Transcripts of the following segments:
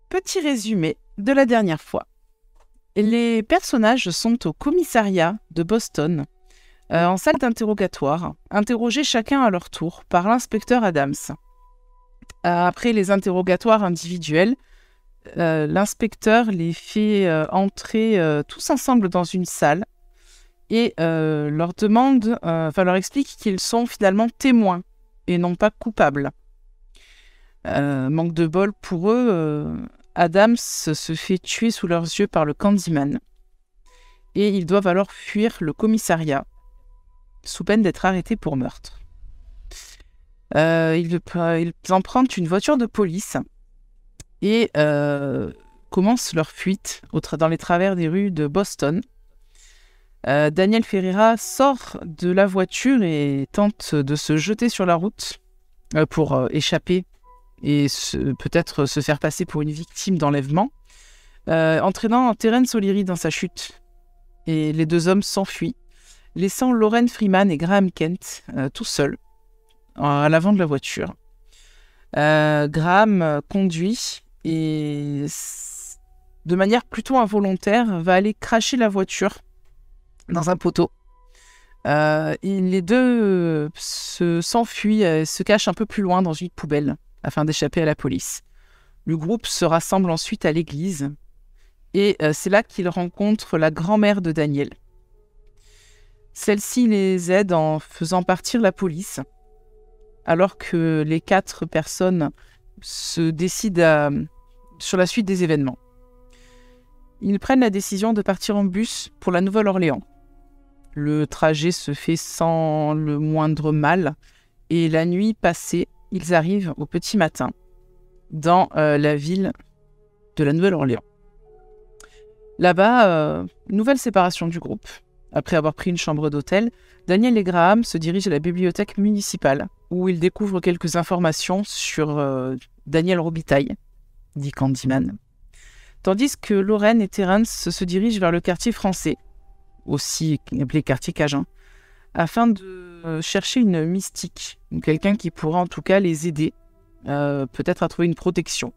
petit résumé de la dernière fois. Les personnages sont au commissariat de Boston, en salle d'interrogatoire, interrogés chacun à leur tour par l'inspecteur Adams. Après les interrogatoires individuels, l'inspecteur les fait entrer tous ensemble dans une salle et leur explique qu'ils sont finalement témoins et non pas coupables. Manque de bol pour eux, Adams se fait tuer sous leurs yeux par le Candyman et ils doivent alors fuir le commissariat sous peine d'être arrêtés pour meurtre. Ils empruntent une voiture de police et commencent leur fuite dans les travers des rues de Boston. Daniel Ferreira sort de la voiture et tente de se jeter sur la route pour échapper et peut-être se faire passer pour une victime d'enlèvement, entraînant Terence O'Leary dans sa chute. Et les deux hommes s'enfuient, laissant Lauren Freeman et Graham Kent tout seuls à l'avant de la voiture. Graham conduit et, de manière plutôt involontaire, va aller crasher la voiture dans un poteau. Et les deux s'enfuient, se cachent un peu plus loin dans une poubelle afin d'échapper à la police. Le groupe se rassemble ensuite à l'église et c'est là qu'ils rencontrent la grand-mère de Daniel. Celle-ci les aide en faisant partir la police, alors que les 4 personnes se décident sur la suite des événements. Ils prennent la décision de partir en bus pour la Nouvelle-Orléans. Le trajet se fait sans le moindre mal, et la nuit passée, ils arrivent au petit matin dans la ville de la Nouvelle-Orléans. Là-bas, nouvelle séparation du groupe. Après avoir pris une chambre d'hôtel, Daniel et Graham se dirigent à la bibliothèque municipale, où ils découvrent quelques informations sur Daniel Robitaille, dit Candyman. Tandis que Lauren et Terence se dirigent vers le quartier français, aussi appelé quartier Cajun, afin de chercher une mystique, quelqu'un qui pourra en tout cas les aider, peut-être à trouver une protection.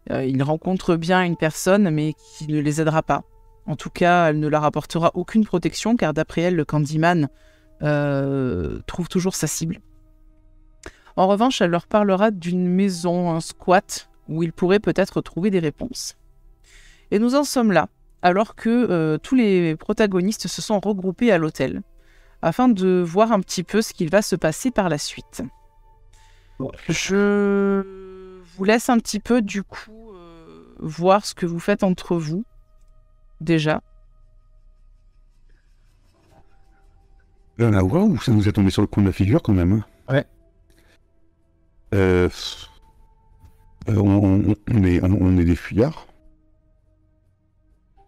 Ils rencontrent bien une personne, mais qui ne les aidera pas. En tout cas, elle ne leur apportera aucune protection, car d'après elle, le Candyman trouve toujours sa cible. En revanche, elle leur parlera d'une maison, un squat, où ils pourraient peut-être trouver des réponses. Et nous en sommes là, alors que tous les protagonistes se sont regroupés à l'hôtel, afin de voir un petit peu ce qu'il va se passer par la suite. Je vous laisse un petit peu, du coup, voir ce que vous faites entre vous, déjà. Waouh, ça nous est tombé sur le coin de la figure quand même. Ouais. On est des fuyards.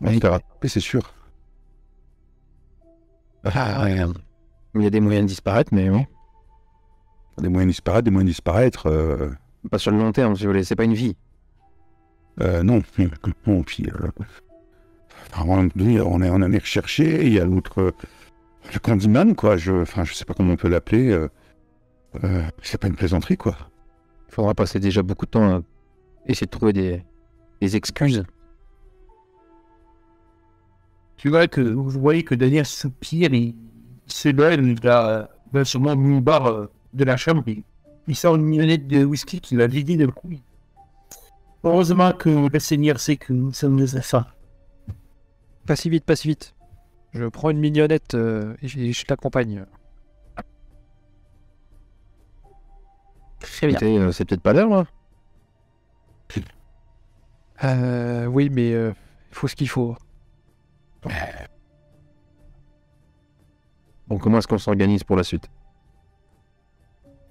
On se fait rattraper, c'est sûr. Il y a des moyens de disparaître, mais oui. Des moyens de disparaître. Pas sur le long terme, si vous voulez, c'est pas une vie. Non. Non, puis... à un moment donné, on en est recherché, il y a l'autre... le Candyman, quoi. Je sais pas comment on peut l'appeler. C'est pas une plaisanterie, quoi. Il faudra passer déjà beaucoup de temps à essayer de trouver des excuses. Tu vois que vous voyez que Daniel soupire, il s'éloigne, il va sûrement au bar de la chambre, il sort une mignonnette de whisky qu'il va vider d'un coup. Heureusement que le Seigneur sait que nous sommes des assassins. Pas si vite. Je prends une mignonnette et je l'accompagne. Très bien. Écoutez, c'est peut-être pas l'heure, là. Oui, mais il faut ce qu'il faut. Bon, comment est-ce qu'on s'organise pour la suite?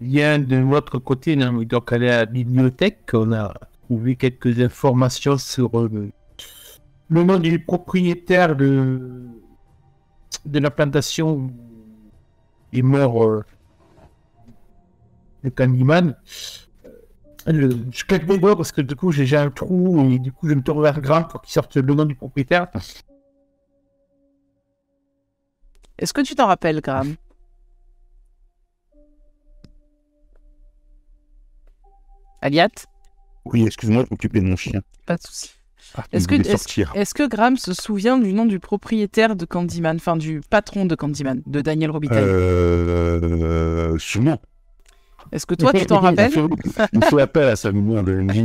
Bien de votre côté, on a donc allé à la bibliothèque, on a trouvé quelques informations sur le nom du propriétaire de la plantation où est mort le Candyman. Je claque mes doigts parce que du coup j'ai un trou et du coup je me tourne vers Graham pour qu'il sorte le nom du propriétaire. Est-ce que tu t'en rappelles, Graham? Aliat? Oui, excuse-moi, je m'occupais de mon chien. Pas de souci. Il Est-ce voulait que, est-ce, sortir. est-ce que Graham se souvient du nom du propriétaire de Candyman, enfin du patron de Candyman, de Daniel Robitaille? Sûrement. Est-ce que toi, tu t'en rappelles? Il faut appel à sa mémoire de MJ.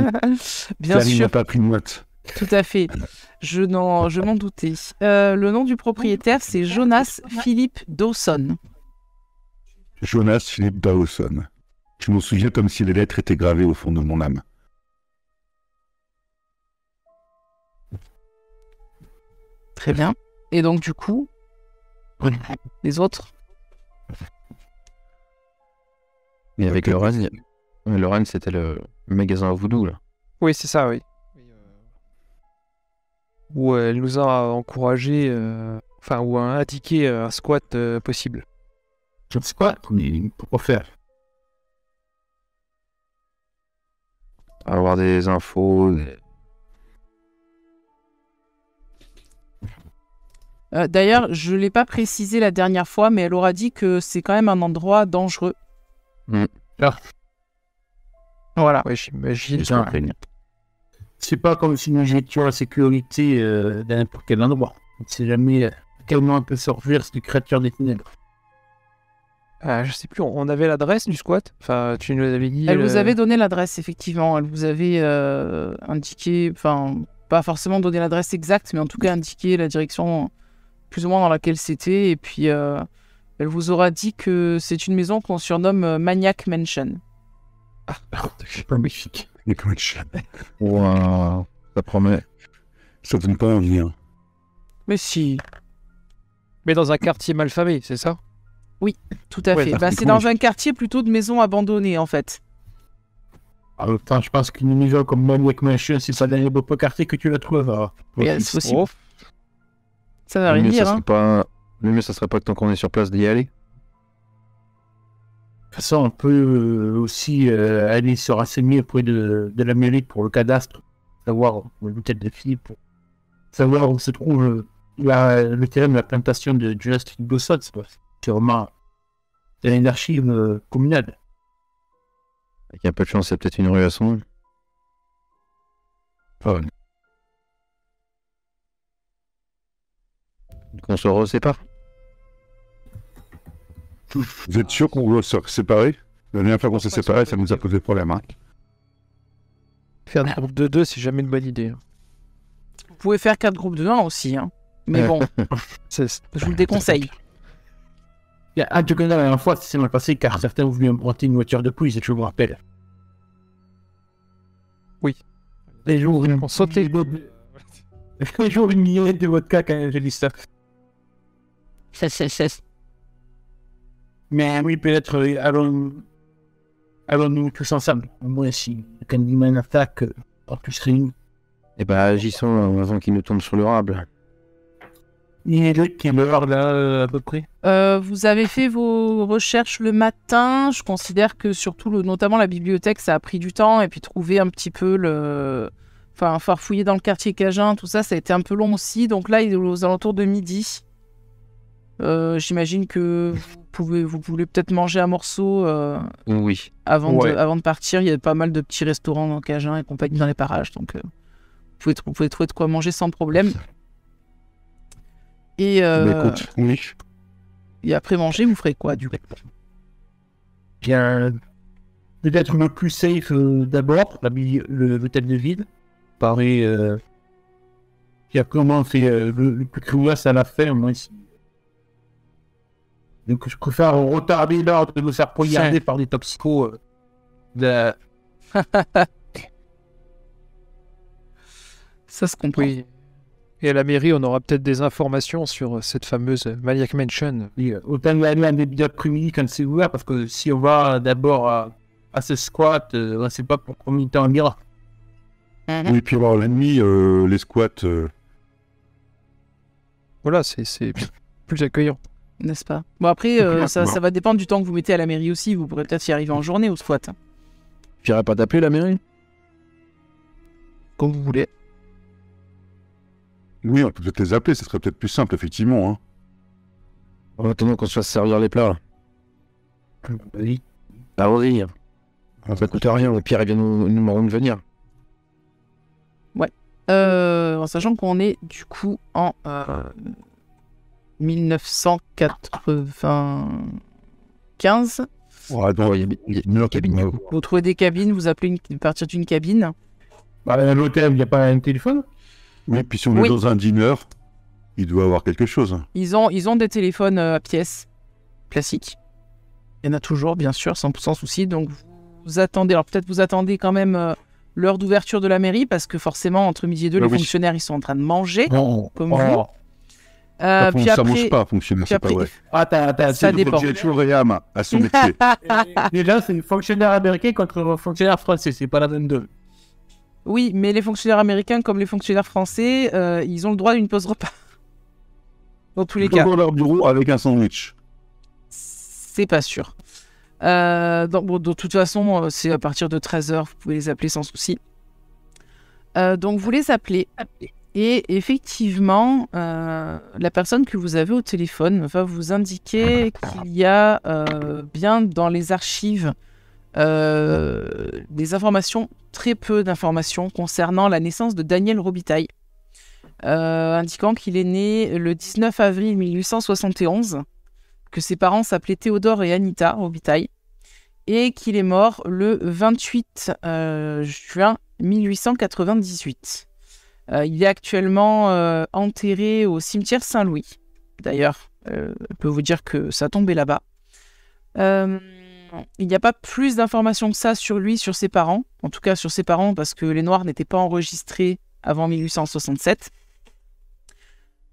Bien Clarine sûr, n'a pas pris de note. tout à fait. Je m'en doutais. Le nom du propriétaire, c'est Jonas Philip Dawson. Jonas Philip Dawson. Je m'en souviens comme si les lettres étaient gravées au fond de mon âme. Très bien. Et donc, du coup, les autres? Mais avec Lorraine, Lorraine, c'était le magasin à voodoo, là. Oui, c'est ça, oui. Où elle nous a encouragé, enfin, ou a indiqué un squat possible. Je sais quoi, mais pourquoi faire? Avoir des infos. D'ailleurs, je ne l'ai pas précisé la dernière fois, mais elle aura dit que c'est quand même un endroit dangereux. Ah. Voilà. Ouais, j'imagine. Putain. C'est pas comme si nous étions la sécurité dans n'importe quel endroit. On ne sait jamais quel moment peut sortir cette créature des ténèbres. Je sais plus, on avait l'adresse du squat. Enfin, tu nous avais dit. Elle vous avait donné l'adresse, effectivement. Elle vous avait indiqué, enfin, pas forcément donné l'adresse exacte, mais en tout cas indiqué la direction plus ou moins dans laquelle c'était. Et puis, elle vous aura dit que c'est une maison qu'on surnomme Maniac Mansion. C'est magnifique. Les coachs. Wow, ça promet. Ça donne pas envie. Hein. Mais si, Mais dans un quartier malfamé, c'est ça? tout à Ouais, fait. ça Bah, fait c'est cool. dans un quartier plutôt de maisons abandonnées, en fait. En même temps, je pense qu'une maison comme Maniac Mansion, c'est pas dans les beaux quartiers que tu la trouves. Hein. Mais c'est possible. Oh, Ça va Le rien mieux, dire, ça hein. serait pas... Le mieux, ça serait pas que tant qu'on est sur place d'y aller. De toute façon, on peut aussi aller se renseigner auprès de la mairie pour le cadastre, savoir le tête de fille, pour savoir où se trouve le terrain de la plantation de Just Dawson. C'est vraiment une archive communale. Avec un peu de chance, c'est peut-être une rue à son nom. Oh. Qu'on se resépare. Vous êtes sûr qu'on doit se séparer? La dernière fois qu'on s'est séparés, ça nous a posé problème. Hein. faire des groupes de 2, c'est jamais une bonne idée. Vous pouvez faire 4 groupes de 1 aussi, hein. Mais bon, C'est- je vous le déconseille. Il y a un truc la dernière fois, c'est mal passé car certains ont voulu emprunter une voiture de police, je me rappelle. Oui. Les jours, On sautait. les jours, une millionnaire de vodka quand j'ai dit ça. Mais oui, peut-être allons-nous tous ensemble. Au moins, si Candyman attaque, on tous réunis. Et bah, agissons avant qu'il nous tombe sur le rable. Il est là, quelle heure là, à peu près? Vous avez fait vos recherches le matin. Je considère que surtout, notamment la bibliothèque, ça a pris du temps. Et puis trouver un petit peu Enfin, farfouiller dans le quartier Cajun, tout ça, ça a été un peu long aussi. Donc là, il est aux alentours de midi. J'imagine que vous voulez peut-être manger un morceau Oui. avant Ouais. de partir. Il y a pas mal de petits restaurants dans Cajun et compagnie dans les parages. Donc, vous pouvez trouver de quoi manger sans problème. Et, Mais écoute, oui. et après manger, vous ferez quoi du coup? Bien, peut-être le plus safe d'abord, l'hôtel de ville. Pareil, qui a comment fait le plus cruasse à la fin, moi ici. Donc je préfère retarder l'heure de me faire poignarder par des toxicos. Ça se comprend. Oui. Et à la mairie, on aura peut-être des informations sur cette fameuse Maniac Mansion. Autant aller un début d'après-midi quand c'est ouvert, parce que si on va d'abord à ce squat, on ne sait pas pour combien de temps on ira. Oui, puis alors la nuit, les squats, Voilà, c'est plus accueillant. N'est-ce pas? Bon, après, ça va dépendre du temps que vous mettez à la mairie aussi. Vous pourrez peut-être y arriver en journée au squat. J'irai pas t'appeler la mairie? Comme vous voulez. oui, on peut peut-être les appeler, ce serait peut-être plus simple, effectivement. Hein. En attendant qu'on se fasse servir les plats, là. Oui. Allons-y. Ça coûte rien, au pire, ils viennent nous demander de venir. Ouais. En sachant qu'on est du coup en 1995. Ouais, donc, Ouais, il y a une cabine, du coup. Vous trouvez des cabines, vous appelez à partir d'une cabine. Bah, à l'hôtel, il n'y a pas un téléphone? oui, puis si on Oui. est dans un dîner, il doit avoir quelque chose. Ils ont des téléphones à pièces classiques. Il y en a toujours, bien sûr, sans souci. Donc vous attendez. Alors peut-être vous attendez quand même l'heure d'ouverture de la mairie parce que forcément entre midi et deux, Ah les oui. fonctionnaires ils sont en train de manger. Non. Comme vous. Ça Puis ça après, mange pas, fonctionnaire, puis c'est pas après- vrai. Attends, Ça dépend. J'ai toujours Réam à son métier. Déjà, c'est fonctionnaire américain contre fonctionnaire français, c'est pas la même deux. Oui, mais les fonctionnaires américains comme les fonctionnaires français, ils ont le droit d'une pause repas. Dans tous les cas. Dans leur bureau avec un sandwich. C'est pas sûr. Donc, de toute façon, c'est à partir de 13h, vous pouvez les appeler sans souci. Donc, vous les appelez. Et effectivement, la personne que vous avez au téléphone va vous indiquer qu'il y a bien dans les archives des informations, très peu d'informations concernant la naissance de Daniel Robitaille, indiquant qu'il est né le 19 avril 1871, que ses parents s'appelaient Théodore et Anita Robitaille, et qu'il est mort le 28 juin 1898. Il est actuellement enterré au cimetière Saint-Louis. D'ailleurs, je peux vous dire que ça tombait là-bas. Il n'y a pas plus d'informations que ça sur lui, sur ses parents. En tout cas, sur ses parents, parce que les Noirs n'étaient pas enregistrés avant 1867.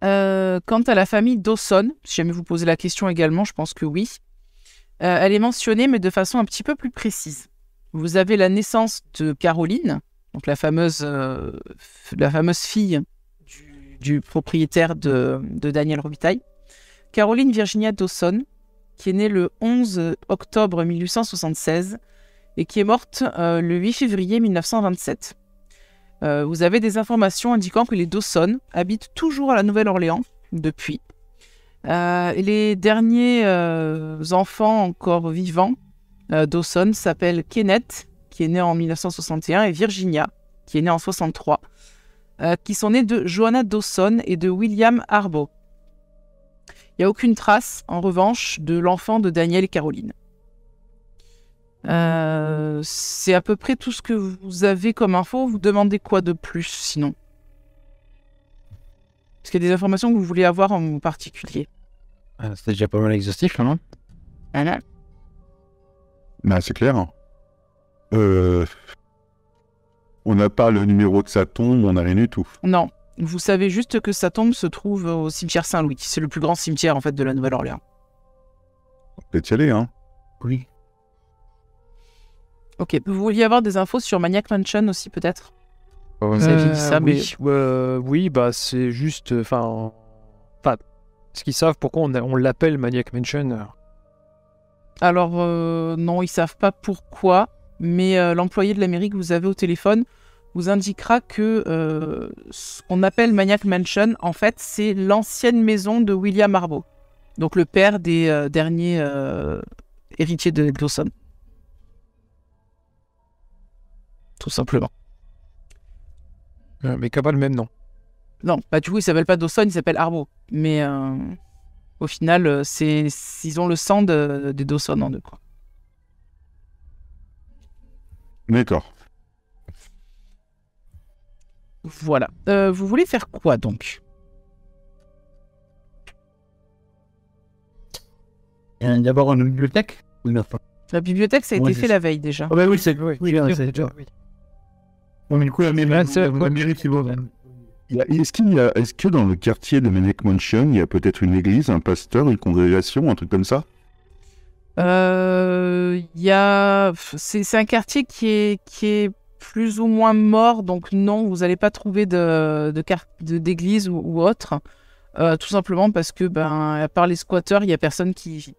Quant à la famille Dawson, si jamais vous posez la question également, je pense que oui. Elle est mentionnée, mais de façon un petit peu plus précise. Vous avez la naissance de Caroline, donc la fameuse fille du propriétaire de Daniel Robitaille. Caroline Virginia Dawson, qui est née le 11 octobre 1876 et qui est morte le 8 février 1927. Vous avez des informations indiquant que les Dawson habitent toujours à la Nouvelle-Orléans depuis. Les derniers enfants encore vivants, Dawson, s'appellent Kenneth, qui est né en 1961, et Virginia, qui est née en 63, qui sont nés de Joanna Dawson et de William Harbaugh. Il n'y a aucune trace, en revanche, de l'enfant de Daniel et Caroline. C'est à peu près tout ce que vous avez comme info. Vous demandez quoi de plus, sinon? Est-ce qu'il y a des informations que vous voulez avoir en particulier? C'était déjà pas mal exhaustif, là, non? Ben, c'est clair. Hein. On n'a pas le numéro de sa tombe, on n'a rien du tout. Non. Vous savez juste que sa tombe se trouve au cimetière Saint-Louis. C'est le plus grand cimetière, en fait, de la Nouvelle-Orléans. On peut y aller, hein. Oui. Ok. Vous vouliez avoir des infos sur Maniac Mansion aussi, peut-être? Ouais, Ça avait dit ça, mais... Oui, bah c'est juste... Enfin, est-ce qu'ils savent pourquoi on l'appelle Maniac Mansion? Alors, non, ils savent pas pourquoi, mais l'employé de la mairie que vous avez au téléphone vous indiquera que ce qu'on appelle Maniac Mansion, en fait, c'est l'ancienne maison de William Harbaugh, donc le père des derniers héritiers de Dawson. Tout simplement. Mais qui n'a pas le même nom. Non, bah du coup, il s'appelle pas Dawson, il s'appelle Harbaugh. Mais au final, ils ont le sang des Dawson en eux, quoi. D'accord. Voilà. Vous voulez faire quoi, donc? D'abord une bibliothèque? Oui, non. La bibliothèque, ça a Ouais, été fait c'est la veille, déjà. Oh, bah oui, c'est Oui, oui, c'est déjà. oui. Bon, mais du coup, la mairie, c'est bon. Est-ce que dans le quartier de Maniac Mansion, il y a peut-être une église, un pasteur, une congrégation, un truc comme ça? C'est un quartier qui est plus ou moins mort, donc non, vous n'allez pas trouver d'église ou autre. Tout simplement parce que, à part les squatteurs, il n'y a personne qui y vit.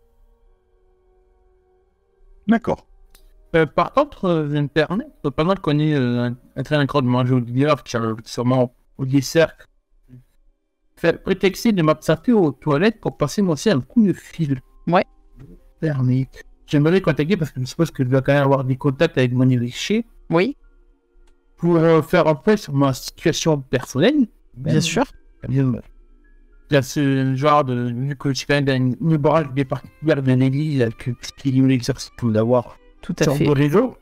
D'accord. Par contre, Internet, pendant qu'on est en train de manger au dîner, sûrement au dessert, fait prétexter de m'absenter aux toilettes pour passer moi aussi un coup de fil. Ouais. J'aimerais contacter parce que je suppose que je dois quand même avoir des contacts avec mon héritier. Oui. pour faire un peu sur ma situation personnelle. Bien sûr. Il y a ce genre de... Vu que je suis quand même dans une branche bien particulière de l'église, qui est l'exercice d'avoir Tout à sur fait. le réseau.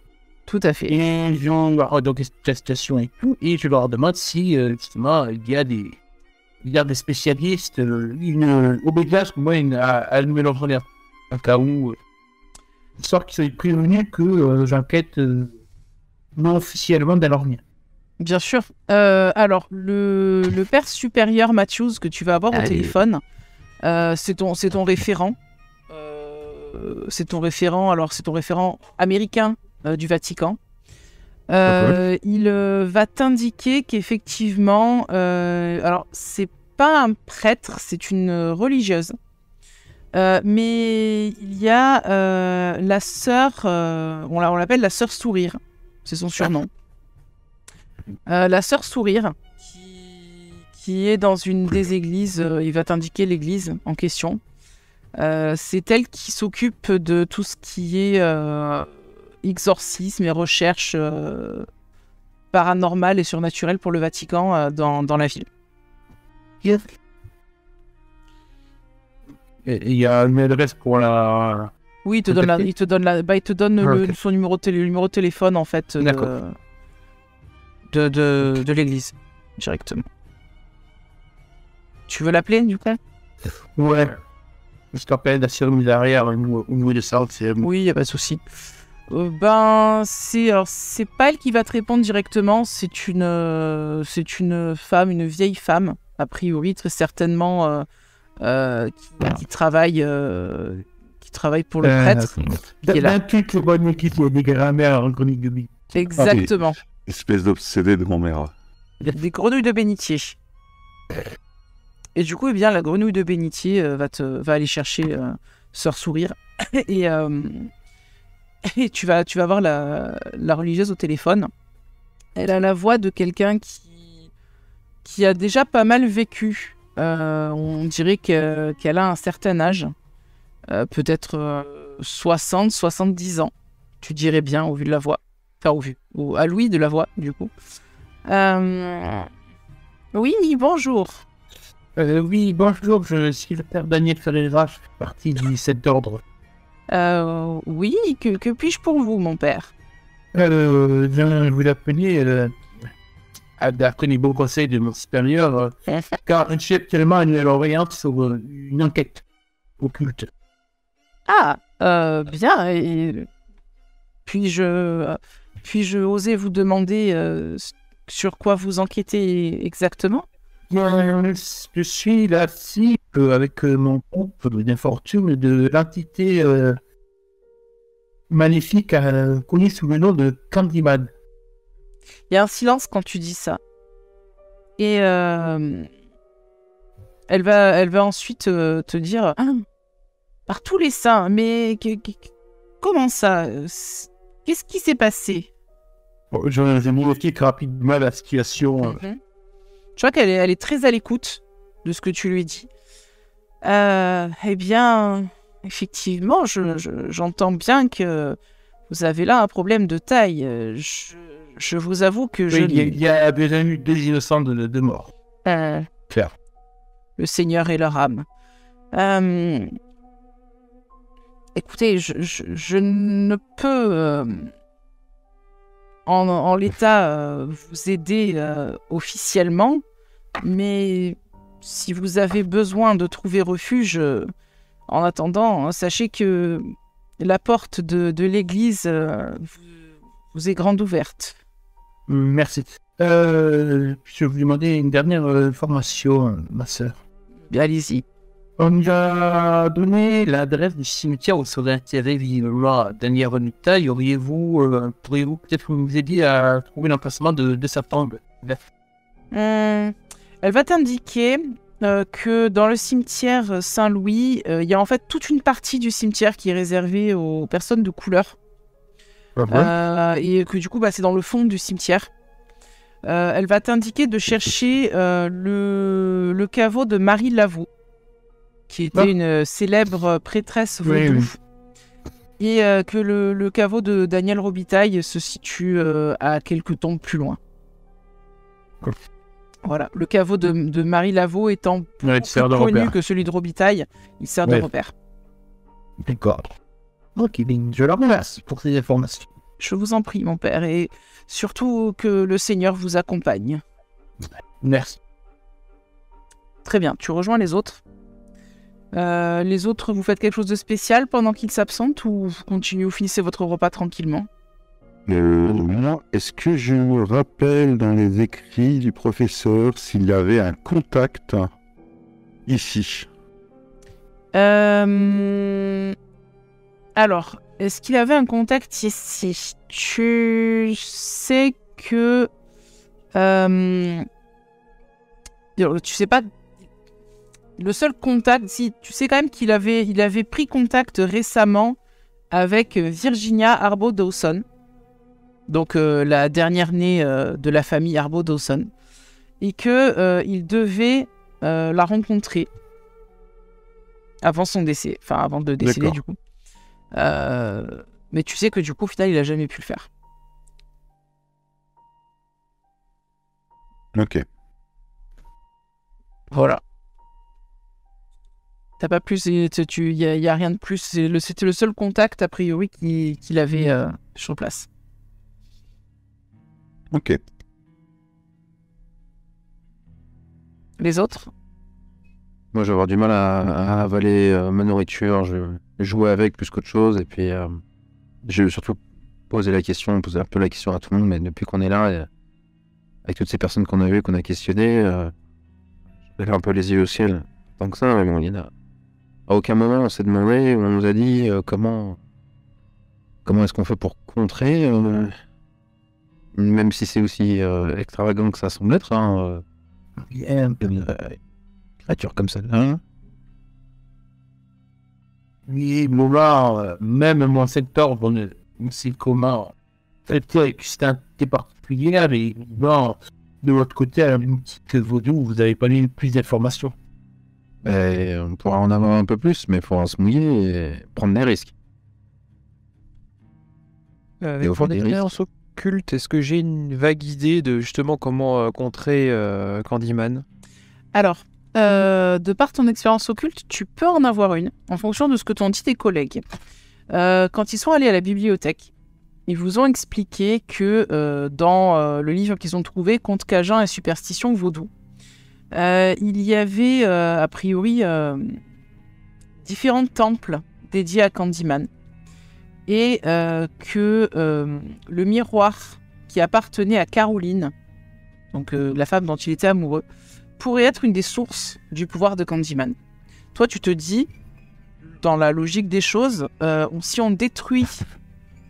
Tout à fait. Et je leur donc la situation et tout, et je leur demande si justement il y a des spécialistes, une obédience, moi, à Nouvelle-Orléans, en cas où, histoire qu'ils soient prévenus que j'enquête non officiellement dans l'Orléans. Bien sûr. Alors, le père supérieur Matthews que tu vas avoir au Allez. téléphone, c'est ton référent. C'est ton référent. Alors, c'est ton référent américain du Vatican. Il va t'indiquer qu'effectivement, alors c'est pas un prêtre, c'est une religieuse. Mais il y a la sœur, on l'appelle la sœur Sourire, c'est son surnom. La sœur Sourire, qui est dans une des églises, il va t'indiquer l'église en question. C'est elle qui s'occupe de tout ce qui est exorcisme et recherche paranormale et surnaturelle pour le Vatican dans la ville. Et il y a une adresse pour la... Oui, il te donne, Ok. son numéro de téléphone en fait D'accord. de l'église directement. Tu veux l'appeler du coup? Ouais. Je t'appelle la cérémonie derrière au niveau de ça. Oui, il n'y a pas de souci. C'est pas elle qui va te répondre directement, c'est une femme, une vieille femme, a priori, très certainement, qui travaille pour le prêtre. qui est là. Dans toute bonne équipe, il y a des grammaires en chronique de vie. Exactement. Espèce d'obsédé de grand-mère. Des grenouilles de bénitier. Et du coup, eh bien, la grenouille de bénitier va aller chercher Sœur Sourire. Et tu vas voir la religieuse au téléphone. Elle a la voix de quelqu'un qui a déjà pas mal vécu. On dirait qu'elle a un certain âge. Peut-être 60, 70 ans. Tu dirais bien au vu de la voix. Enfin, à l'ouïe de la voix, du coup. Oui, bonjour. Oui, bonjour, je suis le père Daniel Ferreira, je fais partie du 7 ordre. Oui, que puis-je pour vous, mon père? Je viens vous l'appeler d'après les bons conseils de mon supérieur, car je suis actuellement à Nouvelle-Orléans sur une enquête occulte. Ah, bien. Et puis-je oser vous demander sur quoi vous enquêtez exactement? Je suis la cible avec mon groupe d'infortune de l'entité maléfique connue sous le nom de Candyman. Il y a un silence quand tu dis ça. Et elle va ensuite te dire ah, par tous les saints, mais comment ça? Qu'est-ce qui s'est passé? Bon, j'ai modifié rapidement la situation. Je vois qu'elle est très à l'écoute de ce que tu lui dis. Eh bien, effectivement, j'entends bien que vous avez là un problème de taille. Je vous avoue que Oui, il y a déjà eu 2 innocents de mort. Claire. Le Seigneur et leur âme. Écoutez, je ne peux en l'état vous aider officiellement, mais si vous avez besoin de trouver refuge, en attendant, sachez que la porte de l'église vous est grande ouverte. Merci. Je vais vous demander une dernière information, ma sœur. Allez-y. On nous a donné l'adresse du cimetière où serait enterré visiblement Daniel Renuta. Pourriez-vous peut-être nous aider à trouver l'emplacement de sa tombe? Elle va t'indiquer que dans le cimetière Saint-Louis, il y a en fait toute une partie du cimetière qui est réservée aux personnes de couleur. Et que du coup, c'est dans le fond du cimetière. Elle va t'indiquer de chercher le caveau de Marie Lavaux, qui était une célèbre prêtresse vaudou. Oui. et que le caveau de Daniel Robitaille se situe à quelques tombes plus loin. Cool. Voilà, le caveau de Marie Laveau étant Ouais, plus sert de connu repère. que celui de Robitaille, il sert de Ouais. repère. D'accord. Ok, je leur remercie pour ces informations. Je vous en prie, mon père, et surtout que le Seigneur vous accompagne. Merci. Très bien, tu rejoins les autres. Les autres, vous faites quelque chose de spécial pendant qu'ils s'absentent ou vous continuez, vous finissez votre repas tranquillement? Moi, est-ce que je me rappelle dans les écrits du professeur s'il y avait un contact ici? Alors, est-ce qu'il avait un contact ici? Tu sais que... tu sais pas... Le seul contact... Si, tu sais quand même qu'il avait pris contact récemment avec Virginia Arbo Dawson. Donc, la dernière née de la famille Arbo Dawson. Et que il devait la rencontrer avant son décès. Enfin, avant de décéder, D'accord. du coup. Mais tu sais que du coup, au final, il a jamais pu le faire. Ok. Voilà. T'as pas plus, y a rien de plus. C'était le seul contact a priori qu'il avait sur place. Ok. Les autres? Moi, je vais avoir du mal à avaler ma nourriture. Je vais jouer avec plus qu'autre chose. Et puis, je vais surtout poser un peu la question à tout le monde. Mais depuis qu'on est là, avec toutes ces personnes qu'on a vues, qu'on a questionnées, j'ai un peu les yeux au ciel. Tant que ça, mais bon, il y en a. À aucun moment, on s'est demandé, on nous a dit comment est-ce qu'on fait pour contrer, même si c'est aussi extravagant que ça semble être, hein, une créature comme celle-là. Hein. Oui, bon là, même mon secteur, bon, c'est comment. C'est un petit particulier, mais bon, de votre côté, à la même titre que Vaudou, vous avez pas eu plus d'informations. Et on pourra en avoir un peu plus, mais il faudra se mouiller et prendre des risques. Avec au fond, mon des expérience occulte, est-ce que j'ai une vague idée de justement comment contrer Candyman? Alors, de par ton expérience occulte, tu peux en avoir une, en fonction de ce que t'ont dit tes collègues. Quand ils sont allés à la bibliothèque, ils vous ont expliqué que dans le livre qu'ils ont trouvé, Contes Cajuns et superstitions vaudou, il y avait a priori différents temples dédiés à Candyman. Et que le miroir qui appartenait à Caroline, donc la femme dont il était amoureux, pourrait être une des sources du pouvoir de Candyman. Toi, tu te dis, dans la logique des choses, si on détruit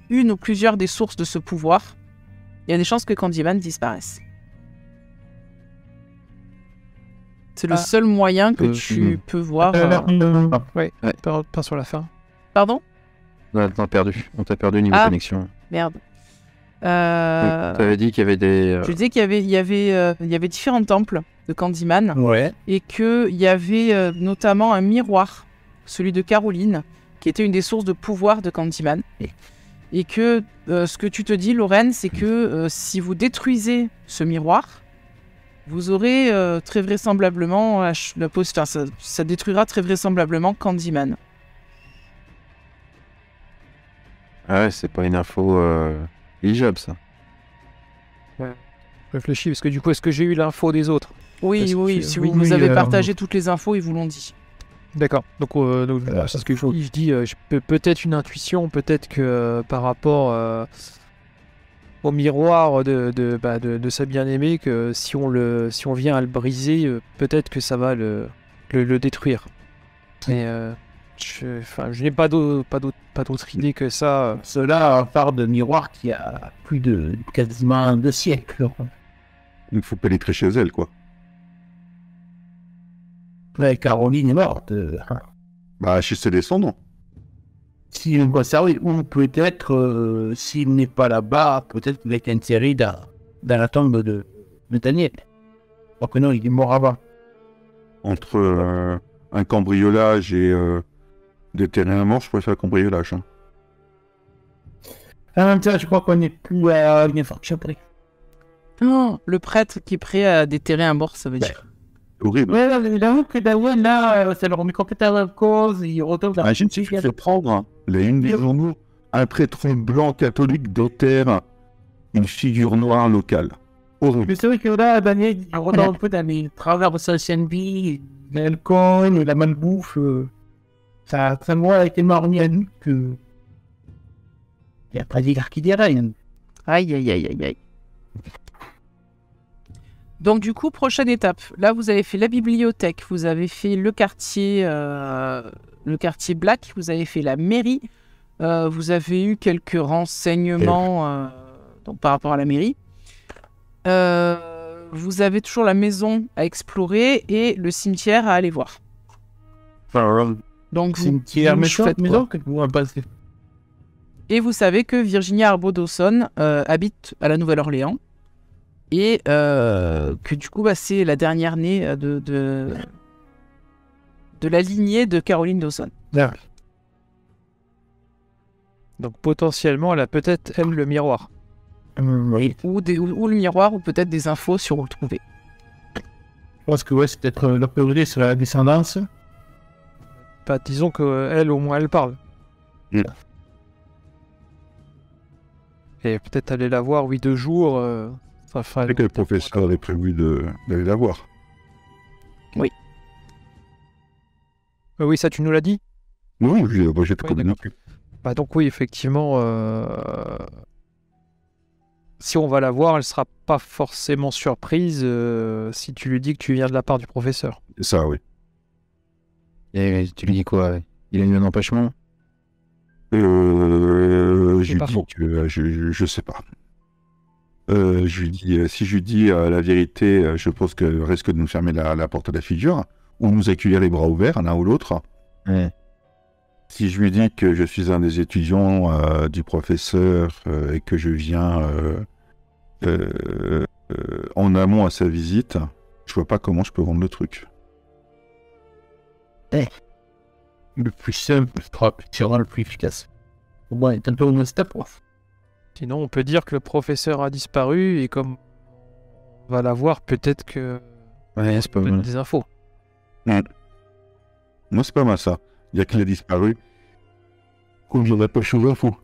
une ou plusieurs des sources de ce pouvoir, il y a des chances que Candyman disparaisse. C'est le seul moyen que tu peux voir... Pas sur la fin. Pardon ? Ouais, on t'a perdu niveau connexion. Merde. Tu avais dit qu'il y avait des... Je disais qu'il y avait différents temples de Candyman. Ouais. Et qu'il y avait notamment un miroir, celui de Caroline, qui était une des sources de pouvoir de Candyman. Et que ce que tu te dis, Lorraine, c'est que si vous détruisez ce miroir, vous aurez très vraisemblablement ça détruira très vraisemblablement Candyman. Ah ouais, c'est pas une info éligible, ça. Réfléchis, parce que du coup, est-ce que j'ai eu l'info des autres? Oui, si vous avez partagé toutes les infos, ils vous l'ont dit. D'accord. Donc c'est ce que je dis, peut-être une intuition, peut-être que par rapport au miroir de sa bien-aimée, que si on vient à le briser, peut-être que ça va le détruire. Mais je n'ai pas d'autre idée que ça. Cela part de miroir qui a plus de quasiment 2 siècles. Il faut pénétrer chez elle, quoi. Ouais, Caroline est morte. Bah, chez ses descendants. Si vous conservez, ou peut-être, s'il n'est pas là-bas, peut-être qu'il a été enterré dans la tombe de Daniel. Alors que non, il est mort avant. Entre un cambriolage et déterrer un mort, je préfère le cambriolage. Hein. En même temps, je crois qu'on est plus à une information près. Oh, le prêtre qui est prêt à déterrer un mort, ça veut dire. Horrible. Ouais, j'avoue que Dawen, là, ça le remet complètement en cause, il retourne vers... Imagine si tu te fais prendre la une des journaux, un prêtre blanc catholique d'Auxerre, une figure noire locale. Horrible. Mais c'est vrai que là, Daniel, il retourne un peu dans les travers de sa ancienne vie, l'alcool, la malbouffe, ça me été marni à nous que... Il n'y a pas d'égard qui déraille. Aïe, aïe, aïe, aïe, aïe. Donc du coup, prochaine étape. Là, vous avez fait la bibliothèque, vous avez fait le quartier Black, vous avez fait la mairie, vous avez eu quelques renseignements donc, par rapport à la mairie. Vous avez toujours la maison à explorer et le cimetière à aller voir. Donc vous faites maison quoi que vous passez. Et vous savez que Virginia Arbo Dawson habite à la Nouvelle-Orléans et que du coup c'est la dernière née de la lignée de Caroline Dawson. Ah. Donc potentiellement, elle a peut-être, elle, le miroir. Oui. Ou le miroir ou peut-être des infos sur où le trouver. Je pense que ouais, c'est peut-être la priorité sur la descendance. Bah, disons qu'elle, au moins, elle parle. Mm. Et peut-être aller la voir, 2 jours. Ça fera... C'est que le professeur avait prévu d'aller la voir. Oui, ça, tu nous l'as dit. Oui, j'étais Oui, convaincu. Bah donc oui, effectivement, si on va la voir, elle sera pas forcément surprise si tu lui dis que tu viens de la part du professeur. C'est ça, oui. Et tu lui dis quoi? Il a eu un empêchement? Je lui pas dis faux. que je sais pas. Je lui dis, si je lui dis la vérité, je pense qu'elle risque de nous fermer la porte à la figure, ou nous accueillir les bras ouverts, l'un ou l'autre. Ouais. Si je lui dis que je suis un des étudiants du professeur et que je viens en amont à sa visite, je vois pas comment je peux vendre le truc. Le plus simple sera le plus efficace. Au moins, c'est un peu une step. Sinon, on peut dire que le professeur a disparu et comme on va la voir, peut-être que Ouais, c'est pas peut-être mal. des infos. Moi, c'est pas mal ça. Dire qu'il a disparu. Comme j'en ai pas chose info.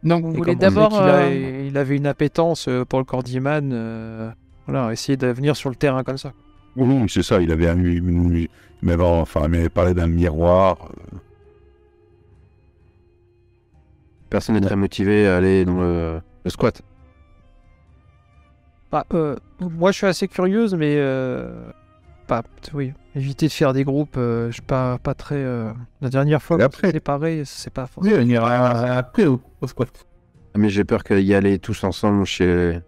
Donc vous Et voulez comme on sait d'abord... il avait une appétence pour le cordyman, voilà, essayer de venir sur le terrain comme ça. Oui, c'est ça. Il m'avait parlé d'un miroir. Personne n'est très motivé à aller dans le squat. Bah, moi, je suis assez curieuse, mais oui, éviter de faire des groupes. Je suis pas très. La dernière fois, Et après séparé, c'est pas Oui, forcément. on ira après au squat. Mais j'ai peur qu'y aller tous ensemble chez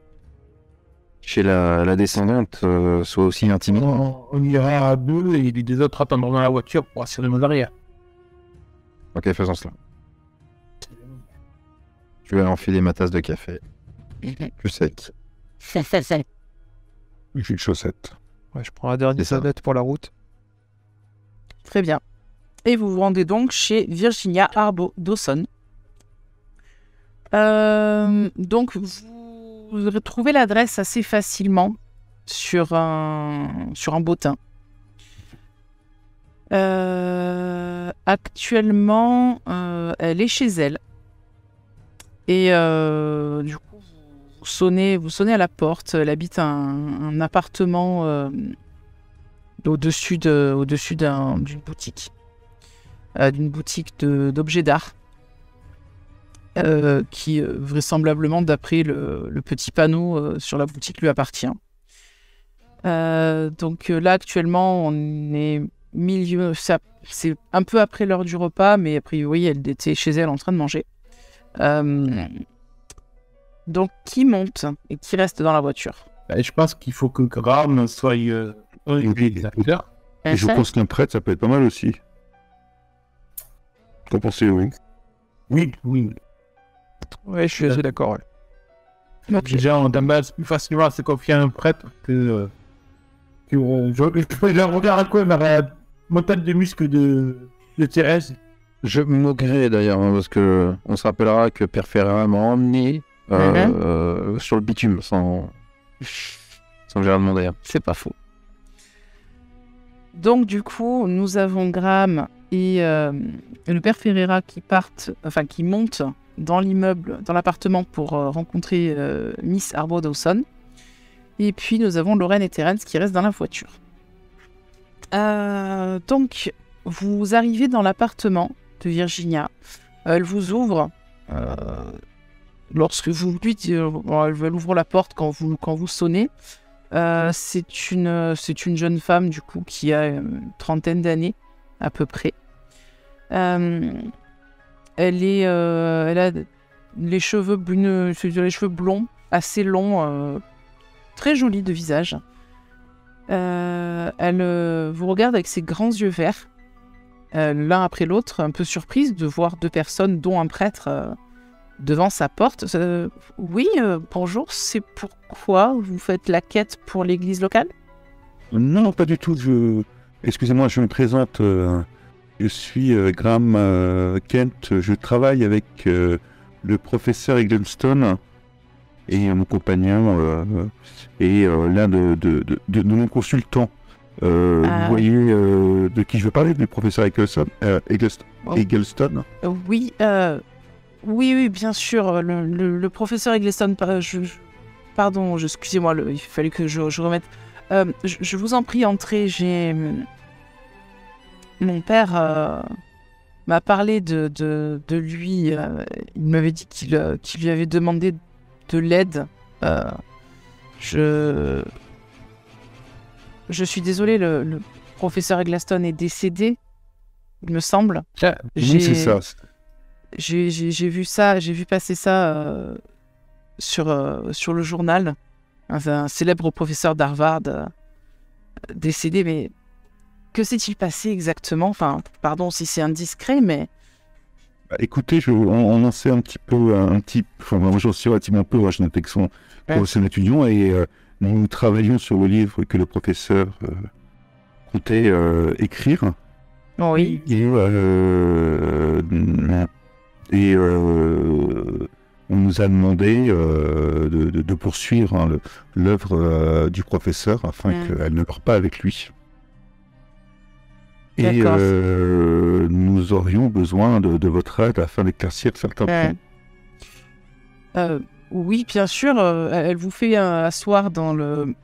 la descendante soit aussi intimidant. On ira à deux et les deux autres attendront dans la voiture pour assurer nos arrières. Ok, faisons cela. Je vais enfiler ma tasse de café. Plus sec. J'ai une chaussette. Ouais, je prends la dernière C'est ça. tablette pour la route. Très bien. Et vous vous rendez donc chez Virginia Arbo Dawson. Donc vous retrouvez l'adresse assez facilement sur un bottin. Actuellement, elle est chez elle. Et du coup, vous sonnez à la porte. Elle habite un appartement au-dessus d'une boutique. D'une boutique d'objets d'art. Qui vraisemblablement, d'après le petit panneau sur la boutique, lui appartient. Donc là, actuellement, on est c'est un peu après l'heure du repas, mais a priori, elle était chez elle en train de manger. Donc, qui monte et qui reste dans la voiture? Je pense qu'il faut que Graham soit un des acteurs. Et je pense qu'un prêtre, ça peut être pas mal aussi. Qu'en pensez-vous? Oui. Ouais, je suis assez d'accord. Ouais. Ok. Déjà, on base plus facilement à se confier à un prêtre que je regarde à quoi ma montagne de muscles de Thérèse. Je me moquerai d'ailleurs, parce que on se rappellera que Père Ferreira m'a emmené sur le bitume sans que j'ai rien demandé. C'est pas faux. Donc du coup, nous avons Graham et le père Ferreira qui montent dans l'immeuble, dans l'appartement pour rencontrer Miss Arbor Dawson. Et puis nous avons Lorraine et Terence qui restent dans la voiture. Donc vous arrivez dans l'appartement de Virginia. Elle vous ouvre. Lorsque vous lui dites, elle ouvre la porte quand vous sonnez. C'est une jeune femme du coup qui a une trentaine d'années à peu près. Elle a les cheveux blonds assez longs, très jolis de visage. Elle vous regarde avec ses grands yeux verts, l'un après l'autre, un peu surprise de voir deux personnes, dont un prêtre, devant sa porte. Oui, bonjour, c'est pourquoi vous faites la quête pour l'église locale? Non, pas du tout. Excusez-moi, je me présente. Je suis Graham Kent. Je travaille avec le professeur Eggleston et mon compagnon et l'un de nos consultants. Vous voyez de qui je veux parler, du professeur Eggleston. Eggleston. Oui, oui, bien sûr. Le professeur Eggleston. Pardon, excusez-moi, il fallait que je remette. Je vous en prie, entrez. Mon père m'a parlé de lui. Il m'avait dit qu'il lui avait demandé de l'aide. Je suis désolé, le professeur Eggleston est décédé, il me semble. Oui, c'est ça. J'ai vu passer ça sur le journal. Un célèbre professeur d'Harvard décédé, mais que s'est-il passé exactement? Enfin, pardon si c'est indiscret, mais... Écoutez, on en sait un petit peu, moi j'en sais relativement peu, je n'étais que son professeur étudiant, et nous travaillions sur le livre que le professeur comptait écrire. Oui. Et on nous a demandé de poursuivre l'œuvre du professeur afin qu'elle ne meure pas avec lui. Et nous aurions besoin de votre aide afin d'éclaircir certains points. Oui, bien sûr. Elle vous fait asseoir dans le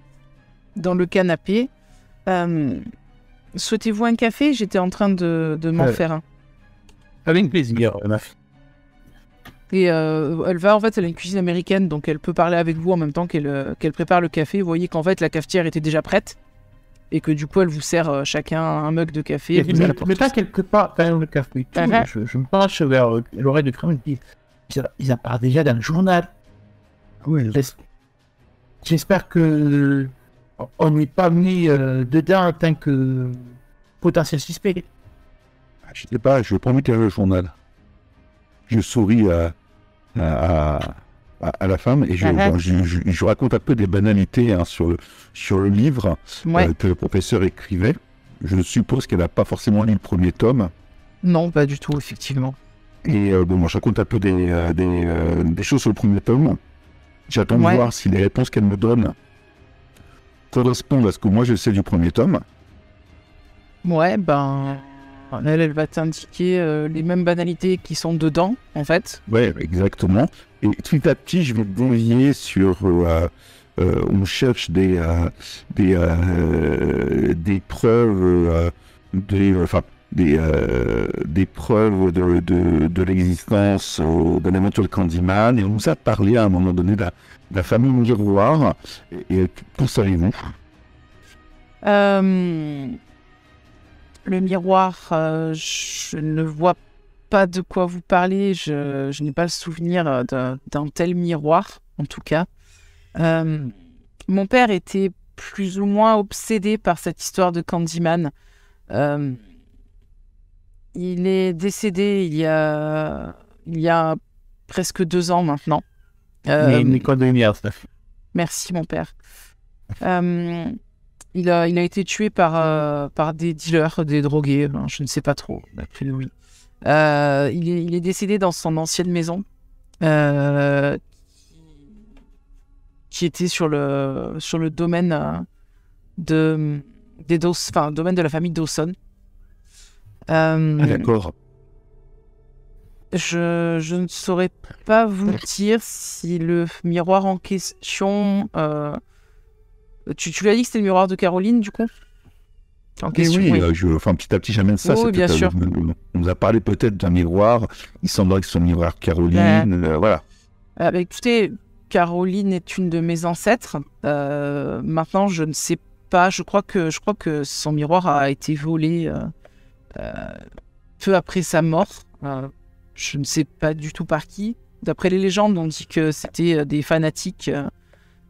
canapé. Souhaitez-vous un café? J'étais en train de m'en faire un. Avec plaisir, ma fille. Et elle a une cuisine américaine, donc elle peut parler avec vous en même temps qu'elle prépare le café. Vous voyez qu'en fait, la cafetière était déjà prête. Et que du coup, elle vous sert chacun un mug de café. Mais pas quelque part, quand même, le café. Je me penche vers l'oreille de Crème et dis, ils en parlent déjà dans le journal. Oui. J'espère que on n'est pas mis dedans en tant que potentiel suspect. Je sais pas, je promets qu'il y a le journal. Je souris à la femme et je raconte un peu des banalités sur le livre que le professeur écrivait. Je suppose qu'elle n'a pas forcément lu le premier tome. Non, pas du tout, effectivement. Et moi, je raconte un peu des choses sur le premier tome. J'attends de voir si les réponses qu'elle me donne correspondent à ce que moi je sais du premier tome. Ouais, elle va t'indiquer les mêmes banalités qui sont dedans, en fait. Ouais, exactement. Et petit à petit, je vais dévier sur... on cherche des preuves, des preuves de l'existence de l'aventure Candyman. Et on nous a parlé à un moment donné de la famille miroir. Et tout savez-vous? Le miroir, je ne vois pas de quoi vous parlez. Je n'ai pas le souvenir d'un tel miroir, en tout cas. Mon père était plus ou moins obsédé par cette histoire de Candyman. Il est décédé il y a presque 2 ans maintenant. Merci, mon père. Il a été tué par des dealers, des drogués, je ne sais pas trop, d'après lui. Il est décédé dans son ancienne maison, qui était sur le domaine domaine de la famille Dawson. D'accord. Je ne saurais pas vous dire si le miroir en question... Tu lui as dit que c'était le miroir de Caroline, du coup en question, Oui, petit à petit, j'amène ça. Oui, bien sûr. On nous a parlé peut-être d'un miroir. Il semblerait que ce soit le miroir Caroline. Voilà. Écoutez, Caroline est une de mes ancêtres. Maintenant, je ne sais pas. Je crois que son miroir a été volé peu après sa mort. Je ne sais pas du tout par qui. D'après les légendes, on dit que c'était des fanatiques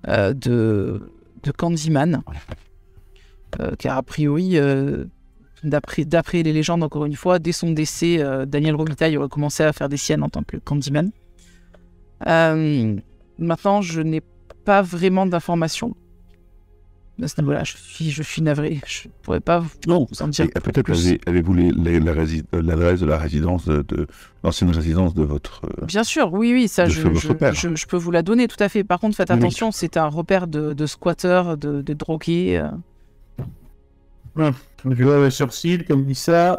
de Candyman. Car a priori, d'après les légendes, encore une fois, dès son décès, Daniel Robitaille aurait commencé à faire des siennes en tant que Candyman. Maintenant, je n'ai pas vraiment d'informations. À ce niveau-là, je suis navré. Je ne pourrais pas vous en dire peut-être plus. avez-vous l'adresse de la résidence, de l'ancienne résidence de votre... Bien sûr, oui, ça, votre père. je peux vous la donner, tout à fait. Par contre, faites attention, c'est un repère de squatteurs, de drogués. Je vois le sourcil, comme dit ça.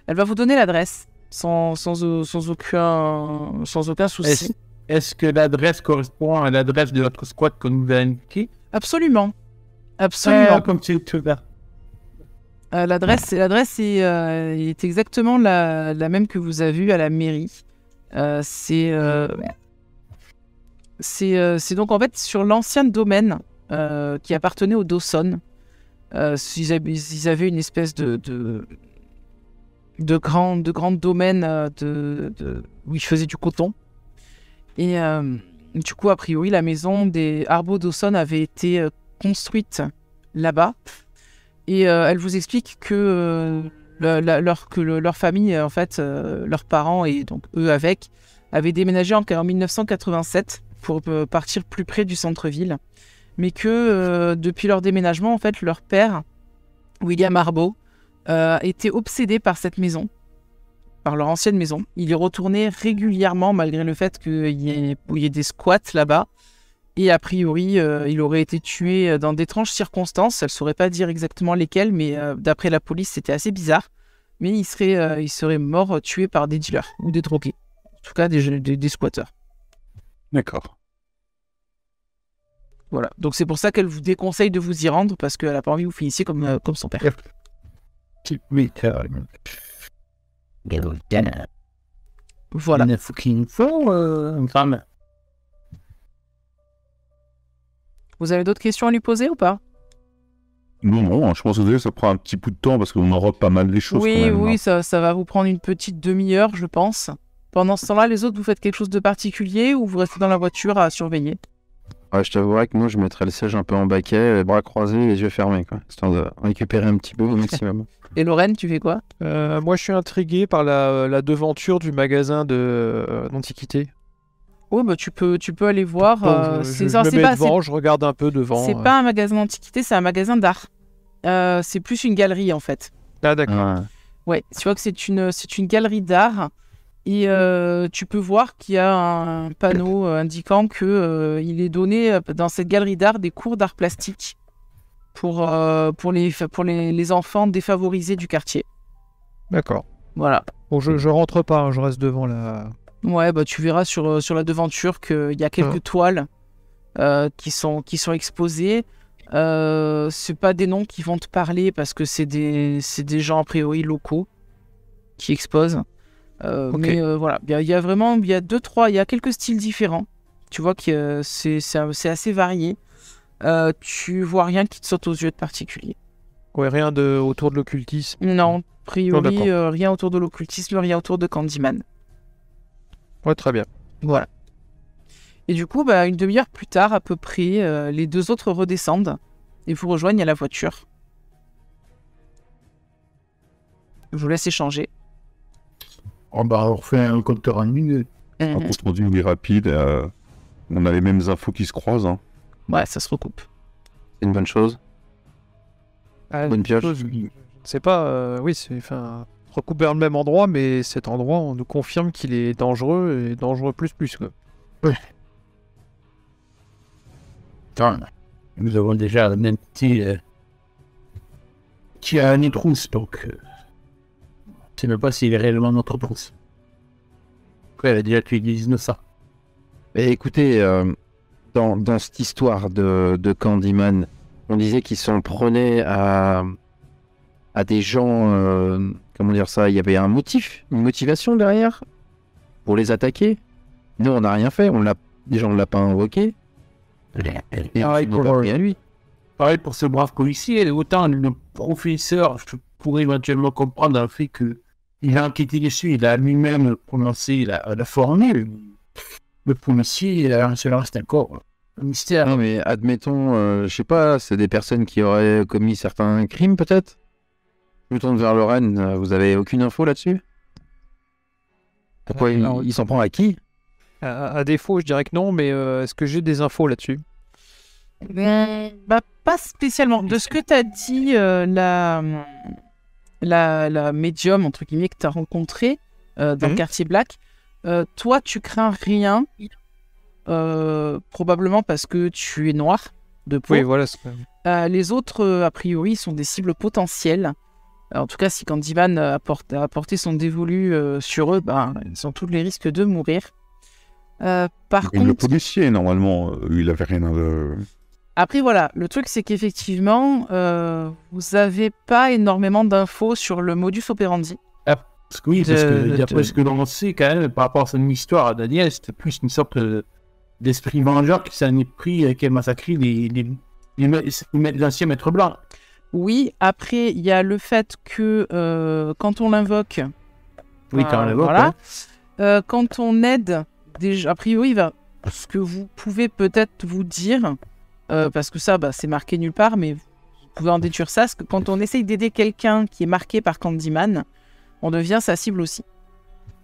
Elle va vous donner l'adresse, sans aucun souci. Est-ce que l'adresse correspond à l'adresse de notre squat qu'on nous a indiqué? Absolument. Comme tu es là. L'adresse est exactement la même que vous avez vue à la mairie. C'est donc en fait sur l'ancien domaine qui appartenait aux Dawson. Ils avaient une espèce de grand domaine où ils faisaient du coton. Et du coup, a priori, la maison des Arbo Dawson avait été construite là-bas. Et elle vous explique que leur famille, en fait, leurs parents et donc eux avec, avaient déménagé en 1987 pour partir plus près du centre-ville. Mais que depuis leur déménagement, en fait, leur père, William Arbo, était obsédé par cette maison, par leur ancienne maison. Il y retournait régulièrement malgré le fait qu'il y ait des squats là-bas. Et a priori, il aurait été tué dans d'étranges circonstances. Elle ne saurait pas dire exactement lesquelles, mais d'après la police, c'était assez bizarre. Mais il serait mort tué par des dealers ou des drogués. En tout cas, des squatteurs. D'accord. Voilà. Donc c'est pour ça qu'elle vous déconseille de vous y rendre, parce qu'elle n'a pas envie que vous finissiez comme son père. Oui, Voilà. Il faut qu'il faut une femme. Vous avez d'autres questions à lui poser ou pas? Non, je pense que ça prend un petit bout de temps parce qu'on enrobe pas mal les choses. Oui, quand même, oui, hein. ça va vous prendre une petite demi-heure, je pense. Pendant ce temps-là, les autres, vous faites quelque chose de particulier ou vous restez dans la voiture à surveiller? Ouais, je t'avouerais que moi, je mettrais le siège un peu en baquet, les bras croisés, les yeux fermés, quoi, histoire de récupérer un petit peu au maximum. Et Lorraine, tu fais quoi? Moi, je suis intrigué par la devanture du magasin d'antiquité. Oui, bah, tu peux aller voir. Je me mets devant, je regarde un peu devant. C'est pas un magasin d'antiquité, c'est un magasin d'art. C'est plus une galerie, en fait. Ah, d'accord. Ouais, tu vois que c'est une galerie d'art. Et tu peux voir qu'il y a un panneau indiquant que il est donné dans cette galerie d'art des cours d'art plastique pour les enfants défavorisés du quartier. D'accord. Voilà. Bon, je rentre pas, hein, je reste devant la... Ouais, bah tu verras sur la devanture qu'il y a quelques toiles qui sont exposées. C'est pas des noms qui vont te parler parce que c'est des gens a priori locaux qui exposent. Okay. Mais voilà, il y a deux, trois, il y a quelques styles différents. Tu vois que c'est assez varié. Tu vois rien qui te saute aux yeux de particulier. Ouais, rien autour de l'occultisme. Non, a priori, Oh, rien autour de l'occultisme, rien autour de Candyman. Ouais, très bien. Voilà. Et du coup, bah, une demi-heure plus tard, à peu près, les deux autres redescendent et vous rejoignent à la voiture. Je vous laisse échanger. On refait un compteur en minute. Un compte rendu oui, rapide. On a les mêmes infos qui se croisent. Hein. Ouais, ça se recoupe. C'est une bonne chose. Ah, Bonne pioche. C'est pas... oui, c'est... Enfin... recouvert le même endroit, mais cet endroit, on nous confirme qu'il est dangereux et dangereux plus, quoi. Attends, nous avons déjà un entité qui a une trousse, donc je sais même pas s'il est réellement notre trousse. Après, elle a déjà tué des innocents. Et écoutez, dans cette histoire de Candyman, on disait qu'ils s'en prenaient à des gens, comment dire ça, il y avait un motif, une motivation derrière pour les attaquer. Nous, on n'a rien fait, on l'a pas invoqué. Et Pareil on n'a pas pris à lui. Pareil pour ce brave policier, autant le professeur, je pourrais éventuellement comprendre le fait qu'il a enquêté dessus, il a lui-même prononcé la formule. Le policier, cela reste encore un mystère. Non, mais admettons, je sais pas, c'est des personnes qui auraient commis certains crimes, peut-être. Je me tourne vers Lorraine, vous avez aucune info là-dessus? Pourquoi il s'en prend à qui? À défaut, je dirais que non, mais est-ce que j'ai des infos là-dessus? Bah, pas spécialement. De ce que tu as dit, la médium, entre guillemets, que tu as rencontrée dans le quartier Black, toi, tu crains rien, probablement parce que tu es noir de peau. Oui, voilà. Les autres, a priori, sont des cibles potentielles. En tout cas, si Candyman a porté son dévolu sur eux, ils ont tous les risques de mourir. Par Et contre, le policier, normalement, il avait rien à... après, voilà, le truc, c'est qu'effectivement, vous n'avez pas énormément d'infos sur le modus operandi. Parce que oui, parce que d'après ce que l'on sait, quand même, par rapport à son histoire à Daniel, c'était plus une sorte d'esprit vengeur qui s'en est pris et qui a massacré les anciens maîtres blancs. Oui, après, il y a le fait que quand on l'invoque... Oui, quand on l'invoque, voilà. Quand on aide, déjà, a priori, ce que vous pouvez peut-être vous dire, parce que ça, c'est marqué nulle part, mais vous pouvez en déduire ça, c'est que quand on essaye d'aider quelqu'un qui est marqué par Candyman, on devient sa cible aussi.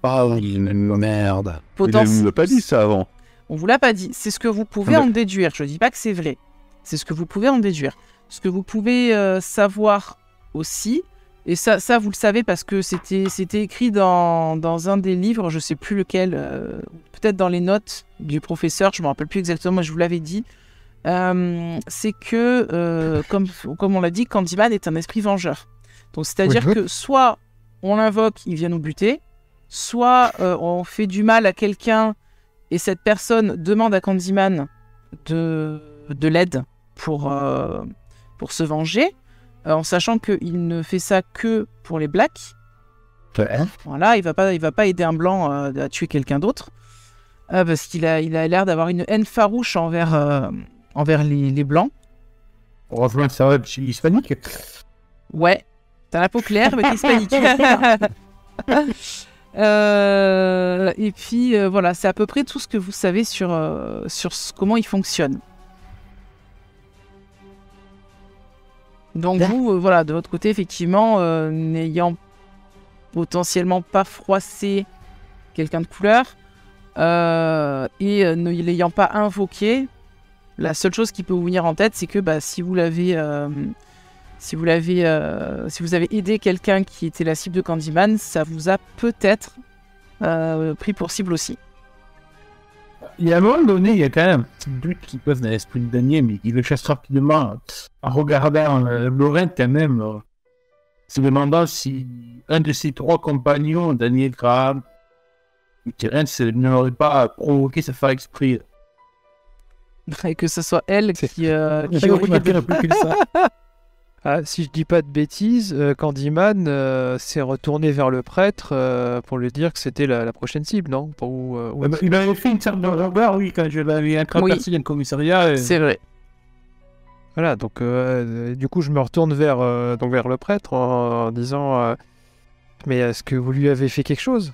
Ah oui, merde. Il ne l'a pas dit ça avant. On vous l'a pas dit. C'est ce que vous pouvez en déduire. Je dis pas que c'est vrai. C'est ce que vous pouvez en déduire. Ce que vous pouvez savoir aussi, et ça vous le savez parce que c'était écrit dans un des livres, je sais plus lequel, peut-être dans les notes du professeur, je me rappelle plus exactement, moi je vous l'avais dit, c'est que, comme on l'a dit, Candyman est un esprit vengeur. Donc c'est-à-dire que soit on l'invoque, il vient nous buter, soit on fait du mal à quelqu'un et cette personne demande à Candyman de l'aide pour se venger, en sachant qu'il ne fait ça que pour les blacks. Voilà, il va pas aider un blanc à tuer quelqu'un d'autre, parce qu'il a l'air d'avoir une haine farouche envers les blancs. Heureusement que ça va, je suis hispanique. Ouais, t'as la peau claire, mais t'es hispanique. Et puis voilà, c'est à peu près tout ce que vous savez sur comment il fonctionne. Donc vous, voilà, de votre côté, effectivement, n'ayant potentiellement pas froissé quelqu'un de couleur et ne l'ayant pas invoqué, la seule chose qui peut vous venir en tête, c'est que si vous avez aidé quelqu'un qui était la cible de Candyman, ça vous a peut-être pris pour cible aussi. Il y a un moment donné, il y a quand même un petit doute qui passe dans l'esprit de Daniel, mais il le chasse rapidement en regardant Lorraine quand même, se demandant si un de ses trois compagnons, Daniel Graham, Terence, n'aurait pas provoqué ça faire exprès. Et que ce soit elle qui aurait plus que ça. Ah, si je dis pas de bêtises, Candyman s'est retourné vers le prêtre pour lui dire que c'était la prochaine cible, non? Il avait fait une sorte de regard, oui, quand je l'avais intraperçu dans le commissariat. C'est vrai. Voilà, donc du coup je me retourne vers le prêtre en disant mais est-ce que vous lui avez fait quelque chose?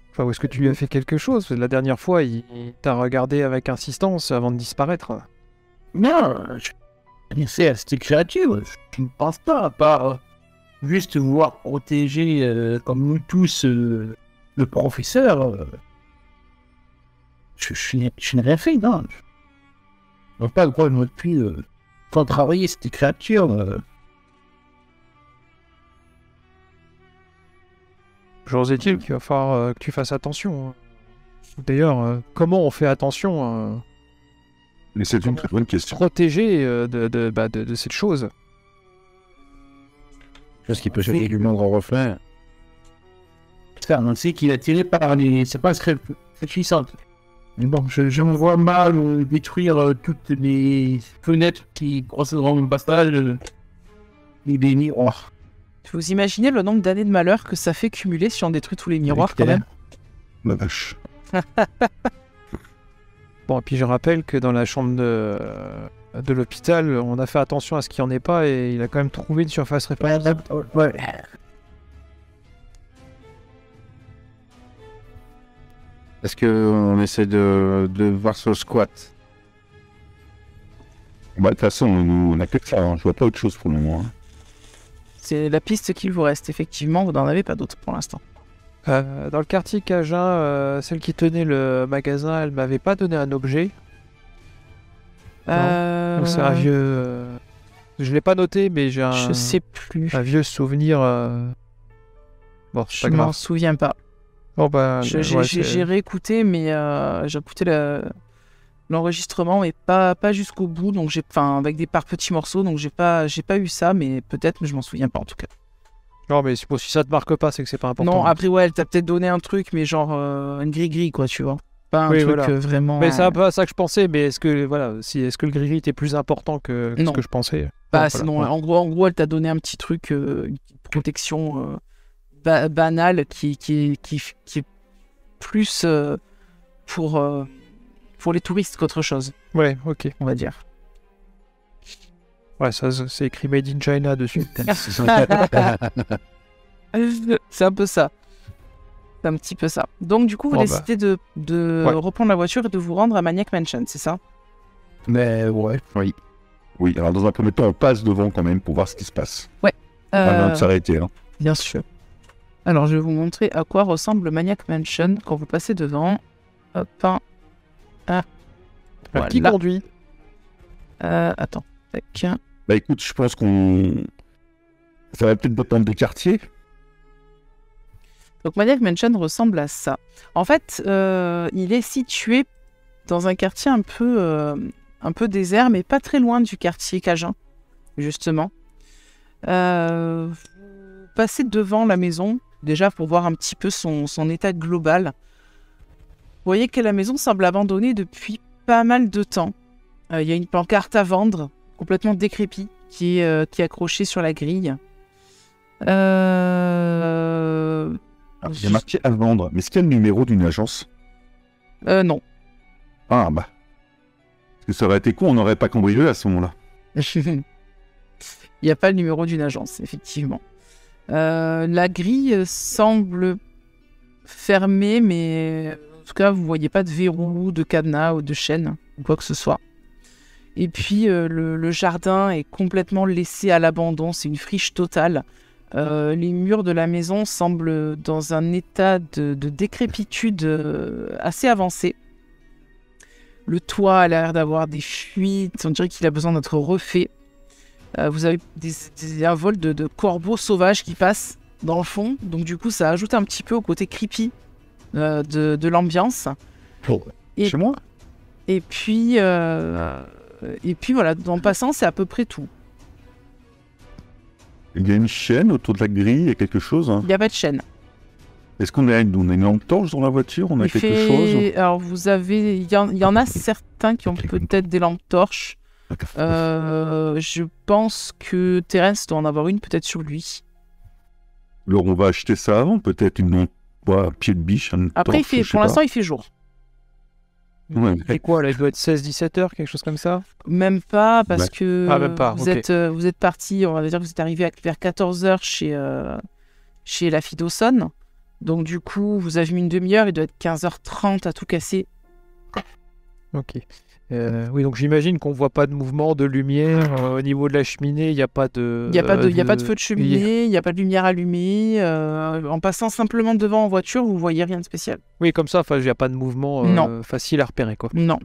Enfin, ou est-ce que tu lui as fait quelque chose? La dernière fois, il t'a regardé avec insistance avant de disparaître. Non, c'est à cette créature, je ne pense pas, à part juste vouloir protéger, comme nous tous, le professeur. Je n'ai rien fait, non. Je n'ai pas le droit de notre fille de contrarier cette créature. Toujours est-il qu'il va falloir que tu fasses attention. Hein. D'ailleurs, comment on fait attention Mais c'est une très bonne question. protéger de cette chose? Chose qui peut choquer du moindre reflet. On sait qu'il est attiré par les... C'est pas réfléchissante. Mais bon, je me vois mal détruire toutes les fenêtres qui procéderont au passage et des miroirs. Vous imaginez le nombre d'années de malheur que ça fait cumuler si on détruit tous les miroirs quand même? La vache. Bon, et puis je rappelle que dans la chambre de l'hôpital, on a fait attention à ce qu'il n'y en ait pas et il a quand même trouvé une surface réparable. Ouais. Est-ce qu'on essaie de voir sur le squat? Bah, de toute façon, on a que ça, hein. Je vois pas autre chose pour le moment. Hein. C'est la piste qu'il vous reste, effectivement, vous n'en avez pas d'autres pour l'instant. Dans le quartier Cajun, celle qui tenait le magasin, elle m'avait pas donné un objet. Donc c'est un vieux... Je l'ai pas noté, mais j'ai un... Je sais plus. Un vieux souvenir... Bon, c'est Je pas m'en grave. souviens pas. Bon, bah, J'ai réécouté, mais j'ai écouté l'enregistrement, mais pas jusqu'au bout, donc avec des par petits morceaux, donc j'ai pas eu ça, mais peut-être, mais je m'en souviens pas en tout cas. Non, mais bon, si ça te marque pas, c'est que c'est pas important. Non, après ouais, elle t'a peut-être donné un truc, mais genre une gris-gris quoi, tu vois. Pas un Oui, truc voilà. vraiment. Mais c'est un peu à ça que je pensais, mais est-ce que le gris était plus important que ce Non. que je pensais? Bah Non, sinon, voilà. en gros, elle t'a donné un petit truc, une petite protection banale qui est plus pour les touristes qu'autre chose, Ouais, ok. on va dire. Ouais, ça, c'est écrit Made in China dessus. C'est un peu ça. C'est un petit peu ça. Donc du coup, vous Bon, décidez de Ouais. reprendre la voiture et de vous rendre à Maniac Mansion, c'est ça? Mais ouais. Oui, alors dans un premier temps, on passe devant quand même pour voir ce qui se passe. Avant de s'arrêter. Hein. Bien sûr. Alors, je vais vous montrer à quoi ressemble le Maniac Mansion quand vous passez devant. Hop, hein. Ah. Alors, qui Voilà. conduit? Attends. Tac. Bah écoute, je pense qu'on... Ça va peut-être dépendre des quartiers. Donc, Maniac Mansion ressemble à ça. En fait, il est situé dans un quartier un peu désert, mais pas très loin du quartier Cajun, justement. Vous passez devant la maison, déjà pour voir un petit peu son état global. Vous voyez que la maison semble abandonnée depuis pas mal de temps. Il y a une pancarte à vendre, complètement décrépite, qui est accrochée sur la grille. Alors, il y a marqué à vendre. Mais est-ce qu'il y a le numéro d'une agence? Non. Ah bah. Parce que ça aurait été con, on n'aurait pas cambriolé à ce moment-là. Il n'y a pas le numéro d'une agence, effectivement. La grille semble fermée, mais en tout cas, vous ne voyez pas de verrou, de cadenas ou de chaîne, ou quoi que ce soit. Et puis, le jardin est complètement laissé à l'abandon, c'est une friche totale. Les murs de la maison semblent dans un état de décrépitude assez avancé. Le toit a l'air d'avoir des fuites, on dirait qu'il a besoin d'être refait. Vous avez un vol de corbeaux sauvages qui passent dans le fond, donc du coup ça ajoute un petit peu au côté creepy de l'ambiance. Et- Chez moi? Et puis voilà, en passant c'est à peu près tout. Il y a une chaîne autour de la grille, il y a quelque chose. Hein. Il n'y a pas de chaîne. Est-ce qu'on a une lampe torche dans la voiture? On a quelque chose? Alors vous avez, il y en a certains qui ont peut-être des lampes torches. Je pense que Terence doit en avoir une peut-être sur lui. Alors on va acheter ça avant, peut-être une lampe, un pied de biche, une Après, torche, je sais pour pas. l'instant, il fait jour. Ouais, C'est quoi là? Il doit être 16-17 heures, quelque chose comme ça? Même pas, parce que Ah, même pas, vous, ok. vous êtes parti, on va dire que vous êtes arrivé vers 14h chez la fille Dawson. Donc du coup, vous avez mis une demi-heure, il doit être 15h30 à tout casser. Ok. Oui, donc j'imagine qu'on voit pas de mouvement, de lumière. Au niveau de la cheminée, il n'y a pas de... Il n'y a pas de feu de cheminée, il n'y a pas de lumière allumée. En passant simplement devant en voiture, vous voyez rien de spécial. Oui, comme ça, il n'y a pas de mouvement Non. facile à repérer, quoi. Non.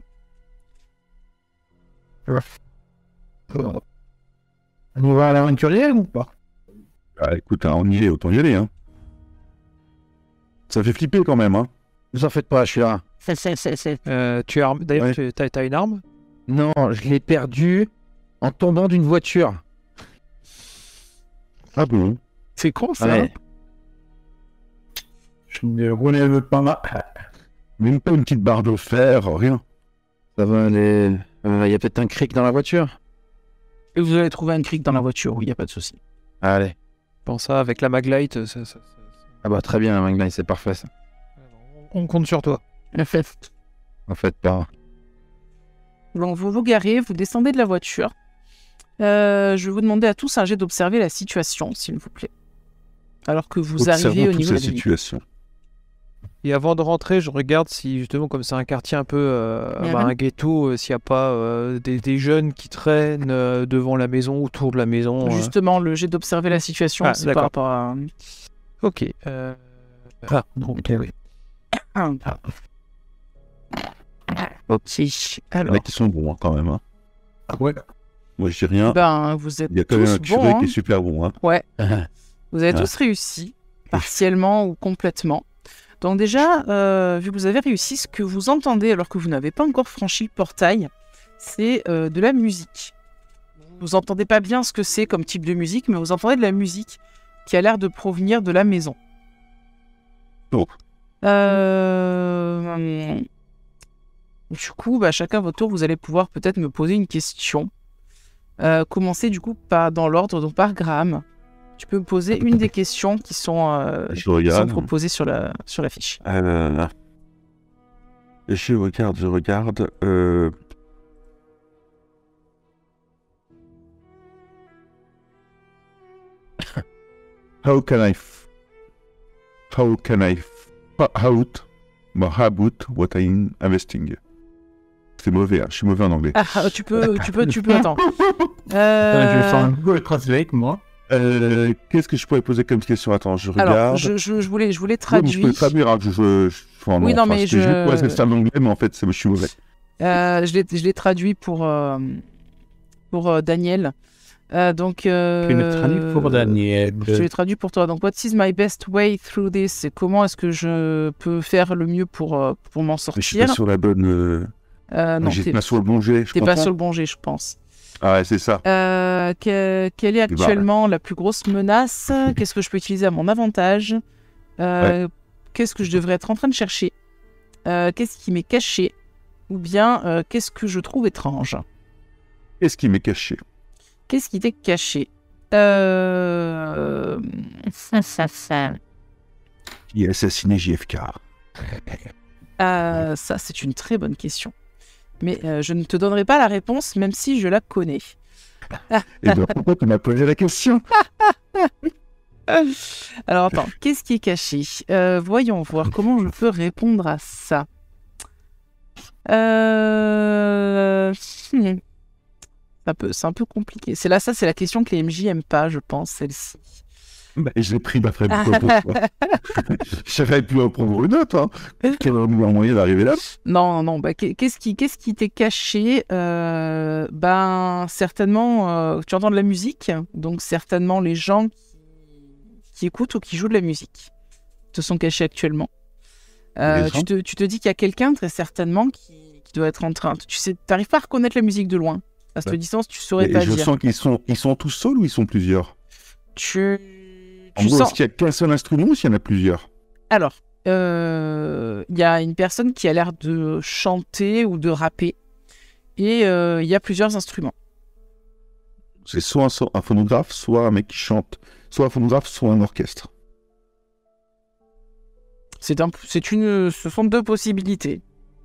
On va à l'aventurier ou pas? Ah, écoute, hein, on y est, autant y aller. Hein. Ça fait flipper quand même, hein. Ne vous en faites pas, je suis là. Tu as d'ailleurs, Ouais. t'as une arme? Non, je l'ai perdu en tombant d'une voiture. Ah bon? C'est con ça. Ouais. Je ne relève pas ma... Même pas une petite barre de fer, rien. Ça va aller. Il y a peut-être un cric dans la voiture. Et vous allez trouver un cric dans la voiture, oui, il n'y a pas de souci. Allez. Pense ça, avec la Maglite, Ah bah très bien, Magline, c'est parfait ça. on compte sur toi. En fait, pas. Donc vous vous garez, vous descendez de la voiture. Je vais vous demander à tous un jet d'observer la situation, s'il vous plaît. Alors que vous arrivez au toute niveau de cette la ville. situation. Et avant de rentrer, je regarde si, justement, comme c'est un quartier un peu, Mhm. un ghetto, s'il n'y a pas des jeunes qui traînent devant la maison, autour de la maison. Justement, le jet d'observer la situation, Ah, c'est d'accord. par rapport à... Ok. Donc, oui. Ok. Il y Alors, en a qui sont bons, hein, quand même. Hein. Ouais. Moi, je dis rien. ben, vous êtes Il y a quand même tous un curé bons. qui est Hein. super bon. Hein. Vous avez Ah. tous réussi, partiellement ou complètement. Donc déjà, vu que vous avez réussi, ce que vous entendez alors que vous n'avez pas encore franchi le portail, c'est de la musique. Vous entendez pas bien ce que c'est comme type de musique, mais vous entendez de la musique qui a l'air de provenir de la maison. Oh. Du coup, chacun à votre tour, vous allez pouvoir peut-être me poser une question. Commencez du coup dans l'ordre, donc par Graham. Tu peux me poser une des questions qui sont Je regarde. proposées sur la fiche. Je regarde. How can I out what I'm investing? C'est mauvais, hein. Je suis mauvais en anglais. Tu peux, attends. Je vais faire un Google Translate, moi. Qu'est-ce que je pourrais poser comme question? Attends, je regarde. Alors, je voulais Oui, mais je traduire. peux traduire, hein, enfin, Oui, non, mais je vais poser ça en anglais, mais en fait, je suis mauvais. Je l'ai traduit pour Daniel. Donc, Tu le traduis pour Daniel. je l'ai traduit pour toi. Donc, what is my best way through this? C'est comment est-ce que je peux faire le mieux pour m'en Mais je suis sortir? pas sur la bonne. Non, J'étais pas sur le bon jet, je t'es pas comprends. sur le bon jet, je pense. Ah ouais, c'est ça. Quelle est actuellement la plus grosse menace? Qu'est-ce que je peux utiliser à mon avantage? Qu'est-ce que je devrais être en train de chercher? Qu'est-ce qui m'est caché? Ou bien qu'est-ce que je trouve étrange? Qu'est-ce qui m'est caché? Qu'est-ce qui t'est caché? Qui a assassiné JFK? Ça, c'est une très bonne question. Mais je ne te donnerai pas la réponse, même si je la connais. Et bien pourquoi tu m'as posé la question? Alors attends, qu'est-ce qui est caché? Voyons voir comment je peux répondre à ça. C'est un peu compliqué. Ça, c'est la question que les MJ aiment pas, je pense, celle-ci. Bah, je l'ai pris, très bien. J'aurais pu en prendre une autre. Hein. Quel meilleur moyen d'arriver là? Non, qu'est-ce qui t'est caché? Certainement, tu entends de la musique, donc certainement les gens qui écoutent ou qui jouent de la musique te sont cachés actuellement. Tu te dis qu'il y a quelqu'un très certainement qui doit être en train. Tu n'arrives pas à reconnaître la musique de loin. À cette distance, tu saurais pas je dire. sens qu'ils sont tous seuls ou ils sont plusieurs? En En gros, sens... est-ce qu'il y a qu'un seul instrument ou s'il y en a plusieurs? Alors, il y a une personne qui a l'air de chanter ou de rapper. Et il y a plusieurs instruments. C'est soit un phonographe, soit un mec qui chante. Soit un phonographe, soit un orchestre. Ce sont deux possibilités,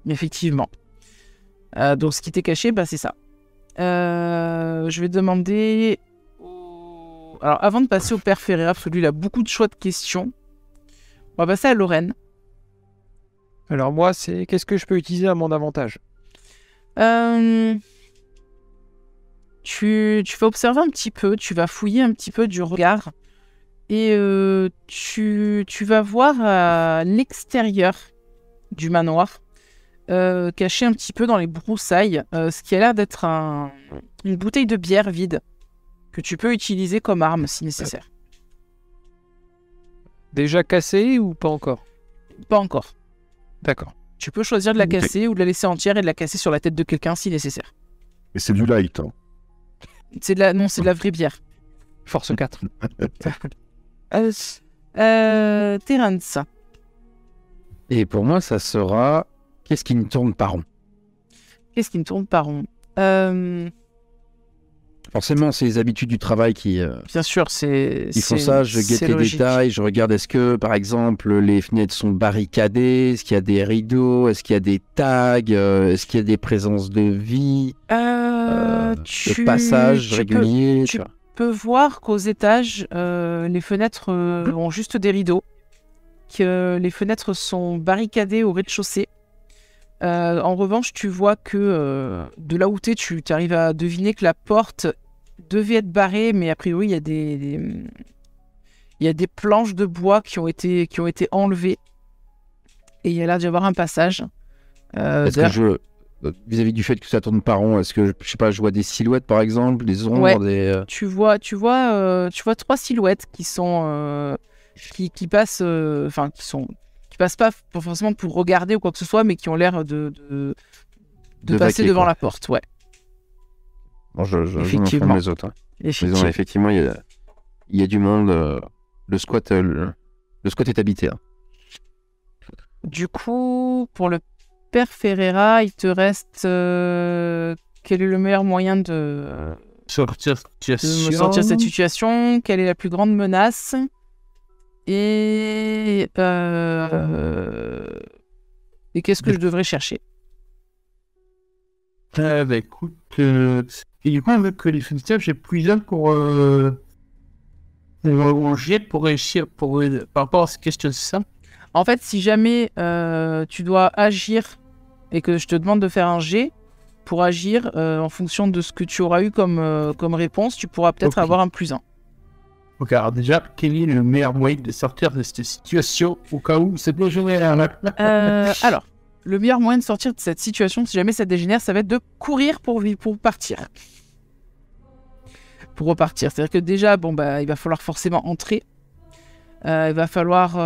effectivement. Donc, ce qui t'est caché, c'est ça. Je vais demander... Alors, avant de passer au père Ferreira, parce que lui, il a beaucoup de choix de questions, on va passer à Lorraine. Alors moi, c'est qu'est-ce que je peux utiliser à mon avantage? Tu vas observer un petit peu, tu vas fouiller un petit peu du regard, et tu vas voir à l'extérieur du manoir, caché un petit peu dans les broussailles, ce qui a l'air d'être une bouteille de bière vide, que tu peux utiliser comme arme si nécessaire. Déjà cassé ou pas encore? Pas encore. D'accord. Tu peux choisir de la Ok. casser ou de la laisser entière et de la casser sur la tête de quelqu'un si nécessaire. Et c'est du light. Hein. C'est de la vraie bière. Force 4. Terence. Et pour moi, ça sera qu'est-ce qui me tourne pas rond. Qu'est-ce qui me tourne pas rond? Forcément, c'est les habitudes du travail qui Bien sûr, c'est. font ça. Je guette c'est les logique. détails, je regarde est-ce que, par exemple, les fenêtres sont barricadées, est-ce qu'il y a des rideaux, est-ce qu'il y a des tags, est-ce qu'il y a des présences de vie, de passage tu régulier. tu tu vois. peux voir qu'aux étages, les fenêtres ont juste des rideaux, que les fenêtres sont barricadées au rez-de-chaussée. En revanche, tu vois que de là où tu arrives à deviner que la porte devait être barrée, mais a priori, il y a des planches de bois qui ont été enlevées. Et il y a l'air d'y avoir un passage. Est-ce que vis-à-vis du fait que ça tourne pas rond, est-ce que je sais pas, je vois des silhouettes par exemple, des ombres, Ouais. des Tu vois 3 silhouettes qui sont qui passent, qui passent pas forcément pour regarder ou quoi que ce soit, mais qui ont l'air de passer vaquer, devant quoi. la porte, ouais. Bon, je Effectivement. m'informe les autres. Hein. Mais non, effectivement, il y a du monde. Le squat est habité. Hein. Du coup, pour le père Ferreira, il te reste quel est le meilleur moyen de Sortir me sortir de cette situation? Quelle est la plus grande menace? Et qu'est-ce que je devrais chercher? Bah écoute, et du coup, avec les fenêtres, j'ai plusieurs pour jet pour réussir par rapport à cette question, c'est ça? En fait, si jamais tu dois agir et que je te demande de faire un jet, pour agir en fonction de ce que tu auras eu comme réponse, tu pourras peut-être Ok. avoir un +1. Ok, alors déjà, quel est le meilleur moyen de sortir de cette situation au cas où c'est dégénéré? Alors, le meilleur moyen de sortir de cette situation, si jamais ça dégénère, ça va être de courir pour partir. Pour repartir. C'est-à-dire que déjà, il va falloir forcément entrer. Il va falloir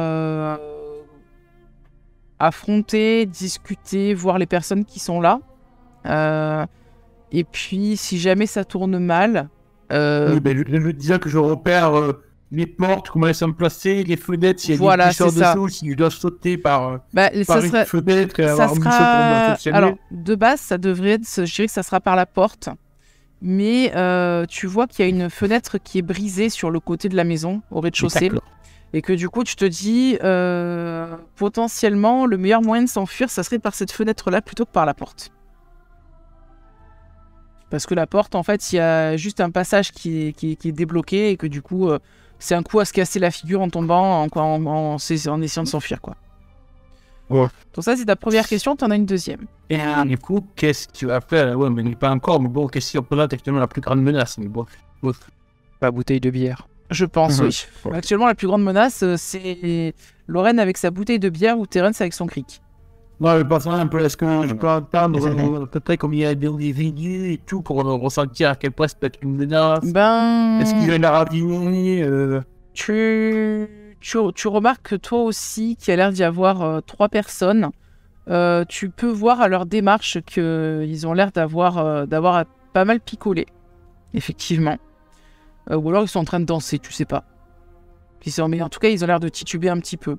affronter, discuter, voir les personnes qui sont là. Et puis, si jamais ça tourne mal, Oui, ben, je disais que je repère les portes, comment elles sont placées, les fenêtres, s'il y a Voilà, des glisseurs c'est ça. dessous, si je dois sauter par ça une serait, fenêtre et ça avoir une mission pour sera... m'infectionner. Alors, de base, ça devrait être... Je dirais que ça sera par la porte. Mais tu vois qu'il y a une fenêtre qui est brisée sur le côté de la maison, au rez-de-chaussée. D'accord. Et que du coup, tu te dis, potentiellement, le meilleur moyen de s'enfuir, ça serait par cette fenêtre-là plutôt que par la porte. Parce que la porte, en fait, il y a juste un passage qui est débloqué et que du coup, c'est un coup à se casser la figure en tombant, en essayant de s'enfuir, quoi. Ouais. Donc ça, c'est ta première question, t'en as une deuxième. Et du coup, qu'est-ce que tu vas faire? Ouais, mais pas encore, mais bon, qu'est-ce qui représente actuellement la plus grande menace? Mais bon, Pas bouteille de bière. Je pense, Mhm. oui. Actuellement, la plus grande menace, c'est Lorraine avec sa bouteille de bière ou Terence avec son cric. ouais, mais par exemple, est-ce que je peux entendre à peu près combien il y a d'individus et tout pour ressentir à quel point ça peut être une menace? Est-ce qu'il y a une raviner Tu remarques que toi aussi, qu'il y a l'air d'y avoir 3 personnes. Tu peux voir à leur démarche qu'ils ont l'air d'avoir pas mal picolé, effectivement. Ou alors ils sont en train de danser, tu sais pas. Mais en tout cas, ils ont l'air de tituber un petit peu.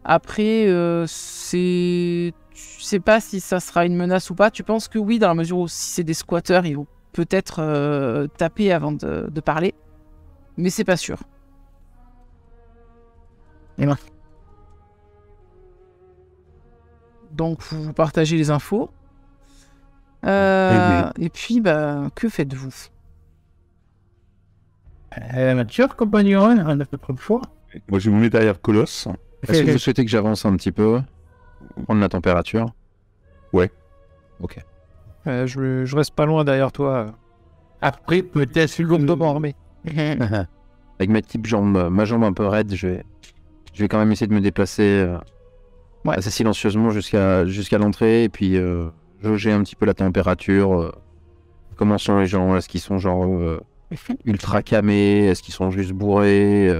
Après, tu sais pas si ça sera une menace ou pas. Tu penses que oui, dans la mesure où si c'est des squatteurs, ils vont peut-être taper avant de parler. Mais c'est pas sûr. Et ben. Donc, vous partagez les infos. Et puis, que faites-vous? Mathieu, compagnon, on a fait trop de fois. Moi, je vais me mettre derrière Colosse. Est-ce que vous souhaitez que j'avance un petit peu, prendre la température? Ouais. Ok. Je reste pas loin derrière toi. Après, peut-être Lourdement armé. Avec ma jambe un peu raide, je vais quand même essayer de me déplacer assez silencieusement jusqu'à l'entrée et puis jauger un petit peu la température. Comment sont les gens? Est-ce qu'ils sont genre ultra camés? Est-ce qu'ils sont juste bourrés?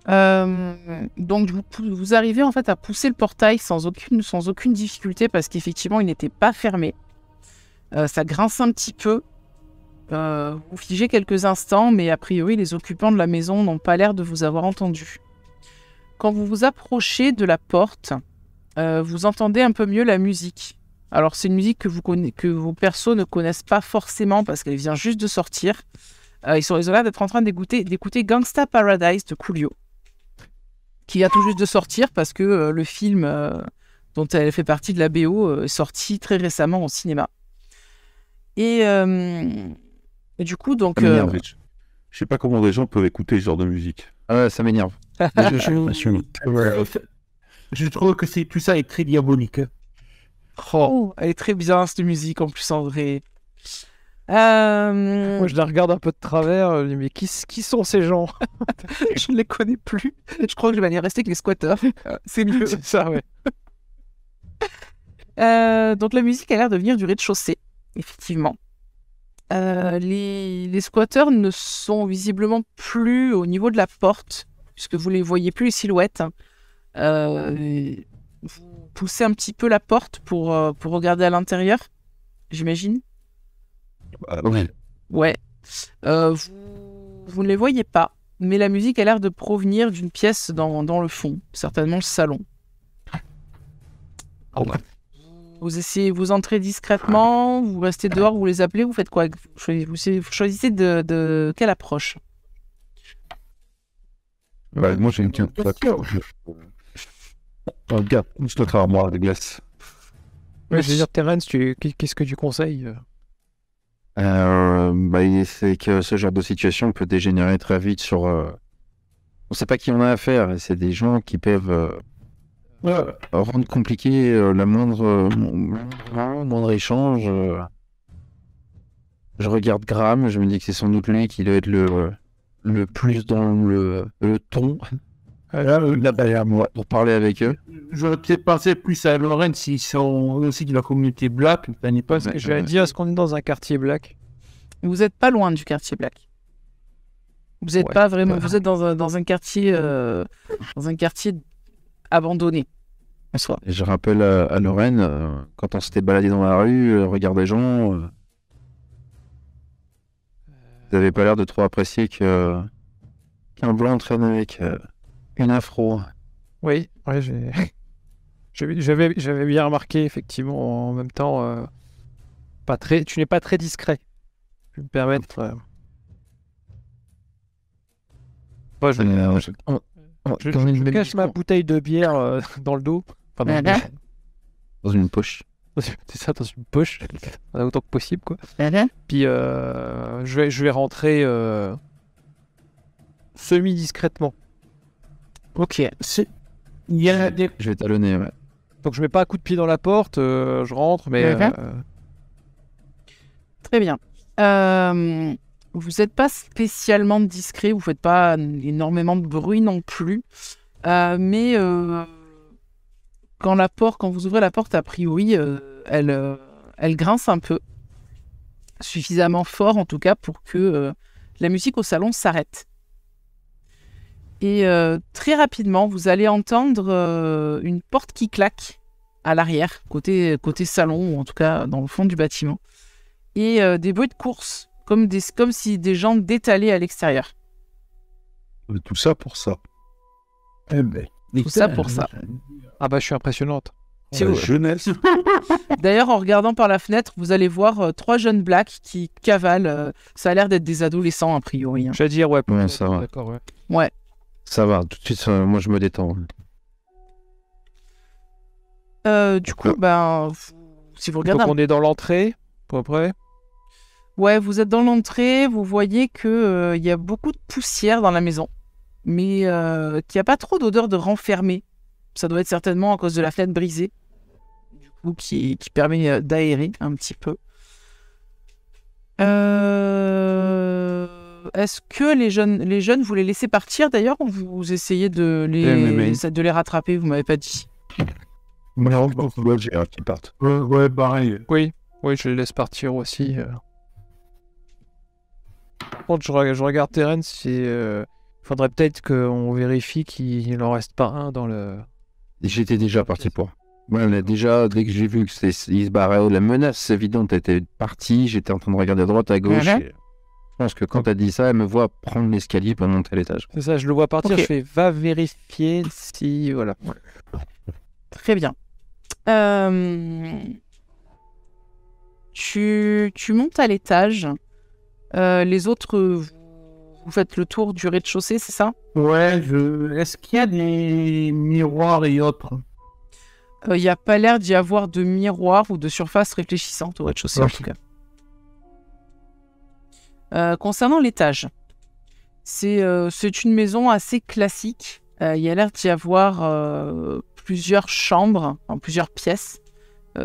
Donc vous arrivez en fait à pousser le portail sans aucune difficulté parce qu'effectivement il n'était pas fermé. Ça grince un petit peu. Vous figez quelques instants, mais a priori les occupants de la maison n'ont pas l'air de vous avoir entendu. Quand vous vous approchez de la porte, vous entendez un peu mieux la musique. Alors c'est une musique que vos persos ne connaissent pas forcément parce qu'elle vient juste de sortir. Ils ont l'air d'être en train d'écouter Gangsta Paradise de Coolio, qui vient tout juste de sortir parce que le film dont elle fait partie de la BO est sorti très récemment au cinéma. Et du coup, donc... Ça m'énerve, Rich. Je sais pas comment des gens peuvent écouter ce genre de musique. Ah ouais, ça m'énerve. Je trouve que tout ça est très diabolique. Oh, elle est très bien cette musique en plus en vrai. Moi, je la regarde un peu de travers, je dis, mais qui sont ces gens? Je ne les connais plus. Je crois que je vais aller rester avec les squatteurs. C'est mieux. C'est ça, ouais. Donc la musique a l'air de venir du rez-de-chaussée, effectivement. Les squatteurs ne sont visiblement plus au niveau de la porte, puisque vous les voyez plus les silhouettes. Vous poussez un petit peu la porte pour regarder à l'intérieur, j'imagine. Ouais. Ouais. Vous ne les voyez pas, mais la musique a l'air de provenir d'une pièce dans le fond, certainement le salon. Vous entrez discrètement, vous restez dehors, vous les appelez, vous faites quoi? Vous choisissez de quelle approche? Moi j'ai une petite regarde, juste notre armoire de glace. Ouais, je veux dire, Terence, qu'est-ce que tu conseilles? C'est que ce genre de situation peut dégénérer très vite sur... On sait pas qui on a affaire, et c'est des gens qui peuvent rendre compliqué la moindre échange. Je regarde Graham, je me dis que c'est sans doute lui qui doit être le plus dans le ton. Là, derrière moi, pour parler avec eux. J'aurais peut-être pensé plus à Lorraine s'ils sont aussi de la communauté black. Ça n'est pas Ce que je vais dire, est-ce qu'on est dans un quartier black? Vous n'êtes pas loin du quartier black. Vous n'êtes pas vraiment. Vous êtes dans un quartier abandonné. En soi. Et je rappelle à Lorraine, quand on s'était baladé dans la rue, regarde les gens. Vous n'avez pas l'air de trop apprécier qu'un blanc traîne avec une afro. Oui, ouais, j'avais bien remarqué, effectivement, en même temps, tu n'es pas très discret. Je vais me permettre. Moi, je cache ma bouteille de bière dans le dos. Enfin, dans une poche. C'est ça, dans une poche. Autant que possible, quoi. Puis, je vais rentrer semi-discrètement. Ok. Je vais talonner, ouais. Donc je mets pas un coup de pied dans la porte, je rentre, mais... Très bien. Vous n'êtes pas spécialement discret, vous faites pas énormément de bruit non plus. Mais quand vous ouvrez la porte, a priori, elle grince un peu. Suffisamment fort, en tout cas, pour que la musique au salon s'arrête. Et très rapidement, vous allez entendre une porte qui claque à l'arrière, côté salon, ou en tout cas dans le fond du bâtiment. Et des bruits de course, comme si des gens détalaient à l'extérieur. Tout ça pour ça. Tout ça pour ça. Ah bah je suis impressionnante. Jeunesse. D'ailleurs, en regardant par la fenêtre, vous allez voir 3 jeunes blacks qui cavalent. Ça a l'air d'être des adolescents, a priori. Hein. Je vais dire, ouais, ça va. D'accord, ouais. Ouais. Ça va, tout de suite, moi je me détends. Du coup, si vous regardez... Donc on est dans l'entrée, à peu près. Ouais, vous êtes dans l'entrée, vous voyez qu'il y a beaucoup de poussière dans la maison, mais qu'il n'y a pas trop d'odeur de renfermé. Ça doit être certainement à cause de la fenêtre brisée, du coup, qui permet d'aérer un petit peu. Est-ce que les jeunes, vous les laissez partir d'ailleurs, ou vous essayez de les rattraper? Vous m'avez pas dit. J'ai un qui parte. Ouais, pareil. Oui, je les laisse partir aussi. Par contre, je regarde Terence, Faudrait peut-être qu'on vérifie qu'il n'en reste pas un dans le... J'étais déjà parti pour. Ouais, déjà, dès que j'ai vu qu'il se barrait, la menace évidente était partie, j'étais en train de regarder à droite, à gauche. Mhm. Et je pense que quand t'as dit ça, elle me voit prendre l'escalier pour monter à l'étage. C'est ça, je le vois partir, Ok. je fais va vérifier si... Voilà. Très bien. Tu montes à l'étage. Les autres, vous faites le tour du rez-de-chaussée, c'est ça? Ouais, est-ce qu'il y a des miroirs et autres? Il n'y a pas l'air d'y avoir de miroir ou de surface réfléchissante au rez-de-chaussée, en Ok. tout cas. Concernant l'étage, c'est une maison assez classique. Il y a l'air d'y avoir plusieurs chambres, plusieurs pièces,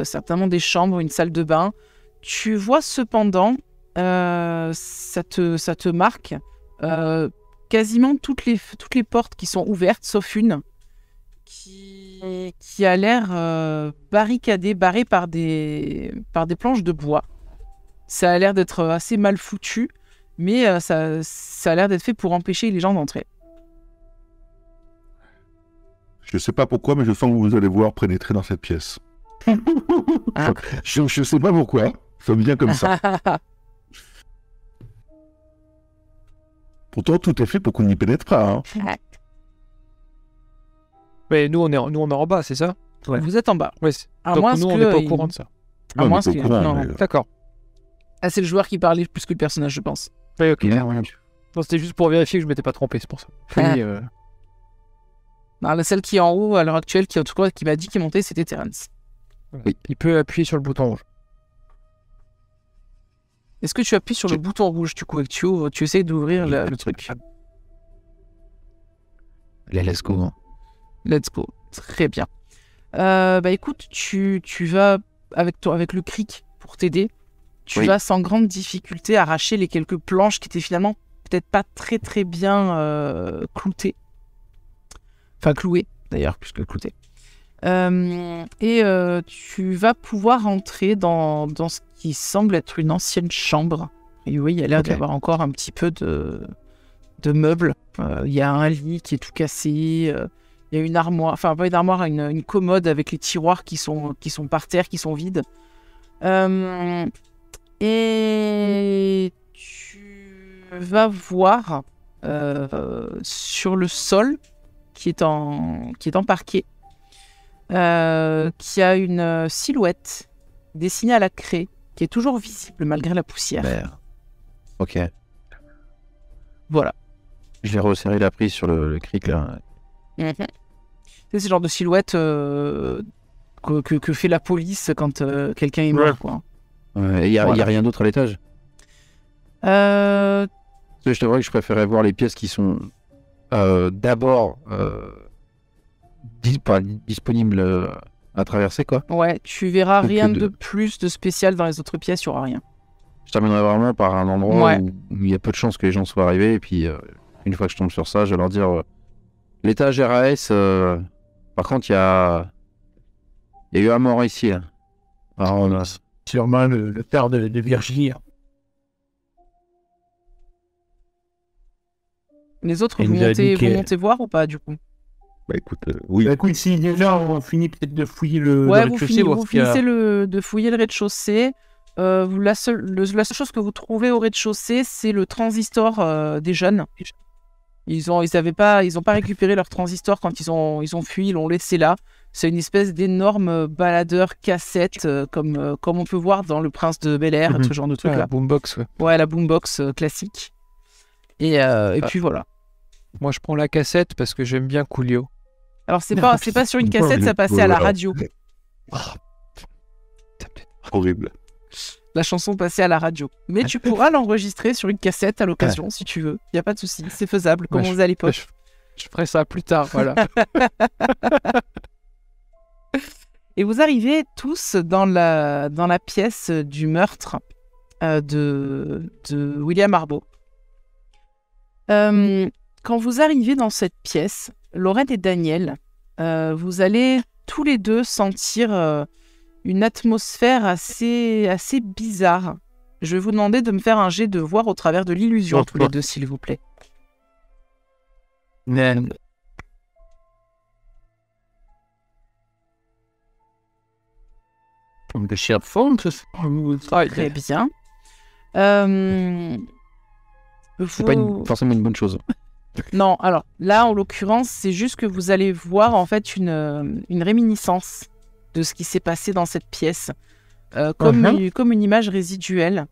certainement des chambres, une salle de bain. Tu vois cependant, ça te marque, quasiment toutes les portes qui sont ouvertes, sauf une, qui a l'air barricadée, barrée par des planches de bois. Ça a l'air d'être assez mal foutu, mais ça a l'air d'être fait pour empêcher les gens d'entrer. Je sais pas pourquoi, mais je sens que vous allez voir pénétrer dans cette pièce. Ah. Je sais pas pourquoi, ça me vient comme ça. Pourtant, tout est fait pour qu'on n'y pénètre pas. Hein. Mais nous, on est en bas, c'est ça? Ouais. Vous êtes en bas. Ouais. À Donc moins nous, on que n'est pas au il- courant de ça. À Ouais, moins on est que- pas au courant, non, mais, non. D'accord. Ah, c'est le joueur qui parlait plus que le personnage, je pense. Ouais, ok. Ouais, ouais. Non, c'était juste pour vérifier que je m'étais pas trompé, c'est pour ça. Ah. Oui, Non, celle qui est en haut à l'heure actuelle, qui m'a dit qu'il montait, c'était Terence. voilà. Il peut appuyer sur le bouton rouge. Est-ce que tu appuies sur le bouton rouge du coup et que tu essayes d'ouvrir le truc? Allez, let's go. Hein. Let's go. Très bien. Bah écoute, tu vas avec le cric pour t'aider. Tu Oui. vas sans grande difficulté arracher les quelques planches qui étaient finalement peut-être pas très très bien cloutées. Enfin clouées d'ailleurs, plus que cloutées. Tu vas pouvoir entrer dans ce qui semble être une ancienne chambre. Et oui, il y a l'air Ok. d'y avoir encore un petit peu de meubles. Il y a un lit qui est tout cassé. Il y a une armoire, enfin pas une armoire, une commode avec les tiroirs qui sont par terre, qui sont vides. Et tu vas voir sur le sol qui est en parquet, qui a une silhouette dessinée à la craie qui est toujours visible malgré la poussière. Merde. Ok. Voilà. Je vais resserrer la prise sur le cric là. C'est ce genre de silhouette que fait la police quand quelqu'un est mort, Ouais. quoi. Il y a Voilà. rien d'autre à l'étage. Euh, Parce que je t'avoue que je préférais voir les pièces qui sont d'abord pas disponibles à traverser quoi. ouais, tu verras Donc, rien de- de plus de spécial dans les autres pièces, il n'y aura rien. Je terminerai vraiment par un endroit Ouais. où il y a peu de chances que les gens soient arrivés et puis une fois que je tombe sur ça, je vais leur dire l'étage RAS. Par contre, il y a eu un mort ici. Là. Alors, là, Sûrement le père de Virginie. Les autres, Il vous nous a dit montez, que- vous montez voir ou pas, du coup? Bah écoute, oui. Bah, écoute, si déjà on finit peut-être de fouiller le Ouais, rez-de-chaussée, voir vous ce qu'il y a. finissez de fouiller le rez-de-chaussée. La seule chose que vous trouvez au rez-de-chaussée, c'est le transistor des jeunes. Ils ont pas récupéré leur transistor quand ils ont fui, ils l'ont laissé là. C'est une espèce d'énorme baladeur cassette, comme on peut voir dans Le Prince de Bel-Air, Mhm. ce genre de truc Ah, là. boombox, ouais. Ouais, la boombox classique. Et puis voilà. Moi, je prends la cassette parce que j'aime bien Coolio. Alors c'est pas sur une cassette, ça passait à la radio. Horrible. La chanson passait à la radio. Mais tu pourras l'enregistrer sur une cassette à l'occasion si tu veux. Il y a pas de souci, c'est faisable comme Ouais, on faisait à l'époque. Je ferai ça plus tard, voilà. Et vous arrivez tous dans la pièce du meurtre de William Harbaugh. Quand vous arrivez dans cette pièce, Lorraine et Daniel, vous allez tous les deux sentir une atmosphère assez bizarre. Je vais vous demander de me faire un jet de voir au travers de l'illusion, tous les deux, s'il vous plaît. Mais- De SharePoint, Très bien. C'est pas forcément une bonne chose. Non, alors là, en l'occurrence, c'est juste que vous allez voir en fait une réminiscence de ce qui s'est passé dans cette pièce, comme une image résiduelle.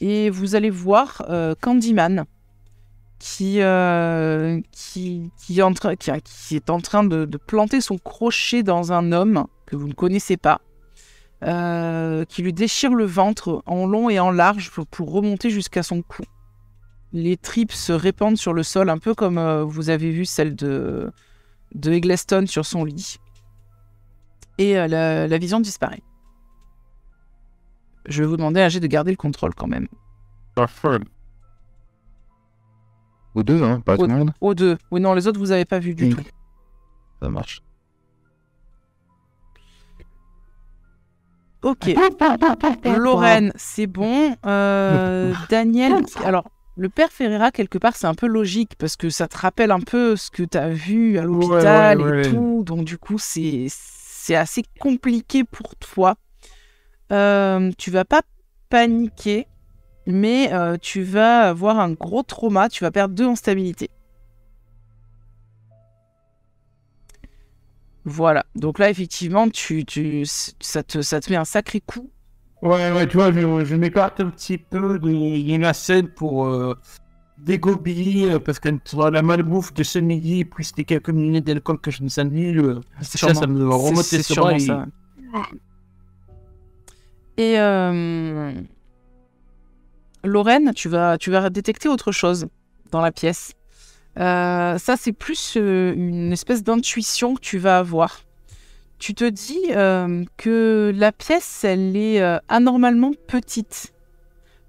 Et vous allez voir Candyman qui est en train de planter son crochet dans un homme que vous ne connaissez pas, qui lui déchire le ventre en long et en large pour remonter jusqu'à son cou. Les tripes se répandent sur le sol, un peu comme vous avez vu celle de Eggleston sur son lit. Et la vision disparaît. Je vais vous demander à G de garder le contrôle quand même. Aux deux, hein, pas tout le monde. Aux deux. Oui, non, les autres, vous n'avez pas vu du tout. Ça marche. Ok. Lorraine, c'est bon. Daniel, alors, le père Ferreira, quelque part, c'est un peu logique parce que ça te rappelle un peu ce que tu as vu à l'hôpital et tout. Donc, du coup, c'est assez compliqué pour toi. Tu vas pas paniquer, mais tu vas avoir un gros trauma. Tu vas perdre 2 en stabilité. Voilà. Donc là, effectivement, ça te met un sacré coup. Ouais, tu vois, je m'écarte un petit peu de la scène pour dégober, parce que la malbouffe de ce midi, plus les quelques minutes d'alcool que je me suis dit, ça me remontait sur moi. Ça. Et Lorraine, tu vas détecter autre chose dans la pièce. Ça, c'est plus une espèce d'intuition que tu vas avoir. Tu te dis que la pièce, elle est anormalement petite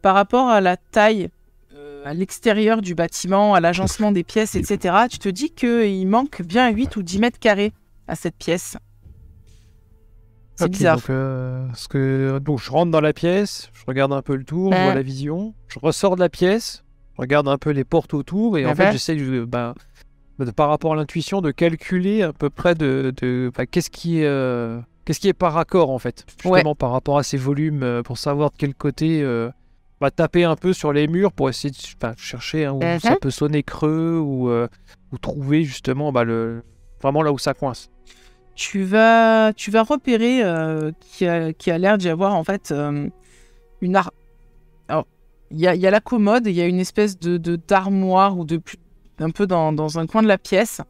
par rapport à la taille, à l'extérieur du bâtiment, à l'agencement des pièces, etc. Tu te dis qu'il manque bien 8 ou 10 mètres carrés à cette pièce. C'est bizarre. Donc, je rentre dans la pièce, je regarde un peu le tour, je vois la vision, je ressors de la pièce, je regarde un peu les portes autour et en fait, j'essaie par rapport à l'intuition de calculer à peu près qu'est-ce qui est par raccord en fait, justement par rapport à ces volumes, pour savoir de quel côté taper un peu sur les murs pour essayer de chercher où ça peut sonner creux ou trouver justement vraiment là où ça coince. Tu vas repérer qu'il a l'air d'y avoir en fait une arme. Alors, il y a la commode, il y a une espèce d'armoire ou un peu dans un coin de la pièce.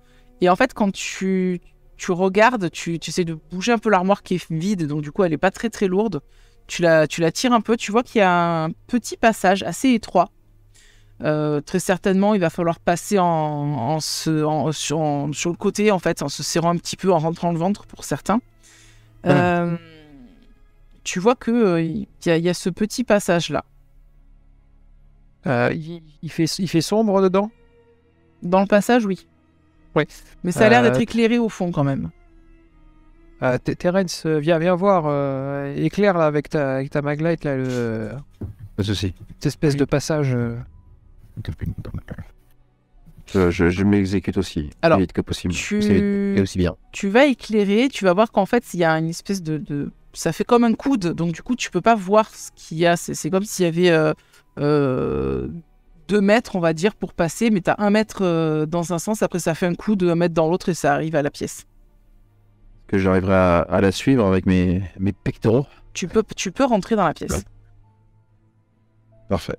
Et en fait, quand tu regardes, tu essaies de bouger un peu l'armoire qui est vide, donc du coup, elle n'est pas très très lourde. Tu la tires un peu, tu vois qu'il y a un petit passage assez étroit. Très certainement, il va falloir passer sur le côté, en fait, en se serrant un petit peu, en rentrant le ventre pour certains. Tu vois qu'il y a ce petit passage-là. Il fait sombre dedans ? Dans le passage, oui. Ouais. Mais ça a l'air d'être éclairé au fond, quand même. Terence, viens voir, éclaire là avec ta maglite, là, Pas de souci. cette espèce de passage. Je m'exécute aussi, Alors, vite que possible. C'est aussi bien. Tu vas éclairer, tu vas voir qu'en fait, il y a une espèce de... Ça fait comme un coude, donc du coup, tu peux pas voir ce qu'il y a. C'est comme s'il y avait 2 mètres, on va dire, pour passer, mais tu as 1 mètre dans un sens, après ça fait un coude, 1 mètre dans l'autre, et ça arrive à la pièce. Que j'arriverai à la suivre avec mes pectoraux. Tu peux rentrer dans la pièce. Parfait.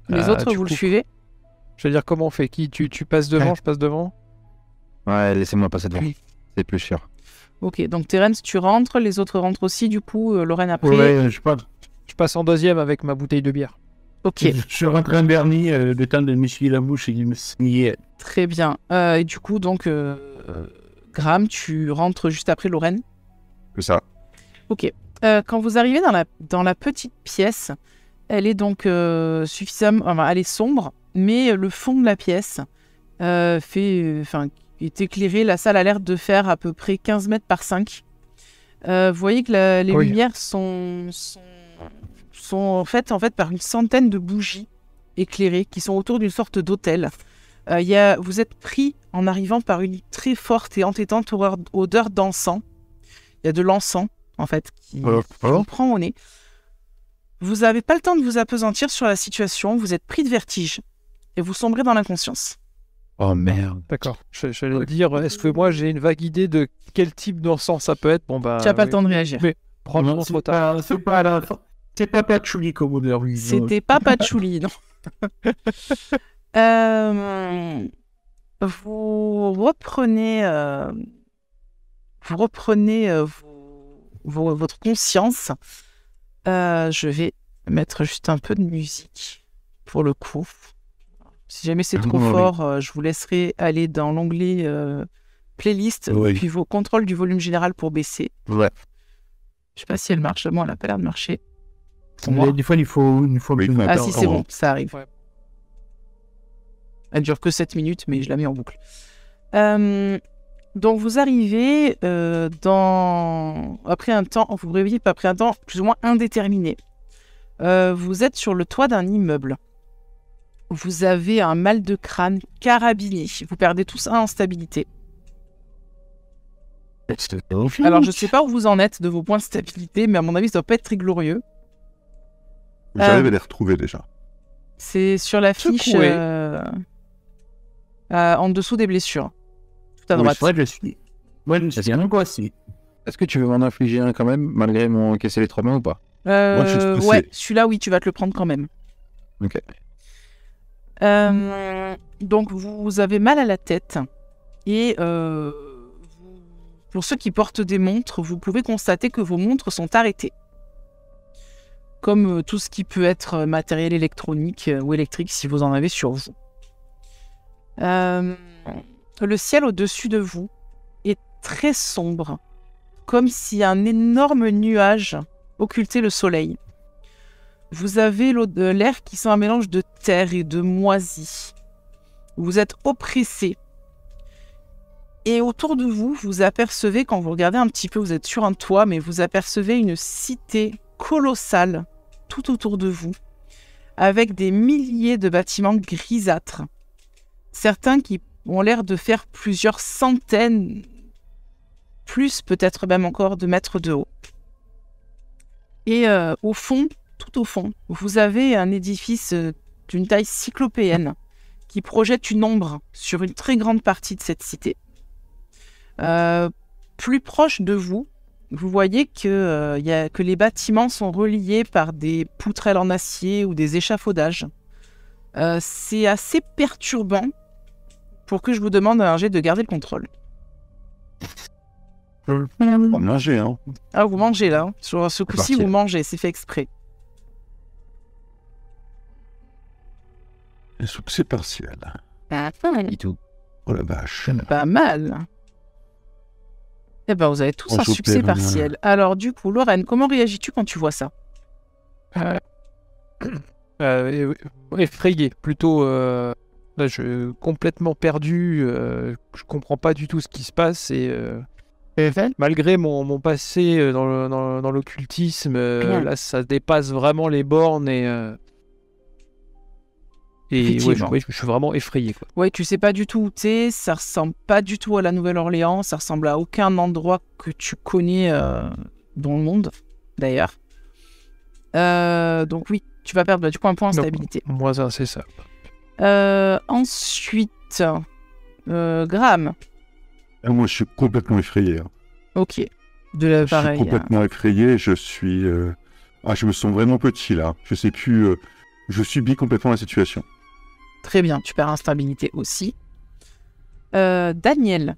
Les autres, vous le suivez? Je veux dire, comment on fait? Tu passes devant, je passe devant? Ouais, laissez-moi passer devant. C'est plus sûr. Ok, donc Terence, tu rentres, les autres rentrent aussi, du coup, Lorraine après. Ouais, Je passe en deuxième avec ma bouteille de bière. Ok, je rentre un dernier, le temps de m'essuyer la bouche et de me signer. très bien. Et du coup, donc, Graham, tu rentres juste après Lorraine. C'est ça. Ok. Quand vous arrivez dans la petite pièce, elle est donc suffisamment... Enfin, elle est sombre, mais le fond de la pièce est éclairé. La salle a l'air de faire à peu près 15 mètres par 5. Vous voyez que les lumières sont faites en fait par une centaine de bougies éclairées qui sont autour d'une sorte d'autel. Vous êtes pris en arrivant par une très forte et entêtante odeur d'encens. Il y a de l'encens, en fait, qui vous prend au nez. Vous n'avez pas le temps de vous appesantir sur la situation, vous êtes pris de vertige et vous sombrez dans l'inconscience. Oh merde. D'accord. J'allais dire, est-ce que moi j'ai une vague idée de quel type d'encens ça peut être? Bon, bah. Tu n'as pas le temps de réagir. Mais probablement trop tard. C'est pas patchouli comme odeur. Oui, C'était pas patchouli, non. Vous reprenez votre conscience. Je vais mettre juste un peu de musique pour le coup. Si jamais c'est trop fort, je vous laisserai aller dans l'onglet playlist, puis vos contrôles du volume général pour baisser. Ouais. Je sais pas si elle marche, moi elle a pas l'air de marcher. Des fois, il faut Ah si, c'est bon, ça arrive. Ouais. Elle dure que 7 minutes, mais je la mets en boucle. Donc vous arrivez après un temps, vous vous réveillez après un temps plus ou moins indéterminé. Vous êtes sur le toit d'un immeuble. Vous avez un mal de crâne carabiné. Vous perdez tout ça en stabilité. Alors je sais pas où vous en êtes de vos points de stabilité, mais à mon avis ça doit pas être très glorieux. J'arrive à les retrouver déjà. C'est sur la fiche en dessous des blessures. Tout à droite. Oui, je suis. Moi, je suis angoissé. Est-ce que tu veux m'en infliger un quand même, malgré mon cassé les 3 mains ou pas? Moi, je suis stressé. Ouais, celui-là, oui, tu vas te le prendre quand même. Ok. Donc, vous avez mal à la tête. Et pour ceux qui portent des montres, vous pouvez constater que vos montres sont arrêtées. Comme tout ce qui peut être matériel électronique ou électrique, si vous en avez sur vous. Le ciel au-dessus de vous est très sombre, comme si un énorme nuage occultait le soleil. Vous avez l'air qui sent un mélange de terre et de moisie. Vous êtes oppressé. Et autour de vous, vous apercevez, quand vous regardez un petit peu, vous êtes sur un toit, mais vous apercevez une cité colossale tout autour de vous, avec des milliers de bâtiments grisâtres. Certains qui ont l'air de faire plusieurs centaines, plus peut-être même encore, de mètres de haut. Et au fond, tout au fond, vous avez un édifice d'une taille cyclopéenne qui projette une ombre sur une très grande partie de cette cité. Plus proche de vous, vous voyez que les bâtiments sont reliés par des poutrelles en acier ou des échafaudages. C'est assez perturbant pour que je vous demande un jet de garder le contrôle. On manger, hein. Ah, vous mangez là. Hein. Sur ce coup-ci, vous mangez, c'est fait exprès. Un succès partiel. Et tout. Oh la vache. Pas mal. Eh ben, vous avez tous un succès partiel. Alors, du coup, Lorraine, comment réagis-tu quand tu vois ça? Effrayé, plutôt. Là, je complètement perdu. Je comprends pas du tout ce qui se passe et malgré mon passé dans l'occultisme, là, ça dépasse vraiment les bornes et ouais, je suis vraiment effrayé, quoi. Ouais, tu sais pas du tout où t'es, ça ressemble pas du tout à la Nouvelle-Orléans, ça ressemble à aucun endroit que tu connais dans le monde, d'ailleurs. Donc oui, tu vas perdre du coup un point en stabilité. Moi, ça, c'est ça. Ensuite, Graham. Moi, je suis complètement effrayé. Hein. Ok. Pareil. Je suis complètement effrayé. Je suis. Je me sens vraiment petit là. Je sais plus. Je subis complètement la situation. Très bien. Tu perds en stabilité aussi. Daniel.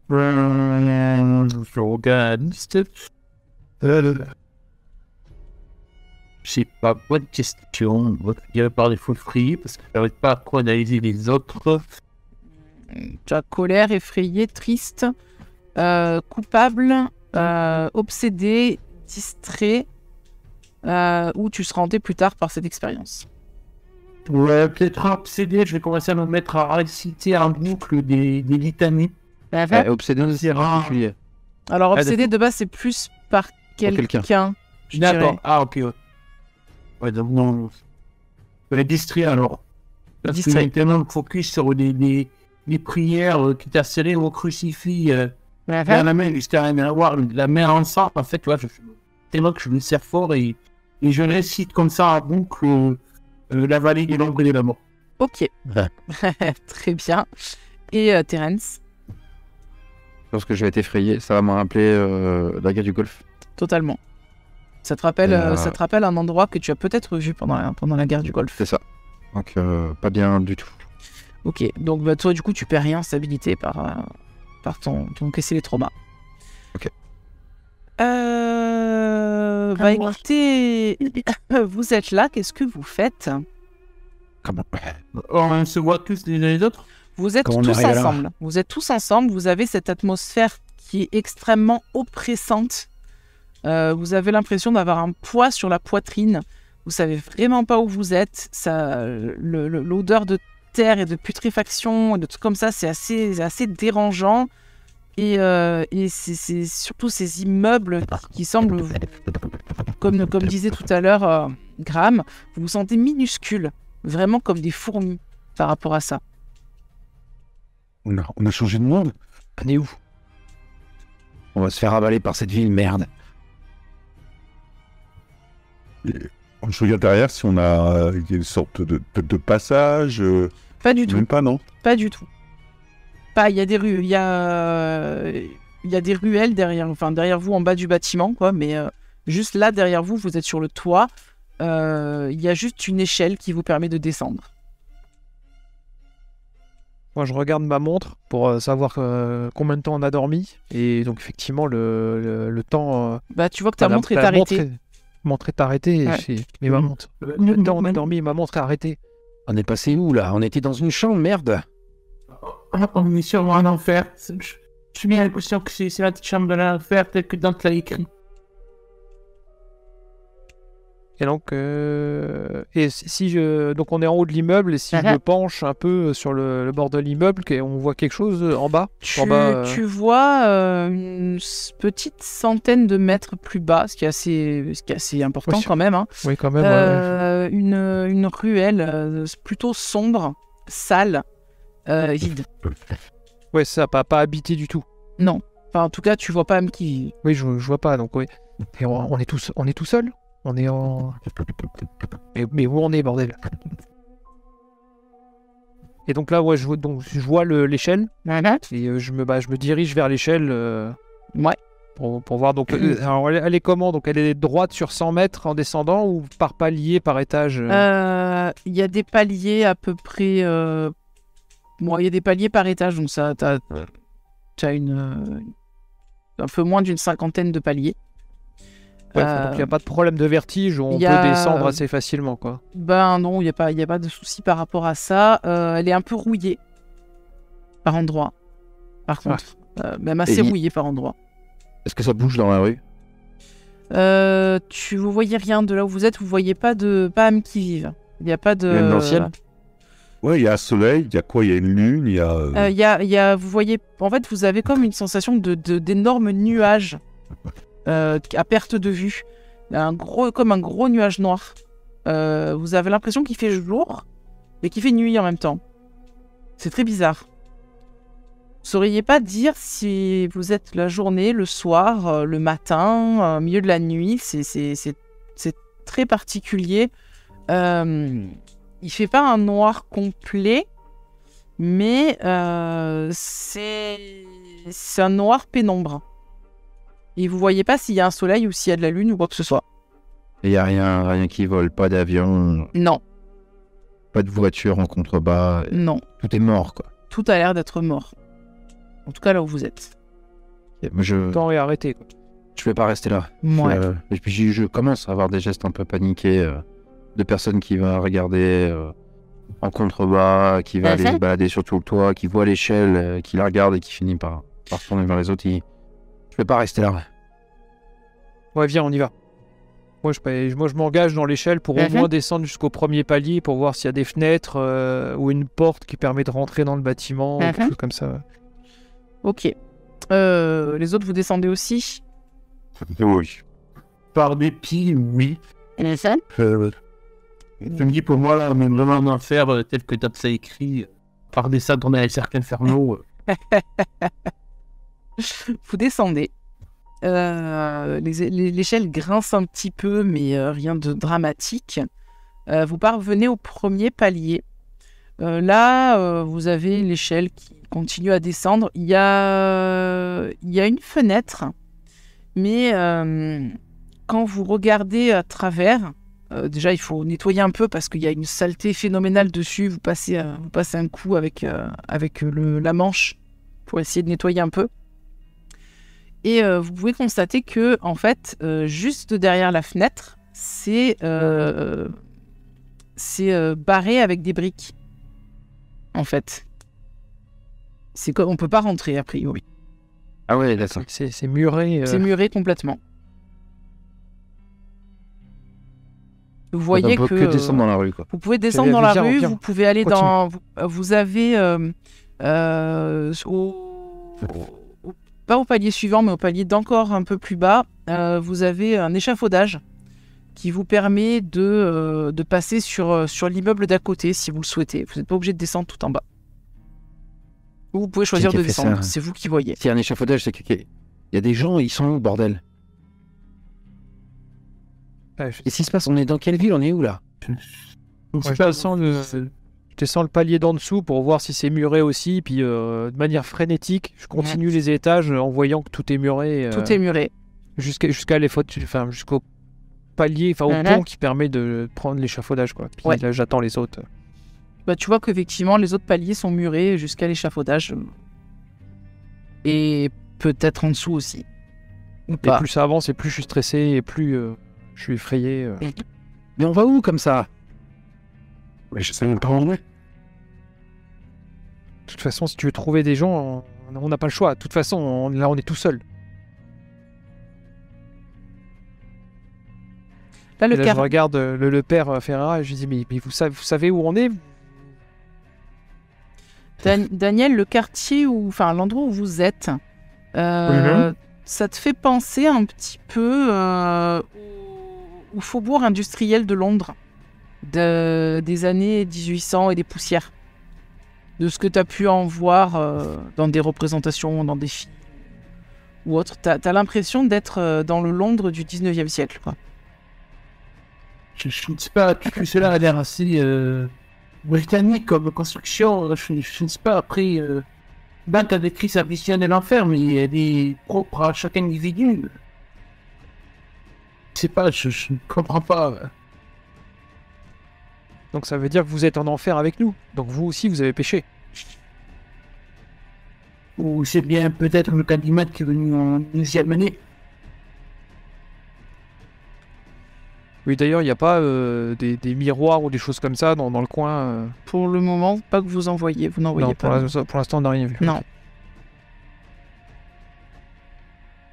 Je regarde. C'est pas bonne question. Je dirais par défaut free parce que j'arrive pas à trop analyser les autres. Tu as colère, effrayé, triste, coupable, obsédé, distrait, ou tu seras hanté plus tard par cette expérience. Ouais, peut-être obsédé. Je vais commencer à me mettre à réciter en boucle des litanies. Obsédé, c'est particulier. Alors, obsédé de base, c'est plus par quelqu'un. D'accord. Ah, ok. Ouais, donc non. Je vais distrait alors. Parce qu'il y distrait. a tellement de focus sur les prières qui étaient serrées au crucifix. Vers la main, jusqu'à avoir la main en sang. En fait, tu vois, tellement que je me sers fort et je récite comme ça en boucle la vallée de l'ombre et de la mort. Ok. Ouais. Très bien. Et Terence, Lorsque je vais être effrayé, ça va me rappeler la guerre du Golfe. totalement. Ça te rappelle, ça te rappelle un endroit que tu as peut-être vu pendant la guerre du Golfe. C'est ça. Donc, pas bien du tout. Ok, donc bah, toi du coup tu perds rien stabilité par ton encaisser les traumas. Ok. Bah écoutez, vous êtes là, qu'est-ce que vous faites? Comment On se voit tous les uns les autres. Vous êtes Comment on tous arrive là ensemble. Vous êtes tous ensemble, vous avez cette atmosphère qui est extrêmement oppressante. Vous avez l'impression d'avoir un poids sur la poitrine. Vous savez vraiment pas où vous êtes. L'odeur de terre et de putréfaction, et de trucs comme ça, c'est assez dérangeant. Et c'est surtout ces immeubles qui semblent, comme disait tout à l'heure Graham, vous vous sentez minuscule, vraiment comme des fourmis par rapport à ça. On a changé de monde. On est où? On va se faire avaler par cette ville, merde. Je regarde derrière si on a il y a une sorte de passage. Pas du tout. Même pas, non. Pas du tout. Il y a des rues, il y a des ruelles derrière vous en bas du bâtiment, quoi. Mais juste là derrière vous, vous êtes sur le toit. Il y a juste une échelle qui vous permet de descendre. Moi, je regarde ma montre pour savoir combien de temps on a dormi. Et donc, effectivement, le temps. Bah, tu vois que ta la- montre est la arrêtée. montre est arrêtée. Ouais. Mais ma montre. Le temps on a dormi et ma montre est arrêtée. On est passé où, là? On était dans une chambre, merde. On est sûrement en enfer. Je suis bien l'impression que c'est la petite chambre de l'enfer telle que Dante l'a écrit. Et donc, donc on est en haut de l'immeuble et si je me penche un peu sur le bord de l'immeuble, on voit quelque chose en bas. En bas, Tu vois une petite centaine de mètres plus bas, ce qui est assez important Oui. quand même, hein. Oui, quand même. Ouais. Une ruelle plutôt sombre, sale, vide. Ouais, ça, pas habité du tout. Non. Enfin, en tout cas, tu vois pas même qui. Oui, je vois pas. Donc, oui. Et on est tout seul. On est en. Mais où on est, bordel? Et donc là, ouais, je vois l'échelle et je me dirige vers l'échelle. Ouais. Pour voir. Donc, alors, elle est comment? Donc, elle est droite sur 100 mètres en descendant ou par palier, par étage? Il y a des paliers à peu près. Bon, il y a des paliers par étage, donc ça, t'as un peu moins d'une cinquantaine de paliers. Ouais, donc il n'y a pas de problème de vertige, on y peut a- descendre assez facilement, quoi. Ben non, il n'y a pas de souci par rapport à ça. Elle est un peu rouillée par endroits. Par contre, même assez Et rouillée par endroits. Est-ce que ça bouge dans la rue? Vous voyez rien de là où vous êtes, vous voyez pas âme qui vive. Il n'y a pas de. Même dans le ciel? Ouais, il y a un soleil, il y a quoi? Il y a une lune, il y a. Vous voyez, en fait, vous avez comme une sensation d'énormes nuages à perte de vue, comme un gros nuage noir. Vous avez l'impression qu'il fait jour, mais qu'il fait nuit en même temps. C'est très bizarre. Vous sauriez pas dire si vous êtes la journée, le soir, le matin, au milieu de la nuit. C'est très particulier. Il fait pas un noir complet, mais c'est un noir pénombre. Et vous voyez pas s'il y a un soleil ou s'il y a de la lune ou quoi que ce soit. Il n'y a rien qui vole, pas d'avion, Non, pas de voiture en contrebas. non. Tout est mort, quoi. Tout a l'air d'être mort. En tout cas, là où vous êtes. Moi, Le temps est arrêté, quoi. je vais pas rester là. Ouais. Et puis je commence à avoir des gestes un peu paniqués de personnes qui vont regarder en contrebas, qui va aller se balader sur tout le toit, qui voit l'échelle, qui la regarde et qui finit par tourner vers les autres. Je vais pas rester là. Ouais, viens, on y va. Moi, je m'engage dans l'échelle pour au moins descendre jusqu'au premier palier pour voir s'il y a des fenêtres ou une porte qui permet de rentrer dans le bâtiment ou quelque chose comme ça. Ok. Les autres, vous descendez aussi? Oui. Par dépit, oui. Je me dis, pour moi, là, même vraiment un enfer tel que t'as ça écrit, par des salles dans un cercle infernaux. Vous descendez. L'échelle grince un petit peu, mais rien de dramatique. Vous parvenez au premier palier. Là, vous avez l'échelle qui continue à descendre. Il y a une fenêtre, mais quand vous regardez à travers, déjà il faut nettoyer un peu parce qu'il y a une saleté phénoménale dessus. Vous passez un coup avec la manche pour essayer de nettoyer un peu. Et vous pouvez constater que, en fait, juste derrière la fenêtre, c'est barré avec des briques. En fait, c'est comme on peut pas rentrer a priori. Ah ouais, d'accord. C'est muré. C'est muré complètement. Vous voyez on peut que descendre dans la rue, quoi. Vous pouvez descendre dans la rue. Vous pouvez aller Continue. dans. Vous avez pas au palier suivant, mais au palier d'encore un peu plus bas, vous avez un échafaudage qui vous permet de passer sur l'immeuble d'à côté si vous le souhaitez. Vous n'êtes pas obligé de descendre tout en bas. Ou vous pouvez choisir Qui a de fait descendre, ça c'est vous qui voyez. S'il y a un échafaudage, c'est qu'il y a des gens, ils sont où, bordel? Ouais, Qu'est-ce qui se passe? On est dans quelle ville? On est où, là? je descends le palier d'en dessous pour voir si c'est muré aussi. Puis de manière frénétique, je continue les étages en voyant que tout est muré. Tout est muré. Jusqu'à jusqu'au palier, au pont qui permet de prendre l'échafaudage, quoi. Puis là, j'attends les autres. Bah, tu vois qu'effectivement, les autres paliers sont murés jusqu'à l'échafaudage. Et peut-être en dessous aussi. Ou Et pas. plus ça avance, et plus je suis stressé, et plus je suis effrayé. Mais on va où, comme ça? Mais je sais même pas où on est. De toute façon, si tu veux trouver des gens, on n'a pas le choix. De toute façon, là, on est tout seul. Là, Et là, je regarde le père Ferreira et je lui dis, mais vous savez où on est? Daniel, le quartier l'endroit où vous êtes, ça te fait penser un petit peu au faubourg industriel de Londres des années 1800 et des poussières. De ce que tu as pu en voir dans des représentations, dans des films ou autres. Tu as l'impression d'être dans le Londres du 19e siècle, quoi. Je ne sais pas, tout cela a l'air assez britannique comme construction. Je ne sais pas, après, ben, tu as décrit sa vision de l'enfer, mais elle est propre à chaque individu. Je sais pas, je ne comprends pas. Donc ça veut dire que vous êtes en enfer avec nous. Donc vous aussi, vous avez péché. Ou c'est bien peut-être le candidat qui est venu en deuxième année. Oui, d'ailleurs, il n'y a pas des miroirs ou des choses comme ça dans le coin. Pour le moment, pas que vous en voyez, vous n'en voyez Non, pas. pour l'instant, on n'a rien vu. Non. Ok.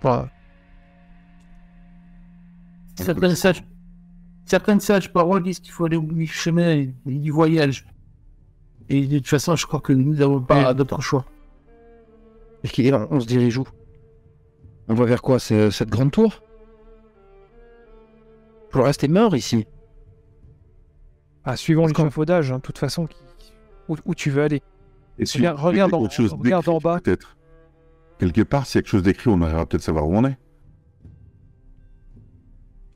Voilà. Certaines sages paroles disent qu'il faut aller au bout du chemin et du voyage. Et de toute façon, je crois que nous n'avons pas d'autre choix. Et on se dirige où? On va vers quoi? C'est cette grande tour? Pour le reste est mort ici. Ah, suivant l'échafaudage, de toute façon, où tu veux aller. Et si Regarde autre chose d'écrit, en bas. peut-être. Quelque part, s'il y a quelque chose d'écrit, on arrivera peut-être savoir où on est.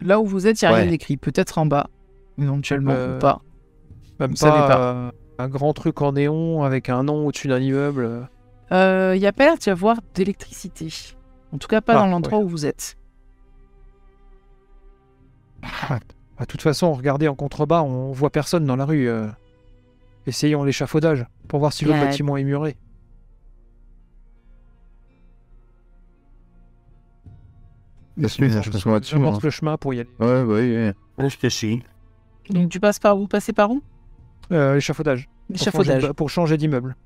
Là où vous êtes, il n'y a rien Ouais. d'écrit. Peut-être en bas, éventuellement, ou pas. Même Vous savez pas un grand truc en néon avec un nom au-dessus d'un immeuble. Il n'y a pas l'air d'y avoir d'électricité. En tout cas, pas dans l'endroit où vous êtes. De toute façon, regardez en contrebas, on voit personne dans la rue. Essayons l'échafaudage pour voir si l'autre bâtiment est muré. Je J'avance le chemin pour y aller. Ouais. Je te suis. Donc tu passes par où? Passez par où? L'échafaudage. L'échafaudage. Pour changer d'immeuble.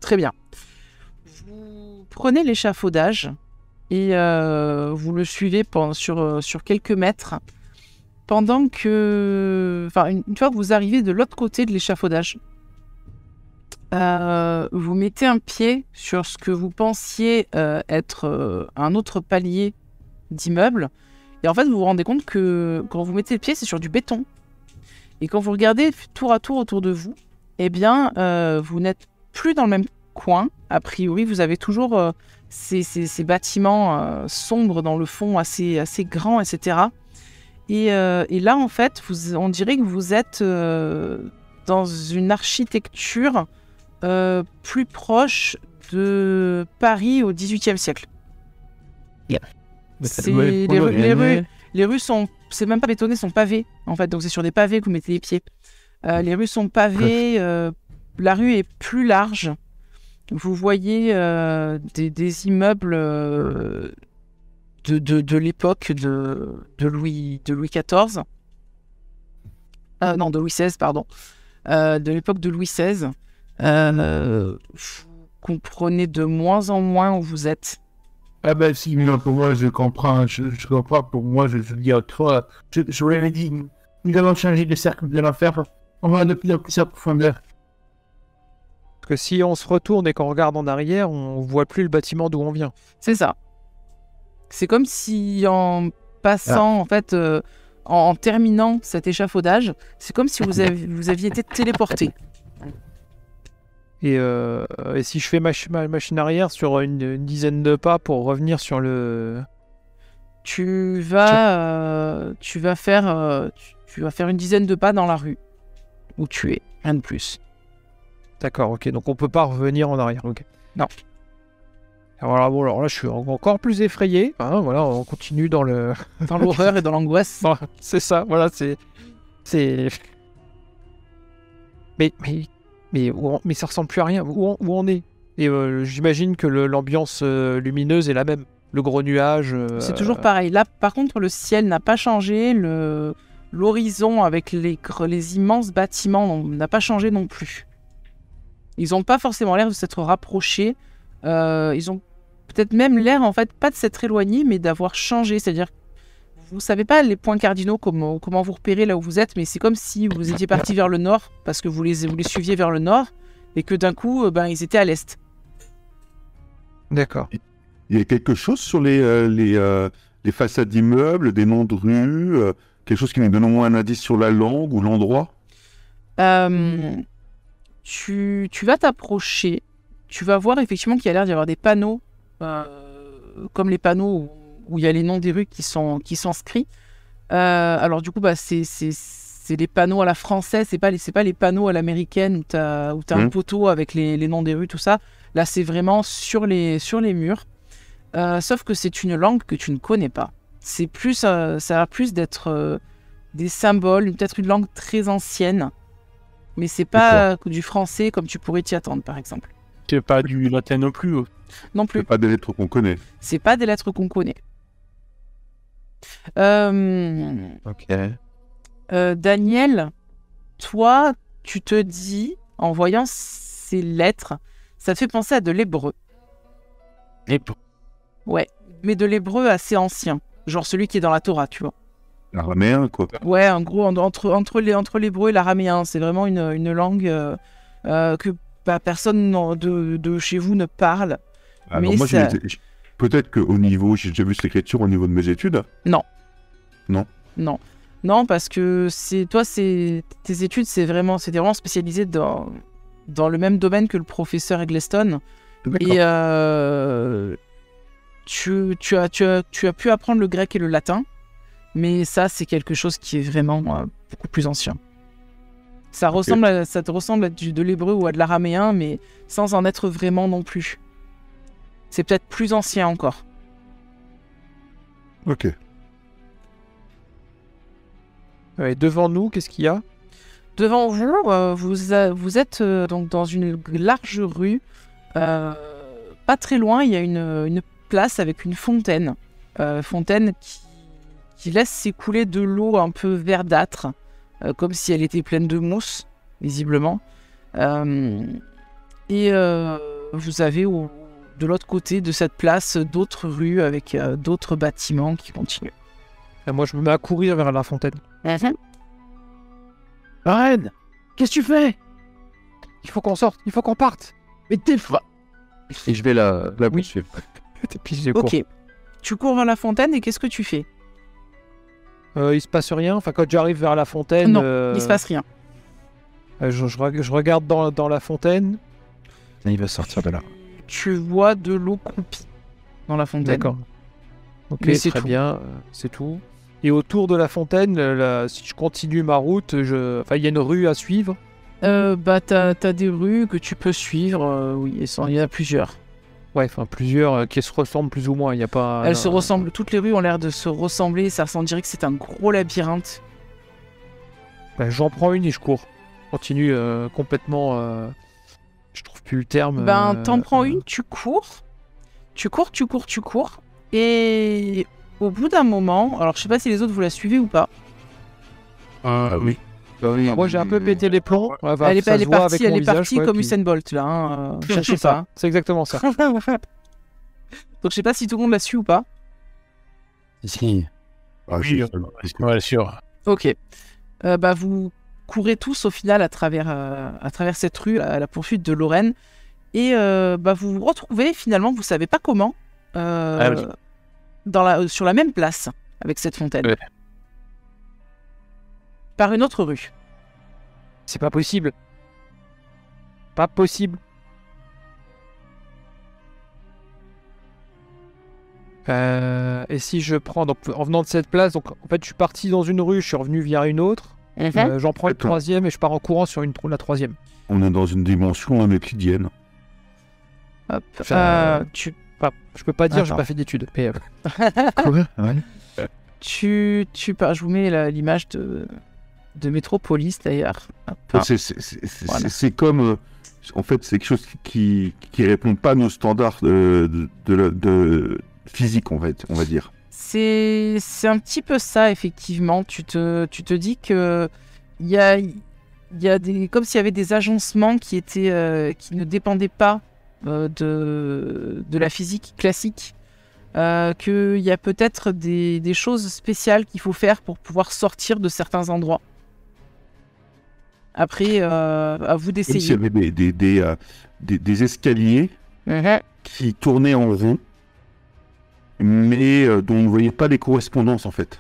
Très bien. Vous prenez l'échafaudage et vous le suivez sur quelques mètres pendant que... Enfin, une fois que vous arrivez de l'autre côté de l'échafaudage, vous mettez un pied sur ce que vous pensiez être un autre palier d'immeuble. Et en fait, vous vous rendez compte que quand vous mettez le pied, c'est sur du béton. Et quand vous regardez tour à tour autour de vous, eh bien, vous n'êtes plus dans le même coin. A priori, vous avez toujours ces bâtiments sombres dans le fond, assez grands, etc. Et là, en fait, on dirait que vous êtes dans une architecture plus proche de Paris au XVIIIe siècle. Les rues sont, c'est même pas bétonné, sont pavées, en fait. Donc c'est sur des pavés que vous mettez les pieds. Les rues sont pavées, la rue est plus large. Vous voyez des immeubles de l'époque de Louis XIV. Non, de Louis XVI, pardon. De l'époque de Louis XVI. Vous comprenez de moins en moins où vous êtes. Ah ben si, mais pour moi, je comprends. Je comprends, pour moi, je dis à toi. Je vous l'avais dit, nous allons changer de cercle de l'enfer. On va de plus en plus à profondeur. Parce que si on se retourne et qu'on regarde en arrière, on voit plus le bâtiment d'où on vient. C'est ça. C'est comme si en passant, en fait, en terminant cet échafaudage, c'est comme si vous aviez été téléporté. Et si je fais machine arrière sur une dizaine de pas pour revenir sur le... Tu vas faire une dizaine de pas dans la rue où tu es, rien de plus. D'accord, ok, donc on peut pas revenir en arrière, ok. Non. Alors là, je suis encore plus effrayé. Hein, voilà, on continue dans le... Dans l'horreur et dans l'angoisse. C'est ça, voilà, c'est... Mais ça ressemble plus à rien. Où on est? Et j'imagine que l'ambiance lumineuse est la même. Le gros nuage... C'est toujours pareil. Là, par contre, le ciel n'a pas changé. L'horizon avec les immenses bâtiments n'a pas changé non plus. Ils n'ont pas forcément l'air de s'être rapprochés. Ils ont peut-être même l'air, en fait, pas de s'être éloignés, mais d'avoir changé. C'est-à-dire, vous savez pas les points cardinaux, comment vous repérez là où vous êtes, mais c'est comme si vous étiez parti vers le nord, parce que vous les suiviez vers le nord, et que d'un coup, ils étaient à l'est. D'accord. Il y a quelque chose sur les façades d'immeubles, des noms de rues, quelque chose qui nous donne au moins un indice sur la langue ou l'endroit? Tu vas t'approcher, tu vas voir effectivement qu'il y a l'air d'y avoir des panneaux, comme les panneaux où il y a les noms des rues qui sont inscrits. Alors du coup, c'est les panneaux à la française, c'est pas les panneaux à l'américaine où t'as un poteau avec les noms des rues, tout ça. Là, c'est vraiment sur les murs. Sauf que c'est une langue que tu ne connais pas. C'est plus, ça a plus d'être des symboles, peut-être une langue très ancienne. Mais c'est pas du français comme tu pourrais t'y attendre, par exemple. C'est pas du latin non plus. Non plus. C'est pas des lettres qu'on connaît. C'est pas des lettres qu'on connaît. Ok. Daniel, toi, tu te dis, en voyant ces lettres, ça te fait penser à de l'hébreu. Hébreu. Ouais, mais de l'hébreu assez ancien. Genre celui qui est dans la Torah, tu vois. L'araméen, quoi. Ouais, en gros, entre l'hébreu et l'araméen, c'est vraiment une langue que personne de chez vous ne parle. Alors mais moi, ça... peut-être qu'au niveau, j'ai déjà vu cette écriture au niveau de mes études. Non. Non. Non, parce que tes études, c'était vraiment spécialisé dans le même domaine que le professeur Eggleston. D'accord. Et tu as pu apprendre le grec et le latin. Mais ça, c'est quelque chose qui est vraiment beaucoup plus ancien. Ça te ressemble à de l'hébreu ou à de l'araméen, mais sans en être vraiment non plus. C'est peut-être plus ancien encore. Ok. Ouais, devant nous, qu'est-ce qu'il y a? Devant vous, vous êtes donc dans une large rue. Pas très loin, il y a une place avec une fontaine. Fontaine qui laisse s'écouler de l'eau un peu verdâtre, comme si elle était pleine de mousse, visiblement. Et vous avez de l'autre côté de cette place d'autres rues avec d'autres bâtiments qui continuent. Et moi, je me mets à courir vers la fontaine. Arrête! Qu'est-ce que tu fais? Il faut qu'on sorte, il faut qu'on parte. Mais t'es fa... Et je vais la poursuivre. Et puis je cours. Ok. Tu cours vers la fontaine et qu'est-ce que tu fais? Il se passe rien. Enfin, quand j'arrive vers la fontaine, Non, il se passe rien. je regarde dans la fontaine. Et il va sortir de là. Tu vois de l'eau croupie dans la fontaine. D'accord. Ok, Mais c'est très tout. bien, c'est tout. Et autour de la fontaine, si je continue ma route, enfin, il y a une rue à suivre. Bah, t'as des rues que tu peux suivre, oui, il y en a plusieurs. Ouais, enfin plusieurs qui se ressemblent plus ou moins. Il y a pas. Elles se ressemblent, toutes les rues ont l'air de se ressembler, on dirait que c'est un gros labyrinthe. Ben, j'en prends une et je cours. Continue complètement. Je trouve plus le terme. T'en prends une, tu cours. Tu cours. Et au bout d'un moment, alors je sais pas si les autres vous la suivez ou pas. Oui. Moi j'ai un peu pété les plombs. Ouais, bah, elle ça est se voit partie, avec mon elle est visage, partie ouais, comme puis- Usain Bolt là. Hein, cherchez C'est ça, pas. c'est exactement ça. Donc je sais pas si tout le monde la suit ou pas. Si. Ah, Oui, ouais, sûr. Ok. Vous courez tous au final à travers cette rue à la poursuite de Lorraine. Et vous vous retrouvez finalement, vous savez pas comment, oui. sur la même place avec cette fontaine. Ouais. Par une autre rue. C'est pas possible. Pas possible. Et si je prends, donc en venant de cette place, donc en fait je suis parti dans une rue, je suis revenu via une autre, j'en prends une Attends. troisième et je pars en courant sur la troisième. On est dans une dimension euclidienne. Hop. Enfin, Enfin, je peux pas dire, j'ai Attends. pas fait d'études. Mais Quoi? Ouais. Je vous mets l'image de Métropolis d'ailleurs. Hop. Voilà. C'est comme. En fait, c'est quelque chose qui répond pas à nos standards de physique, on va dire. C'est un petit peu ça, effectivement. Tu te dis que il y a comme s'il y avait des agencements qui ne dépendaient pas de la physique classique. Qu'il y a peut-être des choses spéciales qu'il faut faire pour pouvoir sortir de certains endroits. Après, à vous Comme s'il y d'essayer. avait des escaliers qui tournaient en rond, mais dont on ne voyait pas les correspondances, en fait.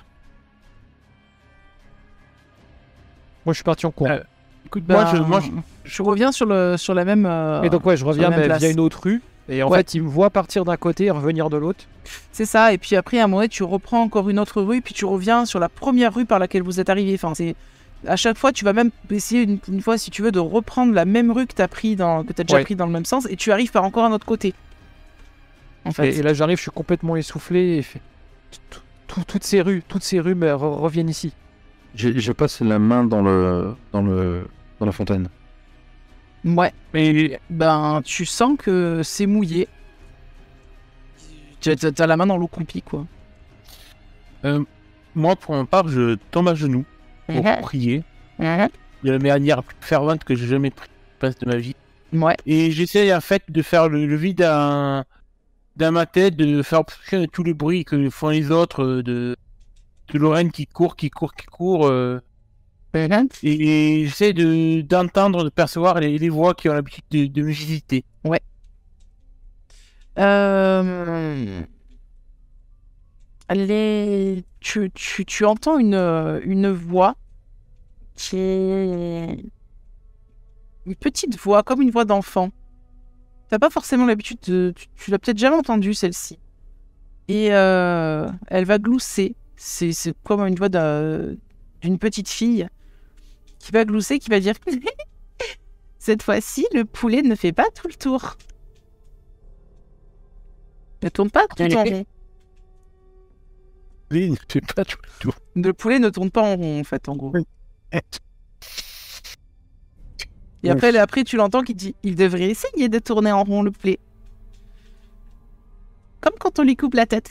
moi je suis parti en courant. Écoute, Ben, moi, je reviens sur la même. Et donc ouais, je reviens la même via place. une autre rue. Et en Ouais. fait, il me voit partir d'un côté et revenir de l'autre. C'est ça. Et puis après, à un moment donné, tu reprends encore une autre rue, puis tu reviens sur la première rue par laquelle vous êtes arrivé. Enfin, à chaque fois, tu vas même essayer une fois, si tu veux, de reprendre la même rue que tu as déjà Ouais. pris dans le même sens, et tu arrives par encore un autre côté. En fait. Et là, j'arrive, je suis complètement essoufflé. Et toutes ces rues me reviennent ici. Je passe la main dans la fontaine. Ouais. mais Tu sens que c'est mouillé. T'as la main dans l'eau croupie, quoi. moi, pour ma part, je tombe à genoux pour Mhm. prier. De la manière la plus fervente que j'ai jamais prise de ma vie. Ouais. Et j'essaie en fait de faire le vide dans ma tête, de faire tout le bruit que font les autres, de Lorraine qui court. Et j'essaie d'entendre, de percevoir les voix qui ont l'habitude de me visiter. Tu entends une voix qui est une petite voix, comme une voix d'enfant. T'as pas forcément l'habitude tu l'as peut-être jamais entendue, celle-ci. Et elle va glousser. C'est comme une voix d'une petite fille qui va glousser, qui va dire cette fois-ci, le poulet ne fait pas tout le tour. Ne tourne pas tout en rond. Oui, je sais pas tout le tour. Le poulet ne tourne pas en rond, en fait, en gros. Et après, tu l'entends qui dit « Il devrait essayer de tourner en rond, le poulet. » Comme quand on lui coupe la tête.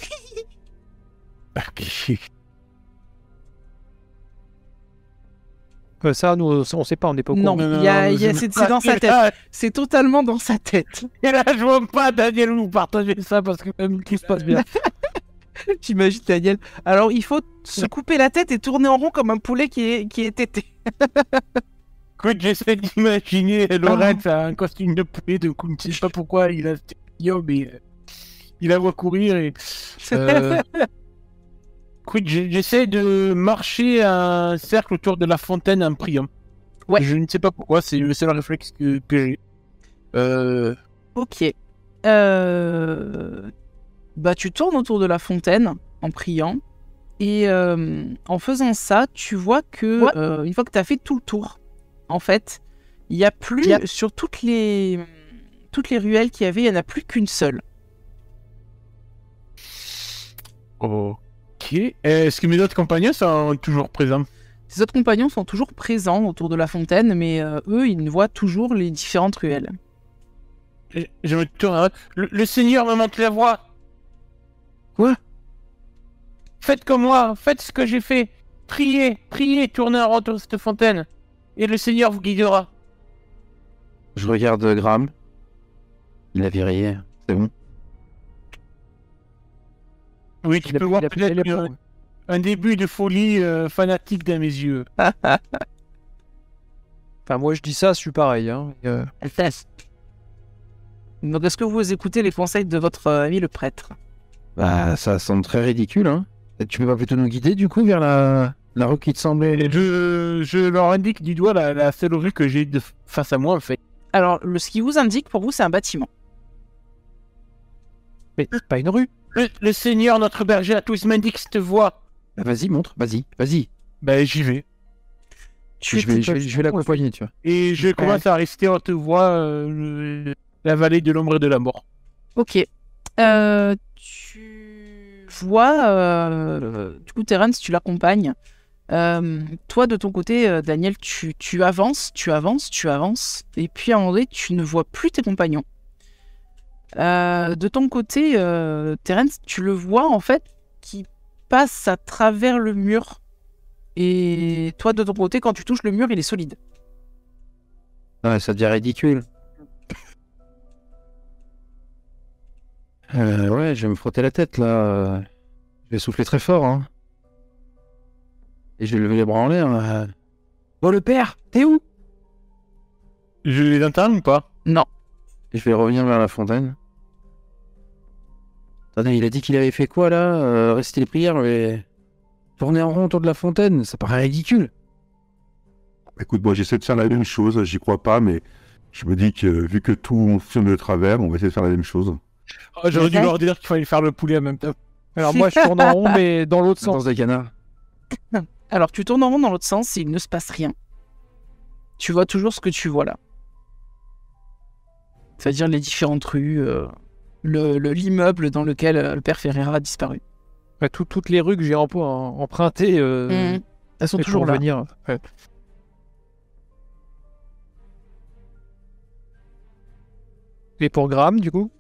Ça, nous, on sait pas, on n'est pas au courant. Non, c'est dans sa tête. C'est totalement dans sa tête. Et là, je vois pas Daniel nous partager ça parce que même tout se passe bien. J'imagine Daniel. Alors, il faut se couper la tête et tourner en rond comme un poulet qui est tété. Écoute, j'essaie d'imaginer Lorraine a un costume de poulet, de coup, je sais pas pourquoi il a mais il la voit courir et écoute, j'essaie de marcher un cercle autour de la fontaine en priant. Ouais. Je ne sais pas pourquoi, c'est le seul réflexe que j'ai. Ok. Bah, tu tournes autour de la fontaine en priant. Et en faisant ça, tu vois que une fois que tu as fait tout le tour, en fait, il n'y a plus, sur toutes les ruelles qu'il y avait, il n'y en a plus qu'une seule. Ok. Est-ce que mes autres compagnons sont toujours présents? Tes autres compagnons sont toujours présents autour de la fontaine, mais eux, ils voient toujours les différentes ruelles. Je me tourne. Le Seigneur me montre la voie. Quoi? Faites comme moi, faites ce que j'ai fait. Priez, tournez en rond autour de cette fontaine. Et le Seigneur vous guidera. Je regarde Graham. Il a viré, c'est bon. Oui, tu peux voir peut-être un début de folie fanatique dans mes yeux. Enfin, moi je dis ça, je suis pareil. Hein. Donc, est-ce que vous écoutez les conseils de votre ami le prêtre? Bah, ça semble très ridicule, hein. Et tu peux pas plutôt nous guider, du coup, vers la rue qui te semblait... Je leur indique du doigt la seule rue que j'ai face à moi, en fait. Alors, ce qui vous indique, pour vous, c'est un bâtiment. Mais c'est pas une rue. Le Seigneur, notre berger à tous, m'indique cette voie. Bah, vas-y, montre, vas-y. Ben, j'y vais. Je vais l'accompagner, tu vois. Et je commence à rester en te voix la vallée de l'ombre et de la mort. Ok. Tu vois, du coup, Terence, tu l'accompagnes. Toi, de ton côté, Daniel, tu avances, et puis à un moment donné, tu ne vois plus tes compagnons. De ton côté, Terence, tu le vois en fait qui passe à travers le mur. Et toi, de ton côté, quand tu touches le mur, il est solide. Ouais, ça devient ridicule. Ouais, je vais me frotter la tête, là. Je vais souffler très fort, hein. Et je vais lever les bras en l'air. Oh, le père, t'es où? Je les entends ou pas? Non. Et je vais revenir vers la fontaine. Attendez, il a dit qu'il avait fait quoi, là? Réciter les prières, mais... Tourner en rond autour de la fontaine, ça paraît ridicule. Écoute, moi j'essaie de faire la même chose, j'y crois pas, mais je me dis que vu que tout fonctionne de travers, on va essayer de faire la même chose. Oh, j'aurais dû leur dire qu'il fallait faire le poulet en même temps. Alors moi je tourne en rond, mais dans l'autre Dans sens. des canards. Alors, tu tournes en rond dans l'autre sens et il ne se passe rien. Tu vois toujours ce que tu vois là. C'est-à-dire les différentes rues, l'immeuble dans lequel le père Ferreira a disparu. Ouais, toutes les rues que j'ai empruntées, Elles sont et toujours pour là. venir. Ouais. Et pour Graham, du coup?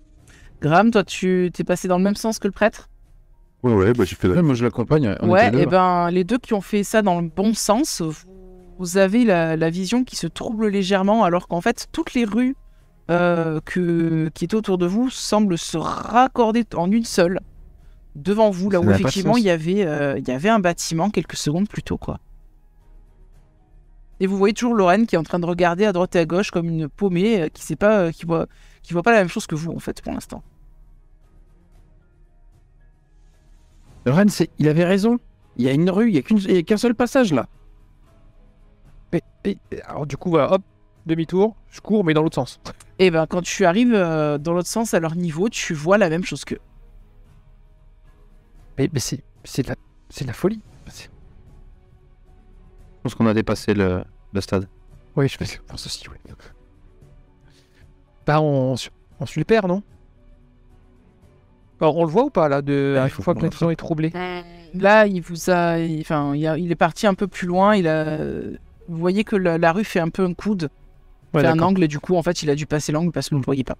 Graham, toi, tu t'es passé dans le même sens que le prêtre? Ouais, bah j'ai fait Ouais, moi je l'accompagne. On Ouais, était deux, et là. ben les deux qui ont fait ça dans le bon sens, vous avez la vision qui se trouble légèrement, alors qu'en fait, toutes les rues qui étaient autour de vous semblent se raccorder en une seule, devant vous, là Ça où n'a pas de effectivement sens. il y avait un bâtiment quelques secondes plus tôt, quoi. Et vous voyez toujours Lorraine qui est en train de regarder à droite et à gauche comme une paumée, qui sait pas, qui voit pas la même chose que vous, en fait, pour l'instant. Ren, il avait raison. Il y a une rue, il y a qu'un seul passage, là. Alors du coup, voilà, hop, demi-tour, je cours, mais dans l'autre sens. Et ben quand tu arrives dans l'autre sens à leur niveau, tu vois la même chose qu'eux. Mais c'est de la folie. Je pense qu'on a dépassé le stade. Oui, je pense aussi, oui. Bah, on suit le père, non? Alors, on le voit ou pas, là, il une faut fois que qu'on la vision est troublée? Là, il est parti un peu plus loin. Vous voyez que la rue fait un peu un coude, Ouais, fait un d'accord. angle, et du coup, en fait, il a dû passer l'angle parce que vous ne le voyez pas.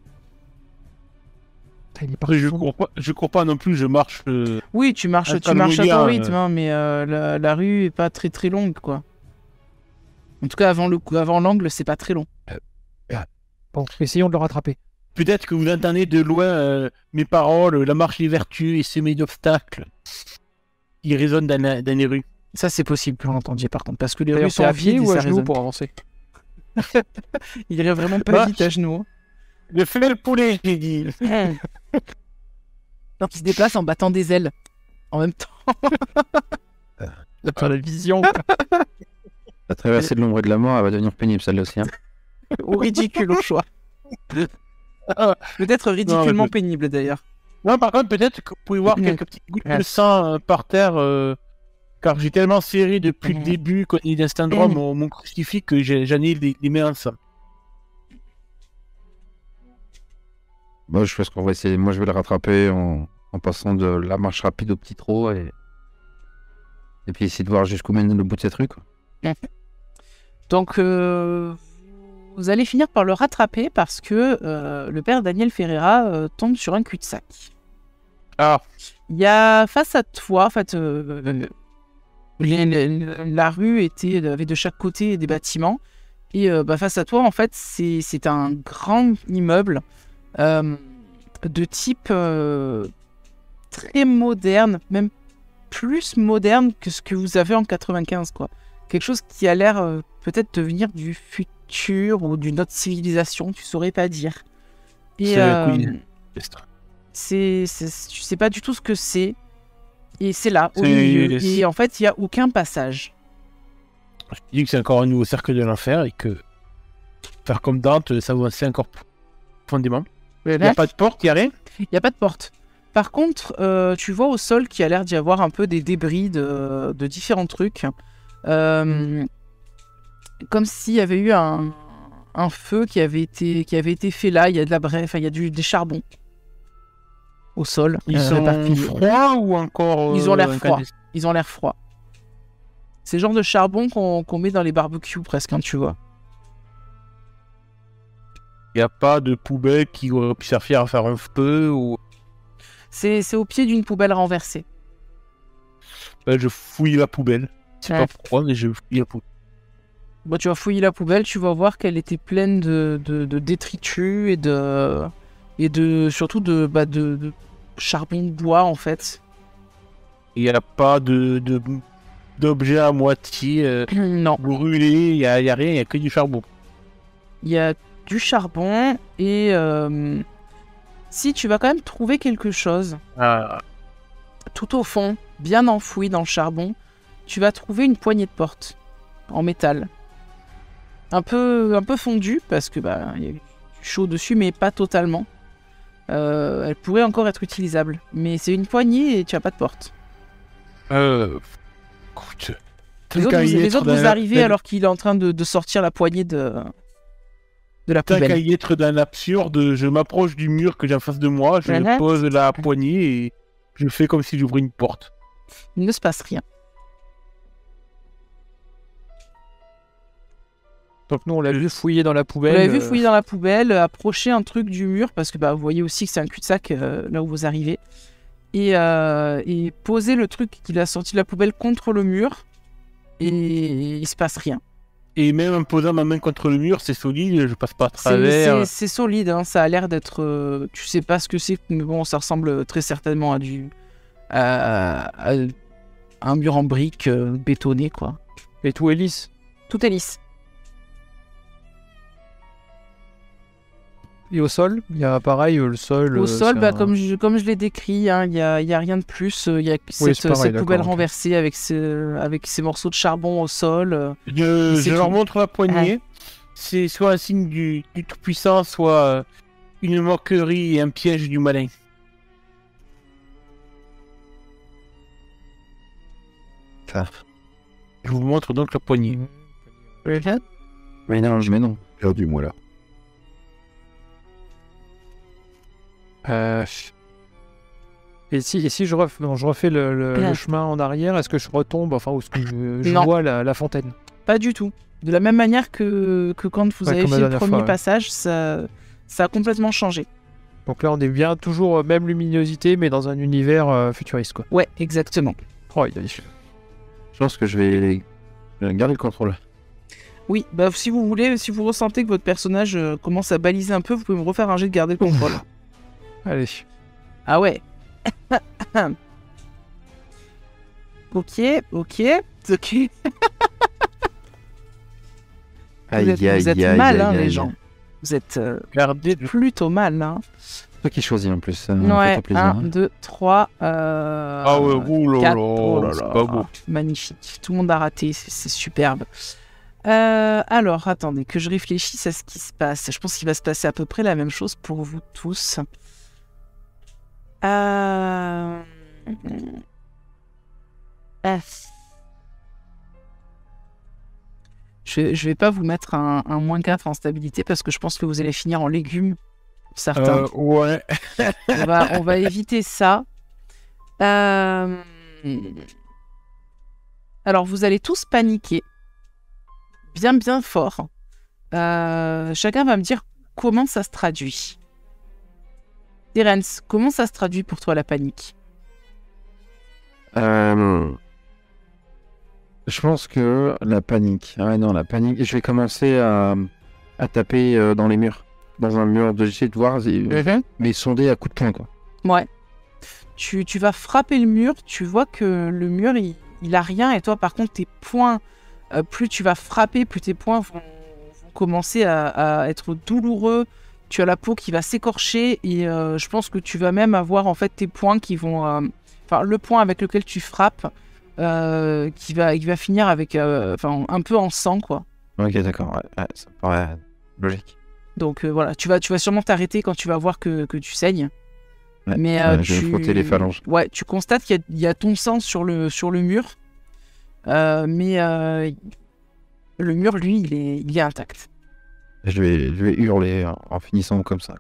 Il est Après, parti je cours pas non plus, je marche. Oui, tu marches à ton Calme-moi, rythme, hein, mais la rue est pas très très longue, quoi. En tout cas, avant l'angle, c'est pas très long. Bon, essayons de le rattraper. Peut-être que vous entendez de loin mes paroles, la marche des vertus et semée d'obstacles qui résonnent dans les rues. Ça, c'est possible que vous l'entendiez, par contre, parce que les D'ailleurs, rues c'est sont à pied vides et ou à ça genoux résonne. pour avancer? Il irait vraiment pas Bah, vite à genoux. Je fais le poulet, j'ai dit. Donc, il se déplace en battant des ailes. en même temps. Dans la vision. La traversée de l'ombre et de la mort, elle va devenir pénible, celle-là aussi. Hein. Ou ridicule au choix. Peut-être ridiculement pénible d'ailleurs. Non, par contre, peut-être que vous pouvez voir quelques petites gouttes de sang par terre, car j'ai tellement serré depuis le début, quand il est droit, mon crucifix, que j'en ai les mains en sang. Bon, je pense qu'on va essayer. Moi, je vais le rattraper en passant de la marche rapide au petit trot et puis essayer de voir jusqu'où mène le bout de cette rue, quoi. Donc, vous allez finir par le rattraper parce que le père Daniel Ferreira tombe sur un cul-de-sac. Ah. Il y a face à toi, en fait, la rue avait de chaque côté des bâtiments. Et face à toi, en fait, c'est un grand immeuble de type très moderne, même plus moderne que ce que vous avez en 95, quoi. Quelque chose qui a l'air peut-être de venir du futur ou d'une autre civilisation, tu saurais pas dire. Et tu sais pas du tout ce que c'est. Et c'est là, au milieu. Et en fait, il n'y a aucun passage. Je dis que c'est encore un nouveau cercle de l'enfer et que faire comme Dante, ça va encore profondément. Il n'y a pas de porte, il n'y a rien. Il n'y a pas de porte. Par contre, tu vois au sol qu'il y a l'air d'y avoir un peu des débris de différents trucs. Comme s'il y avait eu un feu qui avait été fait là. Il y a de la bref, il y a des charbons au sol. Ils sont froids ou encore Ils ont l'air froids. Ils ont l'air froids. C'est le genre de charbon qu'on met dans les barbecues presque, hein, tu vois. Il n'y a pas de poubelle qui aurait pu servir à faire un feu ou... C'est au pied d'une poubelle renversée. Je fouille la poubelle. Je sais pas pourquoi, mais je fouille la poubelle. Bon, tu vas fouiller la poubelle, tu vas voir qu'elle était pleine de détritus et surtout de charbon de bois, en fait. Il n'y a pas d'objet à moitié non. Brûlé, il n'y a rien, il n'y a que du charbon. Il y a du charbon et si tu vas quand même trouver quelque chose tout au fond, bien enfoui dans le charbon, tu vas trouver une poignée de porte en métal. Un peu fondue parce que il y a du chaud dessus, mais pas totalement. Elle pourrait encore être utilisable, mais c'est une poignée et tu n'as pas de porte. Écoute, les autres vous arrivez alors qu'il est en train de sortir la poignée de la poubelle. Tant qu'à y être dans l'absurde, je m'approche du mur que j'ai en face de moi, je pose la poignée et je fais comme si j'ouvrais une porte. Il ne se passe rien. Donc nous on l'a vu fouiller dans la poubelle. Vous l'avez vu fouiller dans la poubelle, approcher un truc du mur, parce que vous voyez aussi que c'est un cul-de-sac là où vous arrivez. Et poser le truc qu'il a sorti de la poubelle contre le mur, et il se passe rien. Et même en posant ma main contre le mur, c'est solide, je passe pas à travers. C'est solide, hein, ça a l'air d'être... tu sais pas ce que c'est, mais bon, ça ressemble très certainement à un mur en briques bétonné, quoi. Et tout est lisse. Tout est lisse. Et au sol, il y a pareil, le sol... Au sol, comme je l'ai décrit, hein, il y a rien de plus. Il y a cette poubelle renversée avec ces morceaux de charbon au sol. Je leur montre la poignée. C'est soit un signe du tout-puissant, soit une moquerie et un piège du malin. Je vous montre donc la poignée. Mais non. Perdu, moi, là. Et si je refais le chemin en arrière, est-ce que je retombe, où est-ce que je vois la fontaine? Pas du tout. De la même manière que quand vous avez fait le premier passage, ça a complètement changé. Donc là, on est bien toujours même luminosité, mais dans un univers futuriste, quoi. Ouais, exactement. Je pense que je vais garder le contrôle. Oui, si vous voulez, si vous ressentez que votre personnage commence à baliser un peu, vous pouvez me refaire un jet de garder le contrôle. Allez. Ah ouais. Ok. Vous êtes mal, les gens. Vous êtes plutôt mal, hein. Toi qui choisis en plus. Ça me Ouais, fait plaisir. 1, 2, 3. Ah ouais, oulala, 4. Oh là c'est là. pas beau. Magnifique. Tout le monde a raté. C'est superbe. Alors, attendez, que je réfléchisse à ce qui se passe. Je pense qu'il va se passer à peu près la même chose pour vous tous. Je vais pas vous mettre un -4 en stabilité parce que je pense que vous allez finir en légumes, certains. Ouais. On va éviter ça. Alors, vous allez tous paniquer. Bien fort. Chacun va me dire comment ça se traduit. Terence, comment ça se traduit pour toi la panique? Je pense que la panique. Ah non, la panique. Je vais commencer à taper dans les murs. Dans un mur, j'essaie de voir, mais sonder à coups de poing, quoi. Ouais. Tu vas frapper le mur, tu vois que le mur, il a rien, et toi, par contre, tes poings, plus tu vas frapper, plus tes poings vont commencer à être douloureux. Tu as la peau qui va s'écorcher, et je pense que tu vas même avoir, en fait, tes poings qui vont... Enfin, le poing avec lequel tu frappes, qui va finir avec un peu en sang, quoi. Ok, d'accord, ouais, ça me paraît logique. Donc voilà, tu vas sûrement t'arrêter quand tu vas voir que tu saignes. Ouais, Mais je vais frotter les phalanges. Ouais, tu constates qu'il y a ton sang sur le mur, mais le mur, lui, il est intact. Je vais hurler en finissant comme ça.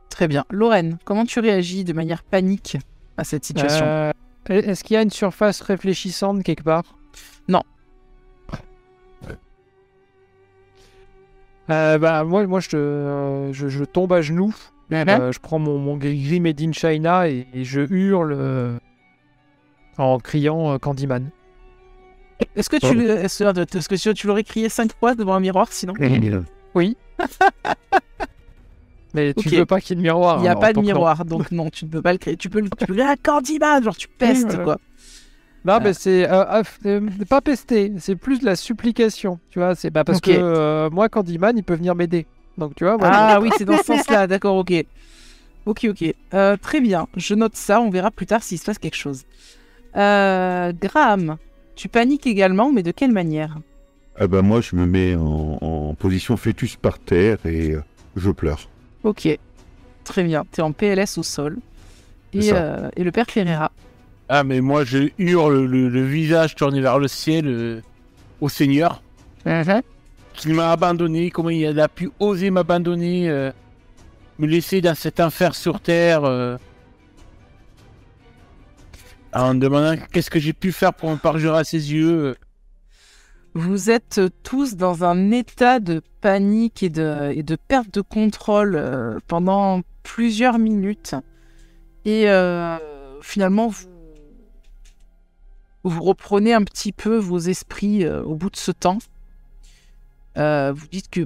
Très bien. Lorraine, comment tu réagis de manière panique à cette situation? Est-ce qu'il y a une surface réfléchissante quelque part? Non. Moi je tombe à genoux. Je prends mon gris Made in China et je hurle en criant Candyman. Est-ce que tu l'aurais crié 5 fois devant un miroir sinon? Oui. Mais tu Ok. veux pas qu'il y ait de miroir. Il n'y a alors, pas de donc non. miroir, donc non, tu ne peux pas le crier. Tu peux dire Candyman, genre tu pestes, voilà. quoi. Non, mais c'est pas pester, c'est plus de la supplication. Tu vois, c'est parce Ok. que moi, Candyman, il peut venir m'aider. Donc tu vois, voilà. Ah oui, c'est dans ce sens-là, d'accord, ok. Ok. Très bien, je note ça, on verra plus tard s'il se passe quelque chose. Graham, tu paniques également, mais de quelle manière? Moi, je me mets en position fœtus par terre et je pleure. Ok, très bien, t'es en PLS au sol. Et, C'est ça. et le père Clérera. Ah, mais moi, je hurle le visage tourné vers le ciel au Seigneur qui m'a abandonné. Comment il a pu oser m'abandonner, me laisser dans cet enfer sur terre en me demandant qu'est-ce que j'ai pu faire pour me parjurer à ses yeux. Vous êtes tous dans un état de panique et de perte de contrôle pendant plusieurs minutes. Et finalement, vous reprenez un petit peu vos esprits au bout de ce temps. Vous dites que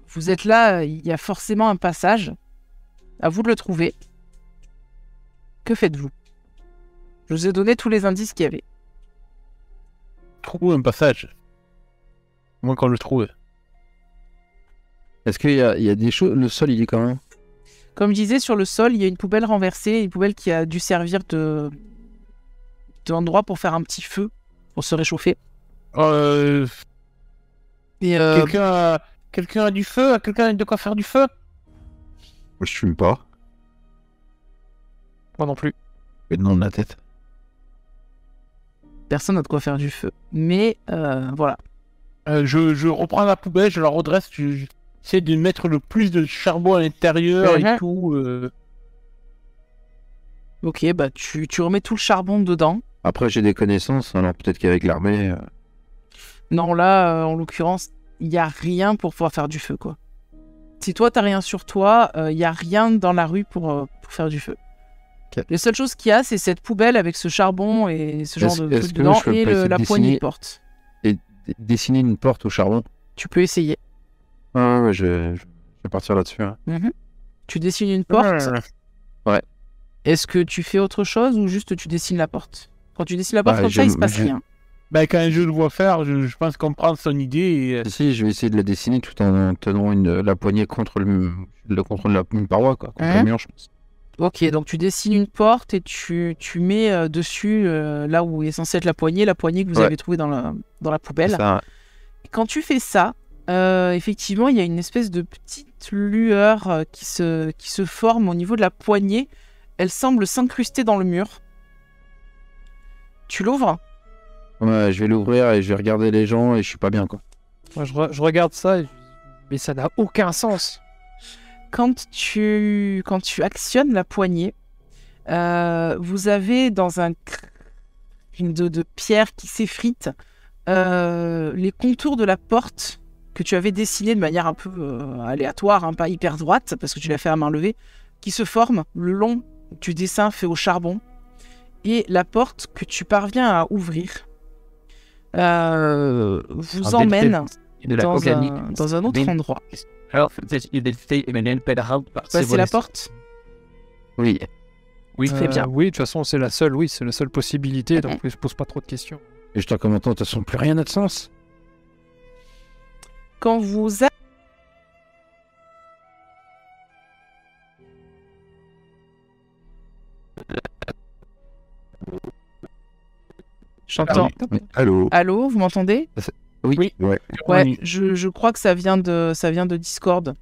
vous êtes là, il y a forcément un passage. À vous de le trouver. Que faites-vous? Je vous ai donné tous les indices qu'il y avait. Trouve un passage. Moi, quand je le trouve. Est-ce qu'il y a des choses... Le sol, il est quand même... Comme je disais, sur le sol, il y a une poubelle renversée, une poubelle qui a dû servir d'endroit pour faire un petit feu, pour se réchauffer. Et Quelqu'un a du feu? Quelqu'un a de quoi faire du feu? Moi, je fume pas. Moi non plus. Le nom de la tête. personne n'a de quoi faire du feu. Mais voilà. Je reprends la poubelle, je la redresse, j'essaie de mettre le plus de charbon à l'intérieur et tout. Ok, tu remets tout le charbon dedans. Après, j'ai des connaissances, alors peut-être qu'avec l'armée... Non, là, en l'occurrence, il n'y a rien pour pouvoir faire du feu, quoi. Si toi, t'as rien sur toi, il n'y a rien dans la rue pour faire du feu. Okay. Les seules choses qu'il y a, c'est cette poubelle avec ce charbon et ce genre de truc que dedans je peux et pas essayer la de poignée de dessiner- porte. Et dessiner une porte au charbon. Tu peux essayer. Ah ouais, je vais partir là-dessus. Hein. Tu dessines une porte. Ouais. Est-ce que tu fais autre chose ou juste tu dessines la porte? Quand tu dessines la porte comme ça, il se passe rien. Quand je le vois faire, je pense comprendre son idée. Si, je vais essayer de la dessiner tout en tenant la poignée contre une paroi, quoi. Contre le mur, je pense. Ok, donc tu dessines une porte et tu mets dessus, là où est censée être la poignée que vous Ouais. avez trouvée dans la poubelle. Ça, Quand tu fais ça, effectivement, il y a une espèce de petite lueur qui se forme au niveau de la poignée. Elle semble s'incruster dans le mur. Tu l'ouvres? ouais, je vais l'ouvrir et je vais regarder les gens et je suis pas bien, quoi. Moi, je regarde ça, mais ça n'a aucun sens. Quand tu actionnes la poignée, vous avez dans une de pierre qui s'effrite les contours de la porte que tu avais dessiné de manière un peu aléatoire, hein, pas hyper droite, parce que tu l'as fait à main levée, qui se forment le long du dessin fait au charbon, et la porte que tu parviens à ouvrir vous emmène de la organique. dans un autre endroit. Alors, c'est C'est la porte. Oui. Oui, Très bien. Oui, de toute façon, c'est la seule possibilité, donc je pose pas trop de questions. Et je t'en commentant, de toute façon, plus rien n'a de sens. Quand vous J'entends. Allô. Allô, vous m'entendez? Oui. Ouais. Ouais, je crois que ça vient de Discord.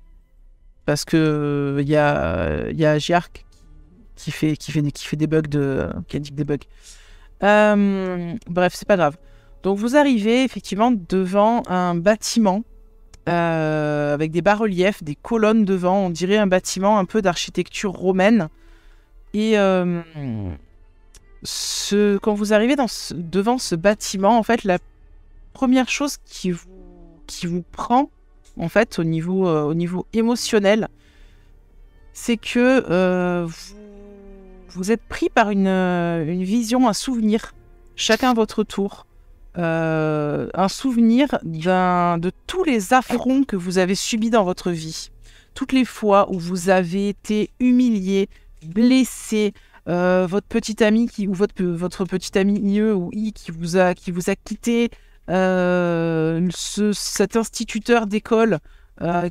Parce que il y a Giark qui fait des bugs qui indique des bugs. Bref, c'est pas grave. Donc vous arrivez effectivement devant un bâtiment avec des bas-reliefs, des colonnes devant. On dirait un bâtiment un peu d'architecture romaine. Et quand vous arrivez devant ce bâtiment, en fait, la première chose qui vous prend, en fait, au niveau émotionnel, c'est que vous êtes pris par une vision, un souvenir, chacun à votre tour. Un souvenir de tous les affronts que vous avez subis dans votre vie. Toutes les fois où vous avez été humilié, blessé, votre petit ami ou votre petit ami IE ou I qui vous a quitté, cet instituteur d'école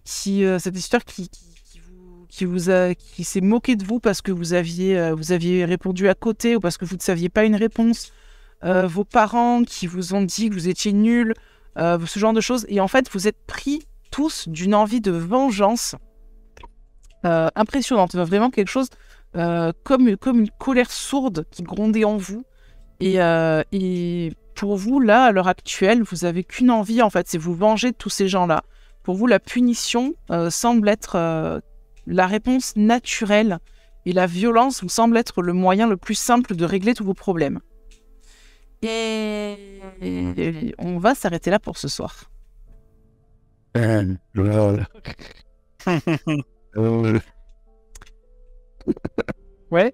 cet instituteur qui s'est moqué de vous parce que vous aviez répondu à côté ou parce que vous ne saviez pas une réponse, vos parents qui vous ont dit que vous étiez nul, ce genre de choses. Et en fait, vous êtes pris tous d'une envie de vengeance impressionnante, vraiment quelque chose comme une colère sourde qui grondait en vous. Et pour vous, là, à l'heure actuelle, vous avez qu'une envie, en fait, c'est vous venger de tous ces gens-là. Pour vous, la punition semble être la réponse naturelle et la violence vous semble être le moyen le plus simple de régler tous vos problèmes. Et on va s'arrêter là pour ce soir. Voilà. Ouais.